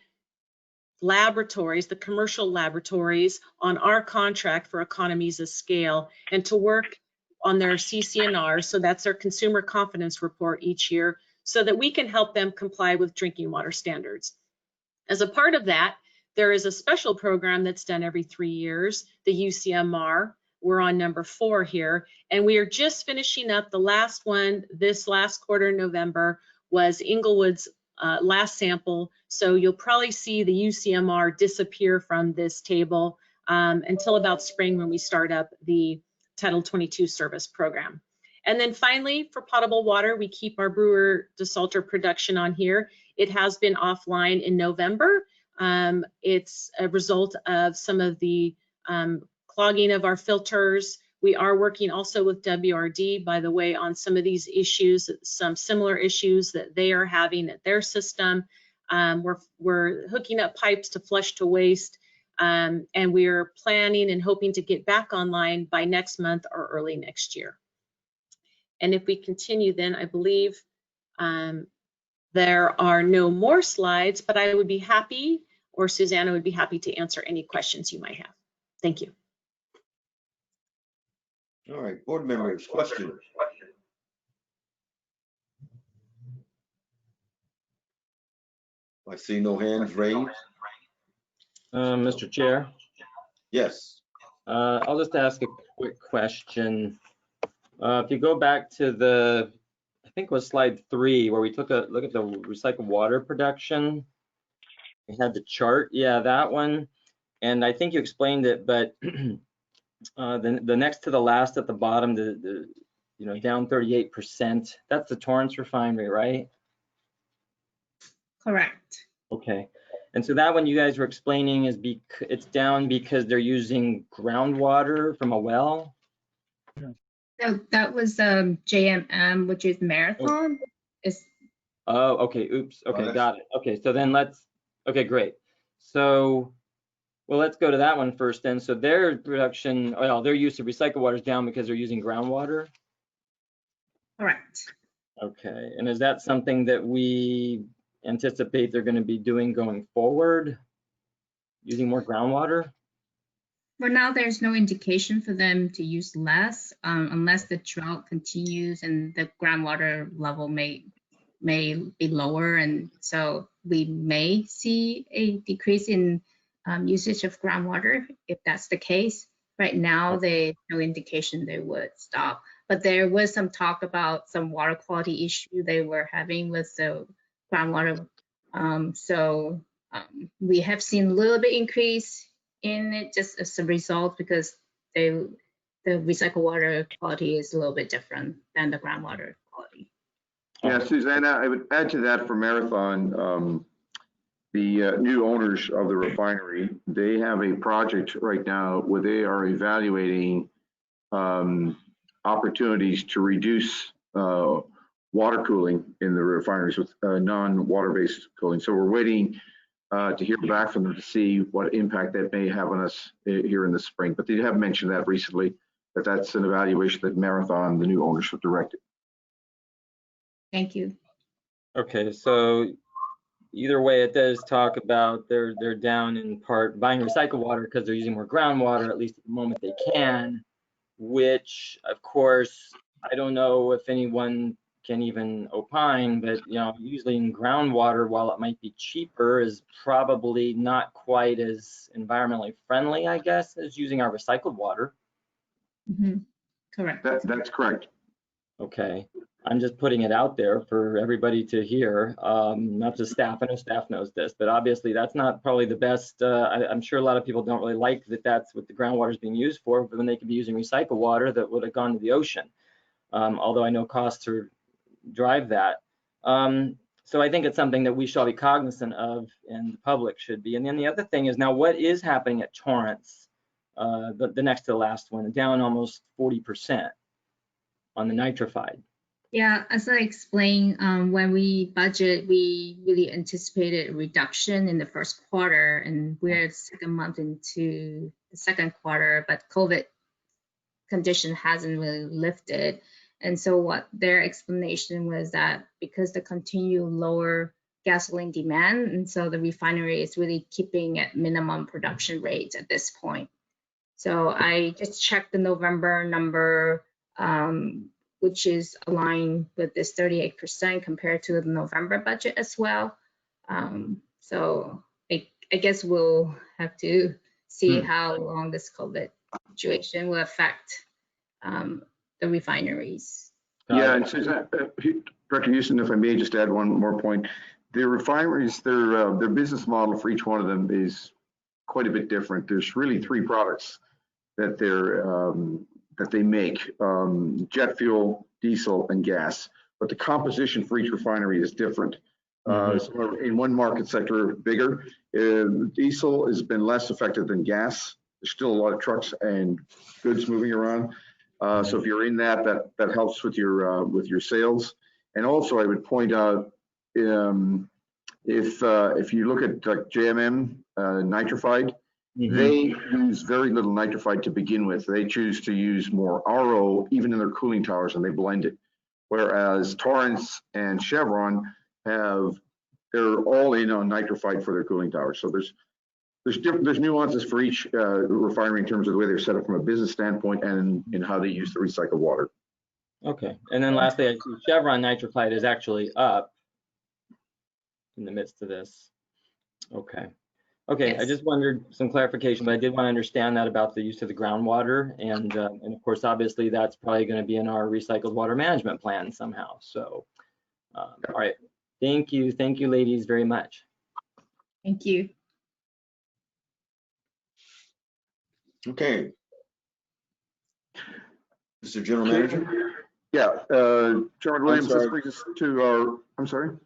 laboratories, the commercial laboratories, on our contract for economies of scale, and to work on their CCNR, so that's their Consumer Confidence Report each year, so that we can help them comply with drinking water standards. As a part of that, there is a special program that's done every 3 years, the UCMR. We're on number 4 here, and we are just finishing up the last one. This last quarter in November was Inglewood's last sample, so you'll probably see the UCMR disappear from this table until about spring when we start up the Title 22 service program. And then finally, for potable water, we keep our brewer desalter production on here. It has been offline in November. It's a result of some of the clogging of our filters. We are working also with WRD, by the way, on some of these issues, some similar issues that they are having at their system. We're hooking up pipes to flush to waste, and we're planning and hoping to get back online by next month or early next year. And if we continue then, I believe there are no more slides, but I would be happy, or Susanna would be happy to answer any questions you might have. Thank you. All right, board members, questions? I see no hands raised. Mr. Chair? Yes. I'll just ask a quick question. If you go back to the, I think it was slide 3, where we took a look at the recycled water production. We had the chart, yeah, that one. And I think you explained it, but the next to the last at the bottom, the down 38%, that's the Torrance refinery, right? Correct. Okay. And so that one you guys were explaining is it's down because they're using groundwater from a well? So that was JMM, which is Marathon. Oh, okay, oops, okay, got it. Okay, so then okay, great. So, well, let's go to that one first then. So their production, well, their use of recycled water is down because they're using groundwater? Correct. Okay, and is that something that we anticipate they're going to be doing going forward, using more groundwater? For now, there's no indication for them to use less unless the drought continues and the groundwater level may be lower, and so we may see a decrease in usage of groundwater if that's the case. Right now, there's no indication they would stop, but there was some talk about some water quality issue they were having with the groundwater. We have seen a little bit increase in it just as a result because the recycled water quality is a little bit different than the groundwater quality. Yeah, Susanna, I would add to that for Marathon, the new owners of the refinery, they have a project right now where they are evaluating opportunities to reduce water cooling in the refineries with non-water-based cooling. So we're waiting to hear back from them to see what impact that may have on us here in the spring. But they have mentioned that recently, that that's an evaluation that Marathon, the new ownership, directed. Thank you. Okay, so either way, it does talk about they're down in part buying recycled water because they're using more groundwater, at least at the moment they can, which of course, I don't know if anyone can even opine, but usually in groundwater, while it might be cheaper, is probably not quite as environmentally friendly, I guess, as using our recycled water. Mm-hmm. Correct. That's correct. Okay, I'm just putting it out there for everybody to hear, not just staff. I know staff knows this, but obviously that's not probably the best. I'm sure a lot of people don't really like that that's what the groundwater is being used for, but when they could be using recycled water that would have gone to the ocean. Although I know costs drive that. So I think it's something that we shall be cognizant of and the public should be. And then the other thing is now what is happening at Torrance, the next to the last one, down almost 40% on the nitrified. Yeah, as I explained, when we budget, we really anticipated a reduction in the first quarter, and we're the second month into the second quarter, but COVID condition hasn't really lifted. And so what their explanation was that because the continued lower gasoline demand, and so the refinery is really keeping at minimum production rates at this point. So I just checked the November number, which is aligned with this 38% compared to the November budget as well. So I guess we'll have to see how long this COVID situation will affect the refineries. Yeah, and Suzanne, Director Houston, if I may just add one more point. The refineries, their business model for each one of them is quite a bit different. There's really three products that they make: jet fuel, diesel, and gas. But the composition for each refinery is different. So in one market sector, bigger, diesel has been less affected than gas. There's still a lot of trucks and goods moving around. So if you're in that helps with your sales. And also, I would point out if you look at like JMM nitrified, they use very little nitrified to begin with. They choose to use more RO even in their cooling towers, and they blend it. Whereas Torrance and Chevron they're all in on nitrified for their cooling towers. So there's nuances for each refinery in terms of the way they're set up from a business standpoint and in how they use the recycled water. Okay, and then lastly, I see Chevron nitrified is actually up in the midst of this. Okay, yes. I just wondered some clarification, but I did want to understand that about the use of the groundwater, and of course, obviously, that's probably going to be in our recycled water management plan somehow. So, all right, thank you, ladies, very much. Thank you. Okay. Mr. General Manager? Yeah, Chairman Williams, this brings us to our, I'm sorry?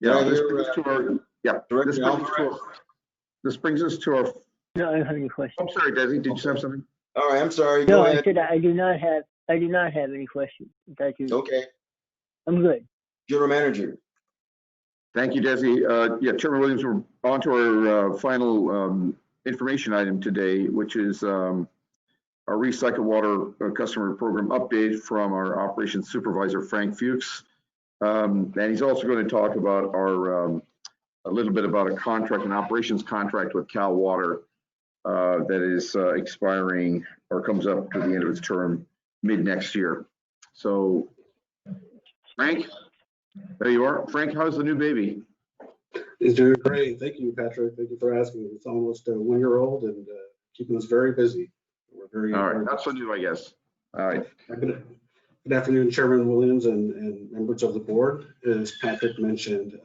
Yeah, this brings us to our, this brings us to our. No, I don't have any questions. I'm sorry, Desi, did you have something? All right, I'm sorry. No, Go ahead. I said I do not have any questions. Thank you. Okay. I'm good. General Manager. Thank you, Desi. Yeah, Chairman Williams, we're on to our final information item today, which is our recycled water customer program update from our operations supervisor, Frank Fuchs. And he's also going to talk about a little bit about a contract, an operations contract with Cal Water that is expiring or comes up to the end of its term mid next year. So, Frank, there you are. Frank, how's the new baby? He's doing great. Thank you, Patrick. Thank you for asking. It's almost 1 year old and keeping us very busy. We're very all right. Not so new, I guess. All right. Good afternoon, Chairman Williams and members of the board. As Patrick mentioned,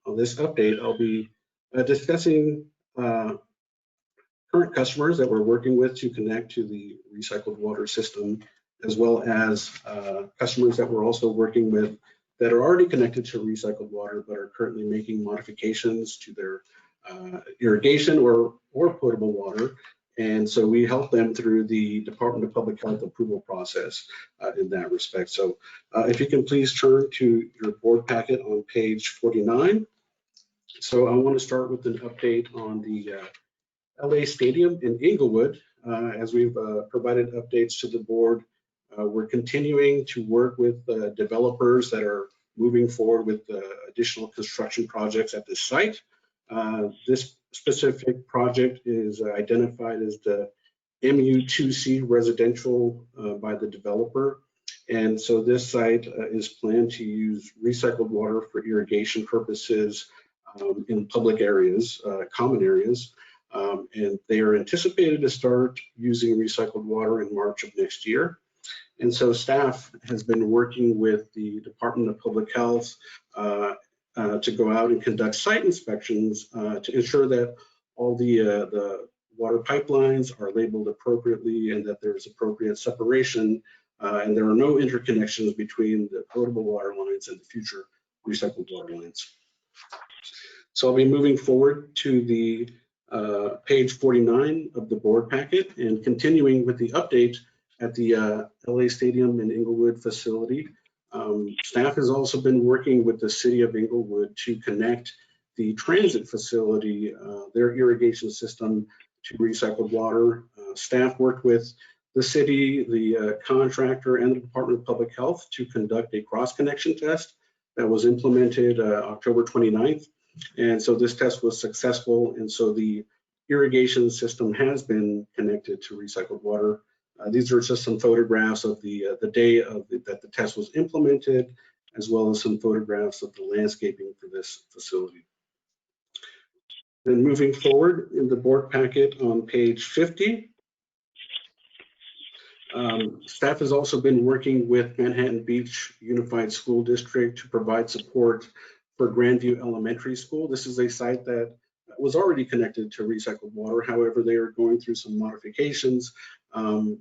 on this update, I'll be discussing current customers that we're working with to connect to the recycled water system, as well as customers that we're also working with that are already connected to recycled water, but are currently making modifications to their irrigation or potable water And so we help them through the Department of Public Health approval process in that respect. So if you can please turn to your board packet on page 49. So I want to start with an update on the LA Stadium in Inglewood. As we've provided updates to the board, we're continuing to work with developers that are moving forward with additional construction projects at this site. This specific project is identified as the MU2C residential by the developer. And so this site is planned to use recycled water for irrigation purposes in public areas, common areas. And they are anticipated to start using recycled water in March of next year. And so staff has been working with the Department of Public Health to go out and conduct site inspections to ensure that all the water pipelines are labeled appropriately and that there's appropriate separation and there are no interconnections between the potable water lines and the future recycled water lines. So I'll be moving forward to the page 49 of the board packet and continuing with the update at the LA Stadium and Inglewood facility. Staff has also been working with the city of Inglewood to connect the transit facility, their irrigation system, to recycled water. Staff worked with the city, the contractor, and the Department of Public Health to conduct a cross-connection test that was implemented October 29th. And so this test was successful, and so the irrigation system has been connected to recycled water. These are just some photographs of the day that the test was implemented, as well as some photographs of the landscaping for this facility. Then moving forward in the board packet on page 50, staff has also been working with Manhattan Beach Unified School District to provide support for Grandview Elementary School. This is a site that was already connected to recycled water. However, they are going through some modifications,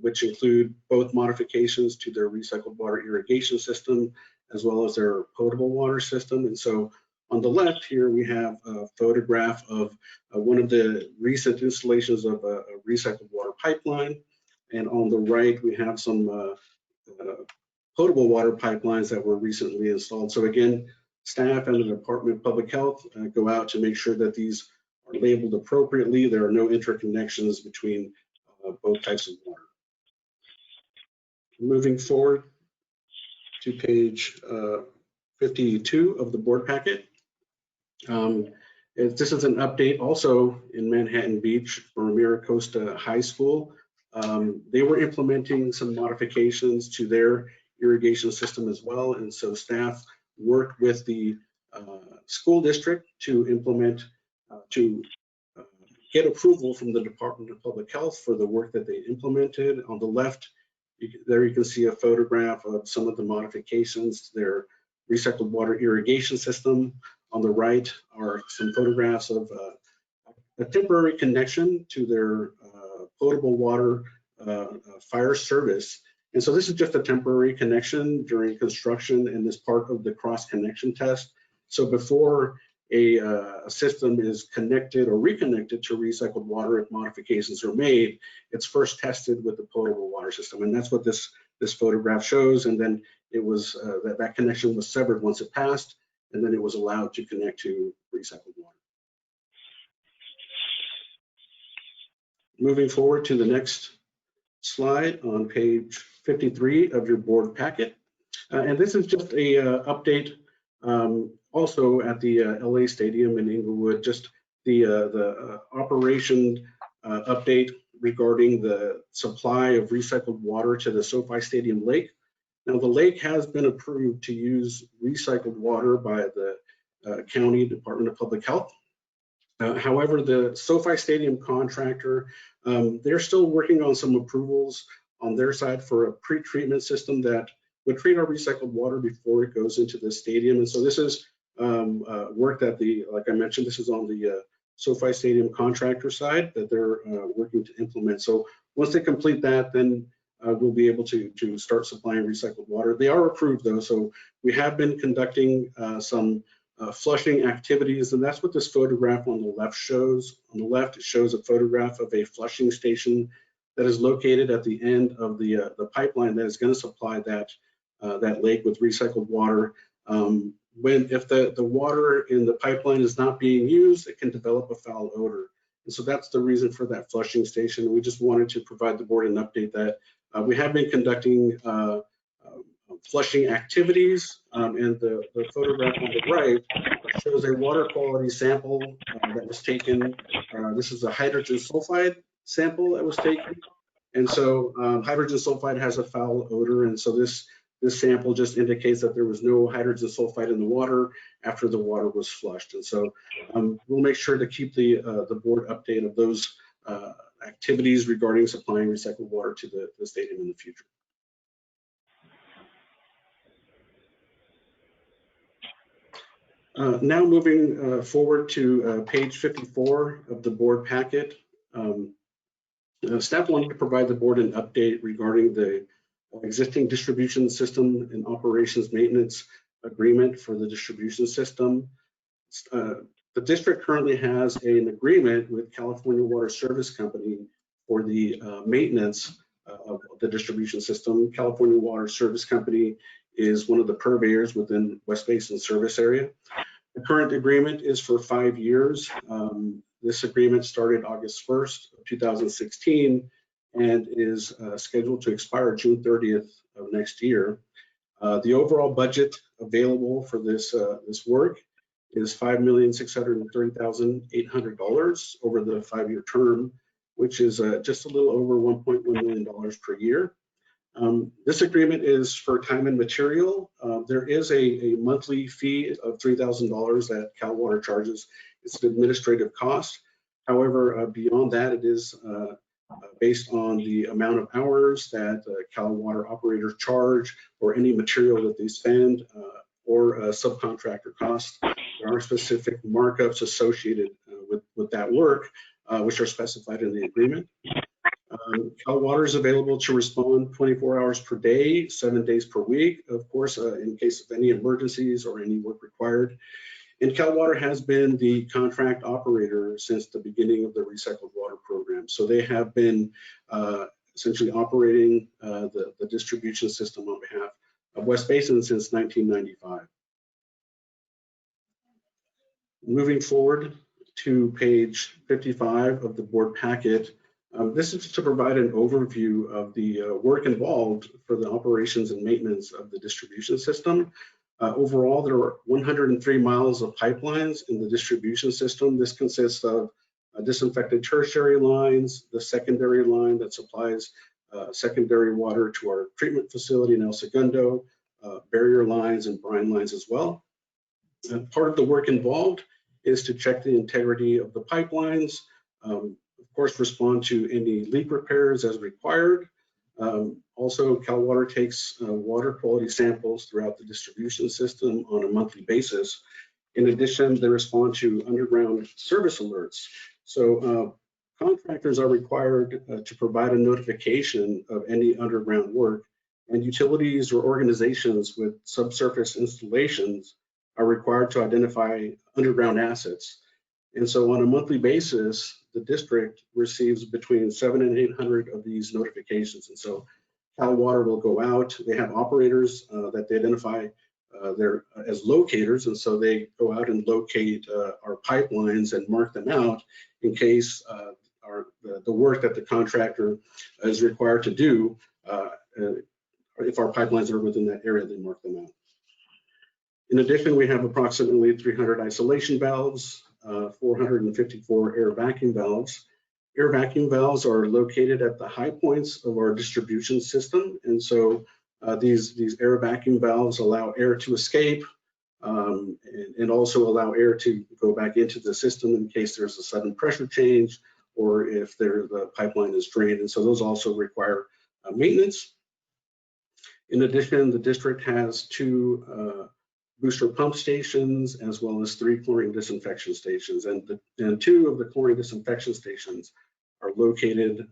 which include both modifications to their recycled water irrigation system, as well as their potable water system. And so on the left here, we have a photograph of one of the recent installations of a recycled water pipeline. And on the right, we have some potable water pipelines that were recently installed. So again, staff and the Department of Public Health go out to make sure that these are labeled appropriately. There are no interconnections between both types of water. Moving forward to page 52 of the board packet. This is an update also in Manhattan Beach for Miracosta High School. They were implementing some modifications to their irrigation system as well, and so staff worked with the school district to implement, get approval from the Department of Public Health for the work that they implemented. On the left, there you can see a photograph of some of the modifications to their recycled water irrigation system. On the right are some photographs of a temporary connection to their potable water fire service. And so this is just a temporary connection during construction and is part of the cross connection test. So before a system is connected or reconnected to recycled water, if modifications are made, it's first tested with the potable water system. And that's what this photograph shows. And then it was that connection was severed once it passed, and then it was allowed to connect to recycled water. Moving forward to the next slide on page 53 of your board packet. And this is just a update also at the LA Stadium in Inglewood, just the operation update regarding the supply of recycled water to the SoFi Stadium Lake. Now, the lake has been approved to use recycled water by the County Department of Public Health. However, the SoFi Stadium contractor, they're still working on some approvals on their side for a pre-treatment system that would treat our recycled water before it goes into the stadium. And so this is work that like I mentioned, this is on the SoFi Stadium contractor side that they're working to implement. So once they complete that, then we'll be able to start supplying recycled water. They are approved though, so we have been conducting some flushing activities, and that's what this photograph on the left shows. On the left, it shows a photograph of a flushing station that is located at the end of the pipeline that is going to supply that lake with recycled water. If the water in the pipeline is not being used, it can develop a foul odor. And so that's the reason for that flushing station. We just wanted to provide the board an update that we have been conducting flushing activities, and the photograph on the right shows a water quality sample that was taken. This is a hydrogen sulfide sample that was taken. And so hydrogen sulfide has a foul odor, and so this sample just indicates that there was no hydrogen sulfide in the water after the water was flushed. And so we'll make sure to keep the board update of those activities regarding supplying recycled water to the stadium in the future. Now moving forward to page 54 of the board packet. Staff wanted to provide the board an update regarding the existing distribution system and operations maintenance agreement for the distribution system. The district currently has an agreement with California Water Service Company for the maintenance of the distribution system. California Water Service Company is one of the purveyors within West Basin service area. The current agreement is for 5 years. This agreement started August 1st of 2016 and is scheduled to expire June 30th of next year. The overall budget available for this work is $5,630,800 over the 5-year term, which is just a little over $1.1 million per year. This agreement is for time and material. There is a monthly fee of $3,000 that Cal Water charges. It's an administrative cost. However, beyond that, it is based on the amount of hours that Cal Water operators charge or any material that they spend or subcontractor costs. There are specific markups associated with that work, which are specified in the agreement. Cal Water is available to respond 24 hours per day, 7 days per week, of course, in case of any emergencies or any work required. And Cal Water has been the contract operator since the beginning of the recycled water program. So they have been essentially operating the distribution system on behalf of West Basin since 1995. Moving forward to page 55 of the board packet, this is to provide an overview of the work involved for the operations and maintenance of the distribution system. Overall, there are 103 miles of pipelines in the distribution system. This consists of disinfected tertiary lines, the secondary line that supplies secondary water to our treatment facility in El Segundo, barrier lines and brine lines as well. Part of the work involved is to check the integrity of the pipelines, of course, respond to any leak repairs as required. Also, Cal Water takes water quality samples throughout the distribution system on a monthly basis. In addition, they respond to underground service alerts. So contractors are required to provide a notification of any underground work, and utilities or organizations with subsurface installations are required to identify underground assets. And so on a monthly basis, the district receives between 700 and 800 of these notifications. And so Cal Water will go out. They have operators that they identify as locators. And so they go out and locate our pipelines and mark them out in case the work that the contractor is required to do, if our pipelines are within that area, they mark them out. In addition, we have approximately 300 isolation valves, 454 air vacuum valves. Air vacuum valves are located at the high points of our distribution system. And so these air vacuum valves allow air to escape and also allow air to go back into the system in case there's a sudden pressure change or if the pipeline is drained. And so those also require maintenance. In addition, the district has 2 booster pump stations as well as 3 chlorine disinfection stations, and 2 of the chlorine disinfection stations are located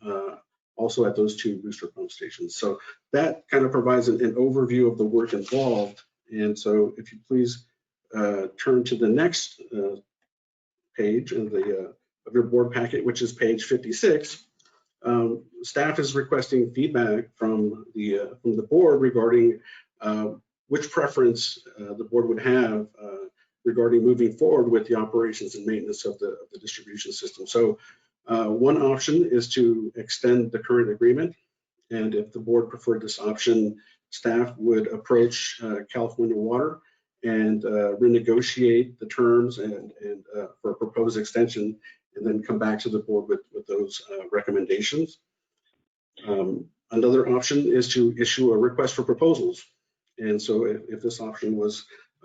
also at those 2 booster pump stations. So that kind of provides an overview of the work involved. And so if you please turn to the next page of your board packet, which is page 56, staff is requesting feedback from the board regarding which preference the board would have regarding moving forward with the operations and maintenance of the distribution system. So one option is to extend the current agreement, and if the board preferred this option, staff would approach California Water and renegotiate the terms and for a proposed extension, and then come back to the board with those recommendations. Another option is to issue a request for proposals. And so if this option was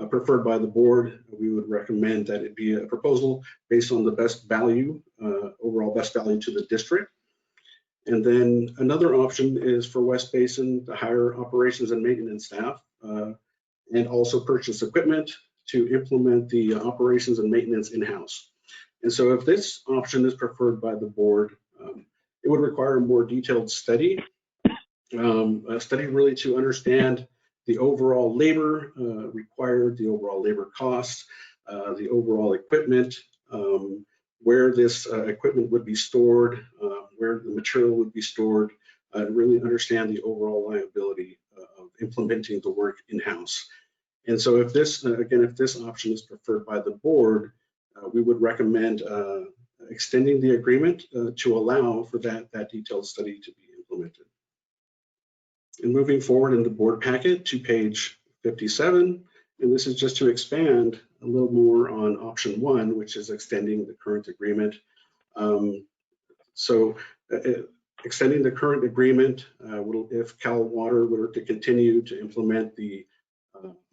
preferred by the board, we would recommend that it be a proposal based on the best value, overall best value to the district. And then another option is for West Basin to hire operations and maintenance staff and also purchase equipment to implement the operations and maintenance in-house. And so if this option is preferred by the board, it would require a more detailed study, a study really to understand the overall labor required, the overall labor costs, the overall equipment, where this equipment would be stored, where the material would be stored, really understand the overall liability of implementing the work in-house. And so if this, again, if this option is preferred by the board, we would recommend extending the agreement to allow for that detailed study to be implemented. And moving forward in the board packet to page 57, and this is just to expand a little more on option one, which is extending the current agreement. Extending the current agreement, if Cal Water were to continue to implement the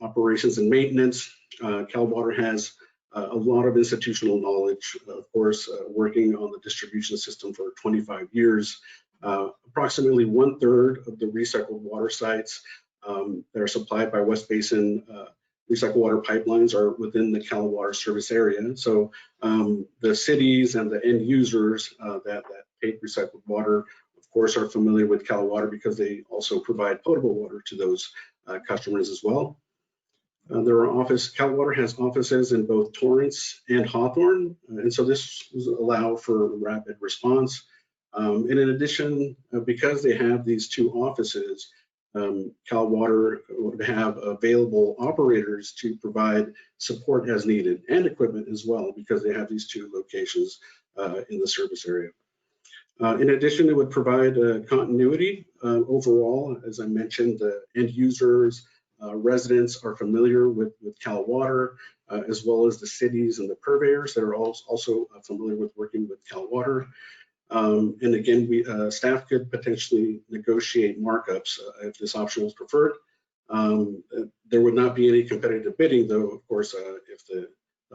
operations and maintenance, Cal Water has a lot of institutional knowledge, of course, working on the distribution system for 25 years. Approximately 1/3 of the recycled water sites that are supplied by West Basin recycled water pipelines are within the Cal Water service area. So the cities and the end users that take recycled water, of course, are familiar with Cal Water because they also provide potable water to those customers as well. Cal Water has offices in both Torrance and Hawthorne, and so this will allow for rapid response. And in addition, because they have these two offices, Cal Water would have available operators to provide support as needed and equipment as well, because they have these two locations in the service area. In addition, it would provide continuity overall. As I mentioned, the end users, residents are familiar with Cal Water, as well as the cities and the purveyors that are also familiar with working with Cal Water. And again, staff could potentially negotiate markups if this option was preferred. There would not be any competitive bidding, though, of course, if the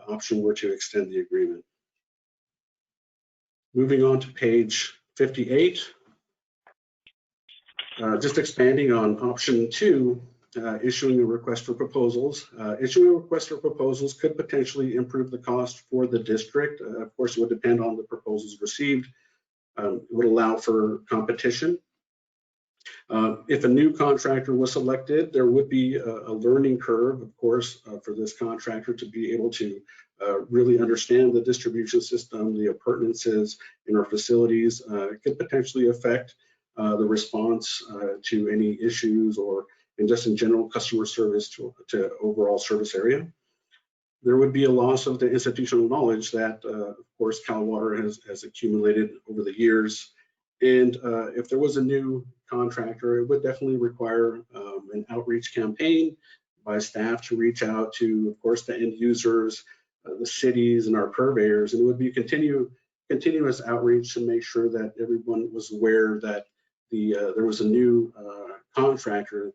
option were to extend the agreement. Moving on to page 58, just expanding on option two, issuing a request for proposals. Issuing a request for proposals could potentially improve the cost for the district. Of course, it would depend on the proposals received. It would allow for competition. If a new contractor was selected, there would be a learning curve, of course, for this contractor to be able to really understand the distribution system, the appurtenances in our facilities. It could potentially affect the response to any issues or just in general customer service to overall service area. There would be a loss of the institutional knowledge that, of course, Cal Water has accumulated over the years. And if there was a new contractor, it would definitely require an outreach campaign by staff to reach out to, of course, the end users, the cities and our purveyors. And it would be continuous outreach to make sure that everyone was aware that there was a new contractor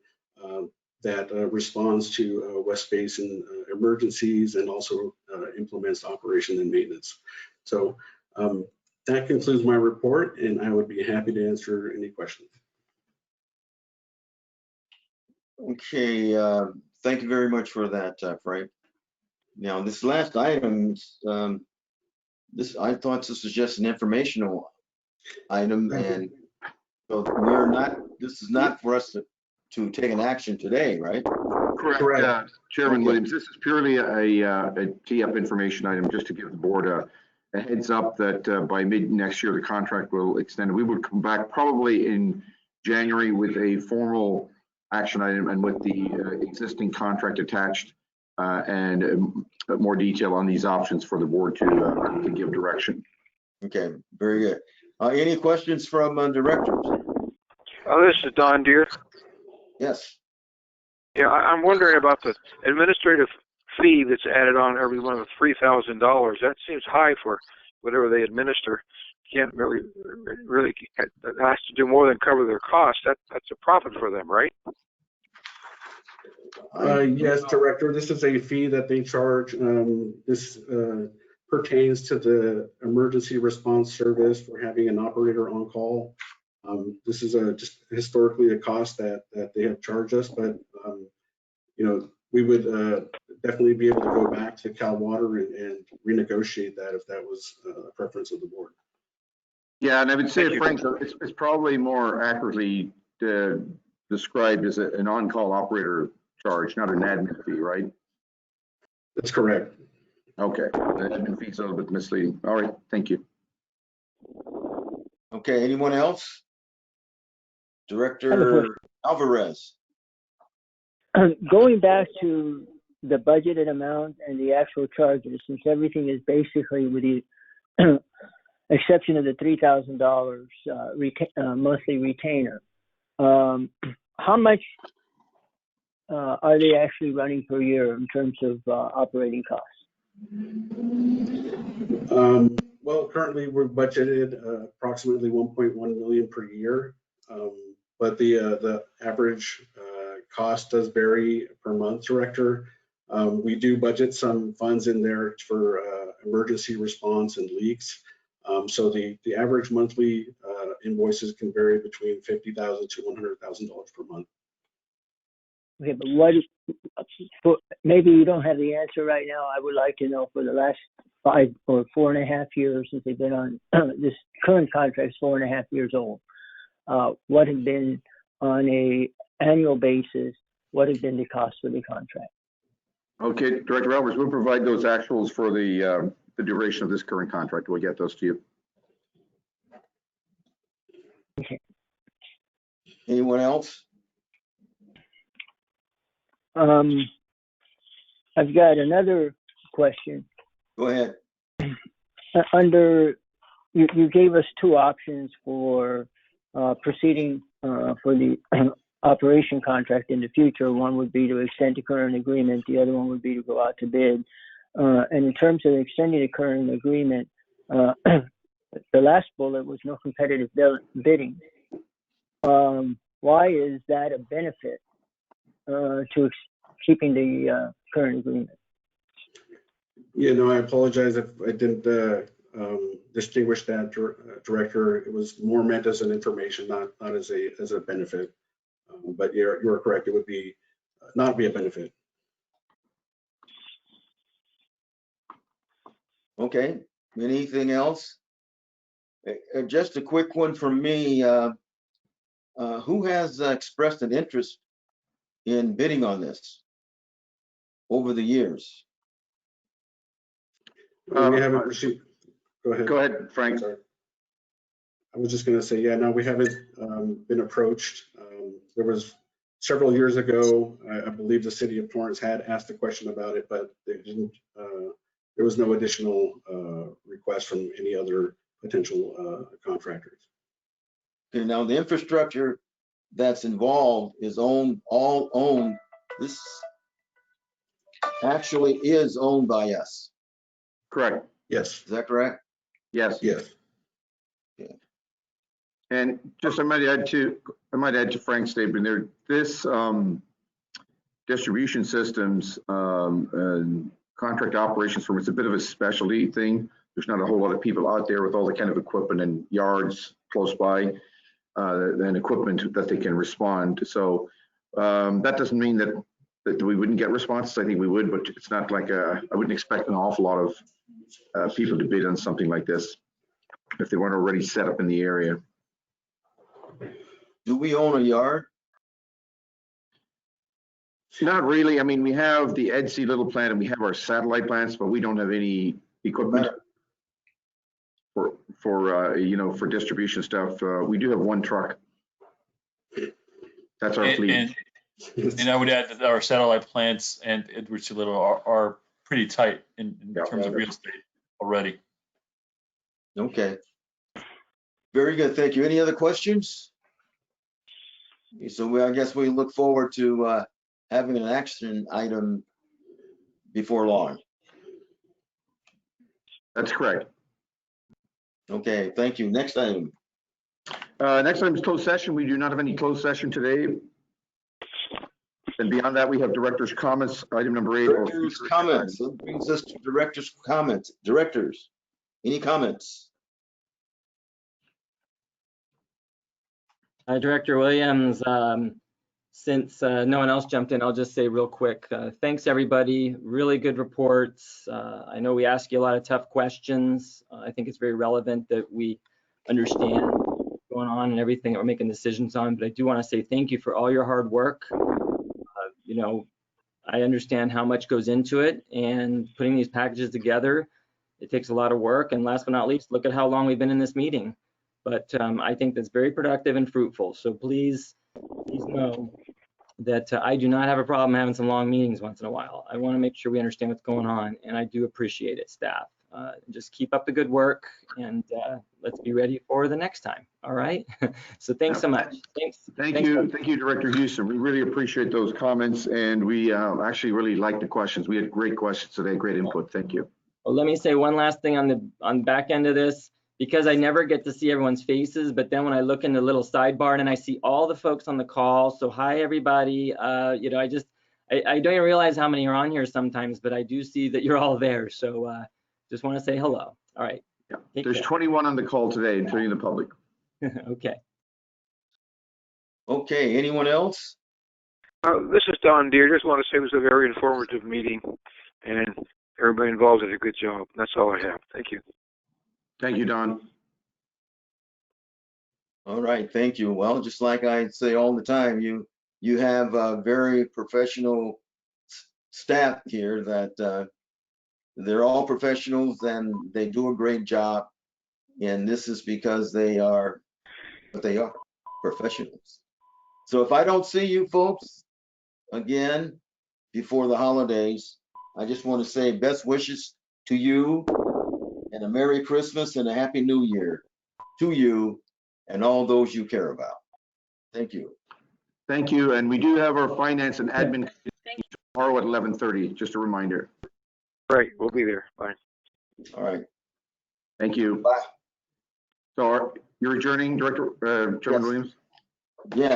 that responds to West Basin emergencies and also implements operation and maintenance. So that concludes my report, and I would be happy to answer any questions. Okay, thank you very much for that, Frank. Now, this last item, I thought this was just an informational item, and so this is not for us to to take an action today, right? Correct. Chairman Okay. Williams, this is purely a tee-up information item, just to give the board a heads up that by mid next year, the contract will extend. We would come back probably in January with a formal action item and with the existing contract attached and more detail on these options for the board to give direction. Okay, very good. Any questions from directors? This is Don Deere. Yes. Yeah, I'm wondering about the administrative fee that's added on every month of $3,000. That seems high for whatever they administer. Can't really it has to do more than cover their costs. That's a profit for them, right? Yes, Director. This is a fee that they charge. This pertains to the emergency response service for having an operator on call. This is just historically a cost that they have charged us, but you know, we would definitely be able to go back to Cal Water and renegotiate that if that was a preference of the board. Yeah, and I would say, Frank, it's probably more accurately described as an on-call operator charge, not an admin fee, right? That's correct. Okay, the admin fee is a little bit misleading. All right, thank you. Okay, anyone else? Director Alvarez. Going back to the budgeted amount and the actual charges, since everything is basically with the exception of the $3,000 monthly retainer, how much are they actually running per year in terms of operating costs? Well, currently we're budgeted approximately 1.1 million per year, but the average cost does vary per month, Director. We do budget some funds in there for emergency response and leaks. So the average monthly invoices can vary between $50,000 to $100,000 per month. Okay, but maybe you don't have the answer right now. I would like to know for the last 5 or 4.5 years since they've been on this current contract is 4.5 years old. What have been on a annual basis? What have been the cost for the contract? Okay, Director Alvarez, we'll provide those actuals for the duration of this current contract. We'll get those to you. Okay. Anyone else? I've got another question. Go ahead. Under, you gave us 2 options for proceeding for the operation contract in the future. One would be to extend the current agreement. The other one would be to go out to bid. And in terms of extending the current agreement, the last bullet was no competitive bidding. Why is that a benefit to keeping the current agreement? Yeah, no, I apologize if I didn't distinguish that, Director. It was more meant as an information, not as a benefit. But you're correct. It would be not be a benefit. Okay. Anything else? Just a quick one from me. Who has expressed an interest in bidding on this over the years? We haven't received. Go ahead. Go ahead, Frank. Sorry. I was just going to say, yeah, no, we haven't been approached. There was several years ago, I believe the city of Torrance had asked a question about it, but they didn't. There was no additional request from any other potential contractors. Okay, now the infrastructure that's involved is all owned. This actually is owned by us. Correct. Yes. Is that correct? Yes. Yes. Okay. And just I might add to Frank's statement there. This distribution systems and contract operations firm, it's a bit of a specialty thing. There's not a whole lot of people out there with all the kind of equipment and yards close by and equipment that they can respond. So that doesn't mean that we wouldn't get responses. I think we would, but it's not like I wouldn't expect an awful lot of people to bid on something like this if they weren't already set up in the area. Do we own a yard? Not really. I mean, we have the EDC little plant and we have our satellite plants, but we don't have any equipment for you know, for distribution stuff. We do have one truck. That's our fleet. And I would add that our satellite plants and Edwards Little are pretty tight in terms of real estate already. Okay. Very good. Thank you. Any other questions? So I guess we look forward to having an action item before long. That's correct. Okay, thank you. Next item. Next item is closed session. We do not have any closed session today. And beyond that, we have director's comments, item number 8. Director's comments. That brings us to director's comments. Directors, any comments? Director Williams, since no one else jumped in, I'll just say real quick, thanks everybody, really good reports. I know we ask you a lot of tough questions. I think it's very relevant that we understand what's going on and everything that we're making decisions on, but I do want to say thank you for all your hard work. You know, I understand how much goes into it, and putting these packages together, it takes a lot of work. And last but not least, look at how long we've been in this meeting. But I think that's very productive and fruitful. So please know that I do not have a problem having some long meetings once in a while. I want to make sure we understand what's going on, and I do appreciate it, staff. Just keep up the good work, and let's be ready for the next time. All right. So thanks so much. Thanks. Thank you, Director Houston. We really appreciate those comments, and we actually really like the questions. We had great questions today, great input. Thank you. Well, let me say one last thing on the back end of this, because I never get to see everyone's faces, but then when I look in the little sidebar and I see all the folks on the call, so hi everybody. You know, I don't even realize how many are on here sometimes, but I do see that you're all there. So just want to say hello. All right. Yeah. There's 21 on the call today, including the public. Okay. Okay, anyone else? This is Don Deere. Just want to say it was a very informative meeting, and everybody involved did a good job. That's all I have. Thank you. Thank you, Don. All right, thank you. Well, just like I say all the time, you have a very professional staff here that they're all professionals and they do a great job. And this is because they are what they are, professionals. So if I don't see you folks again before the holidays, I just want to say best wishes to you and a Merry Christmas and a Happy New Year to you and all those you care about. Thank you. Thank you. And we do have our finance and admin tomorrow at 11:30, just a reminder. Right, we'll be there. Bye. All right. Thank you. Bye. So you're adjourning, Director Chairman Williams? Yeah.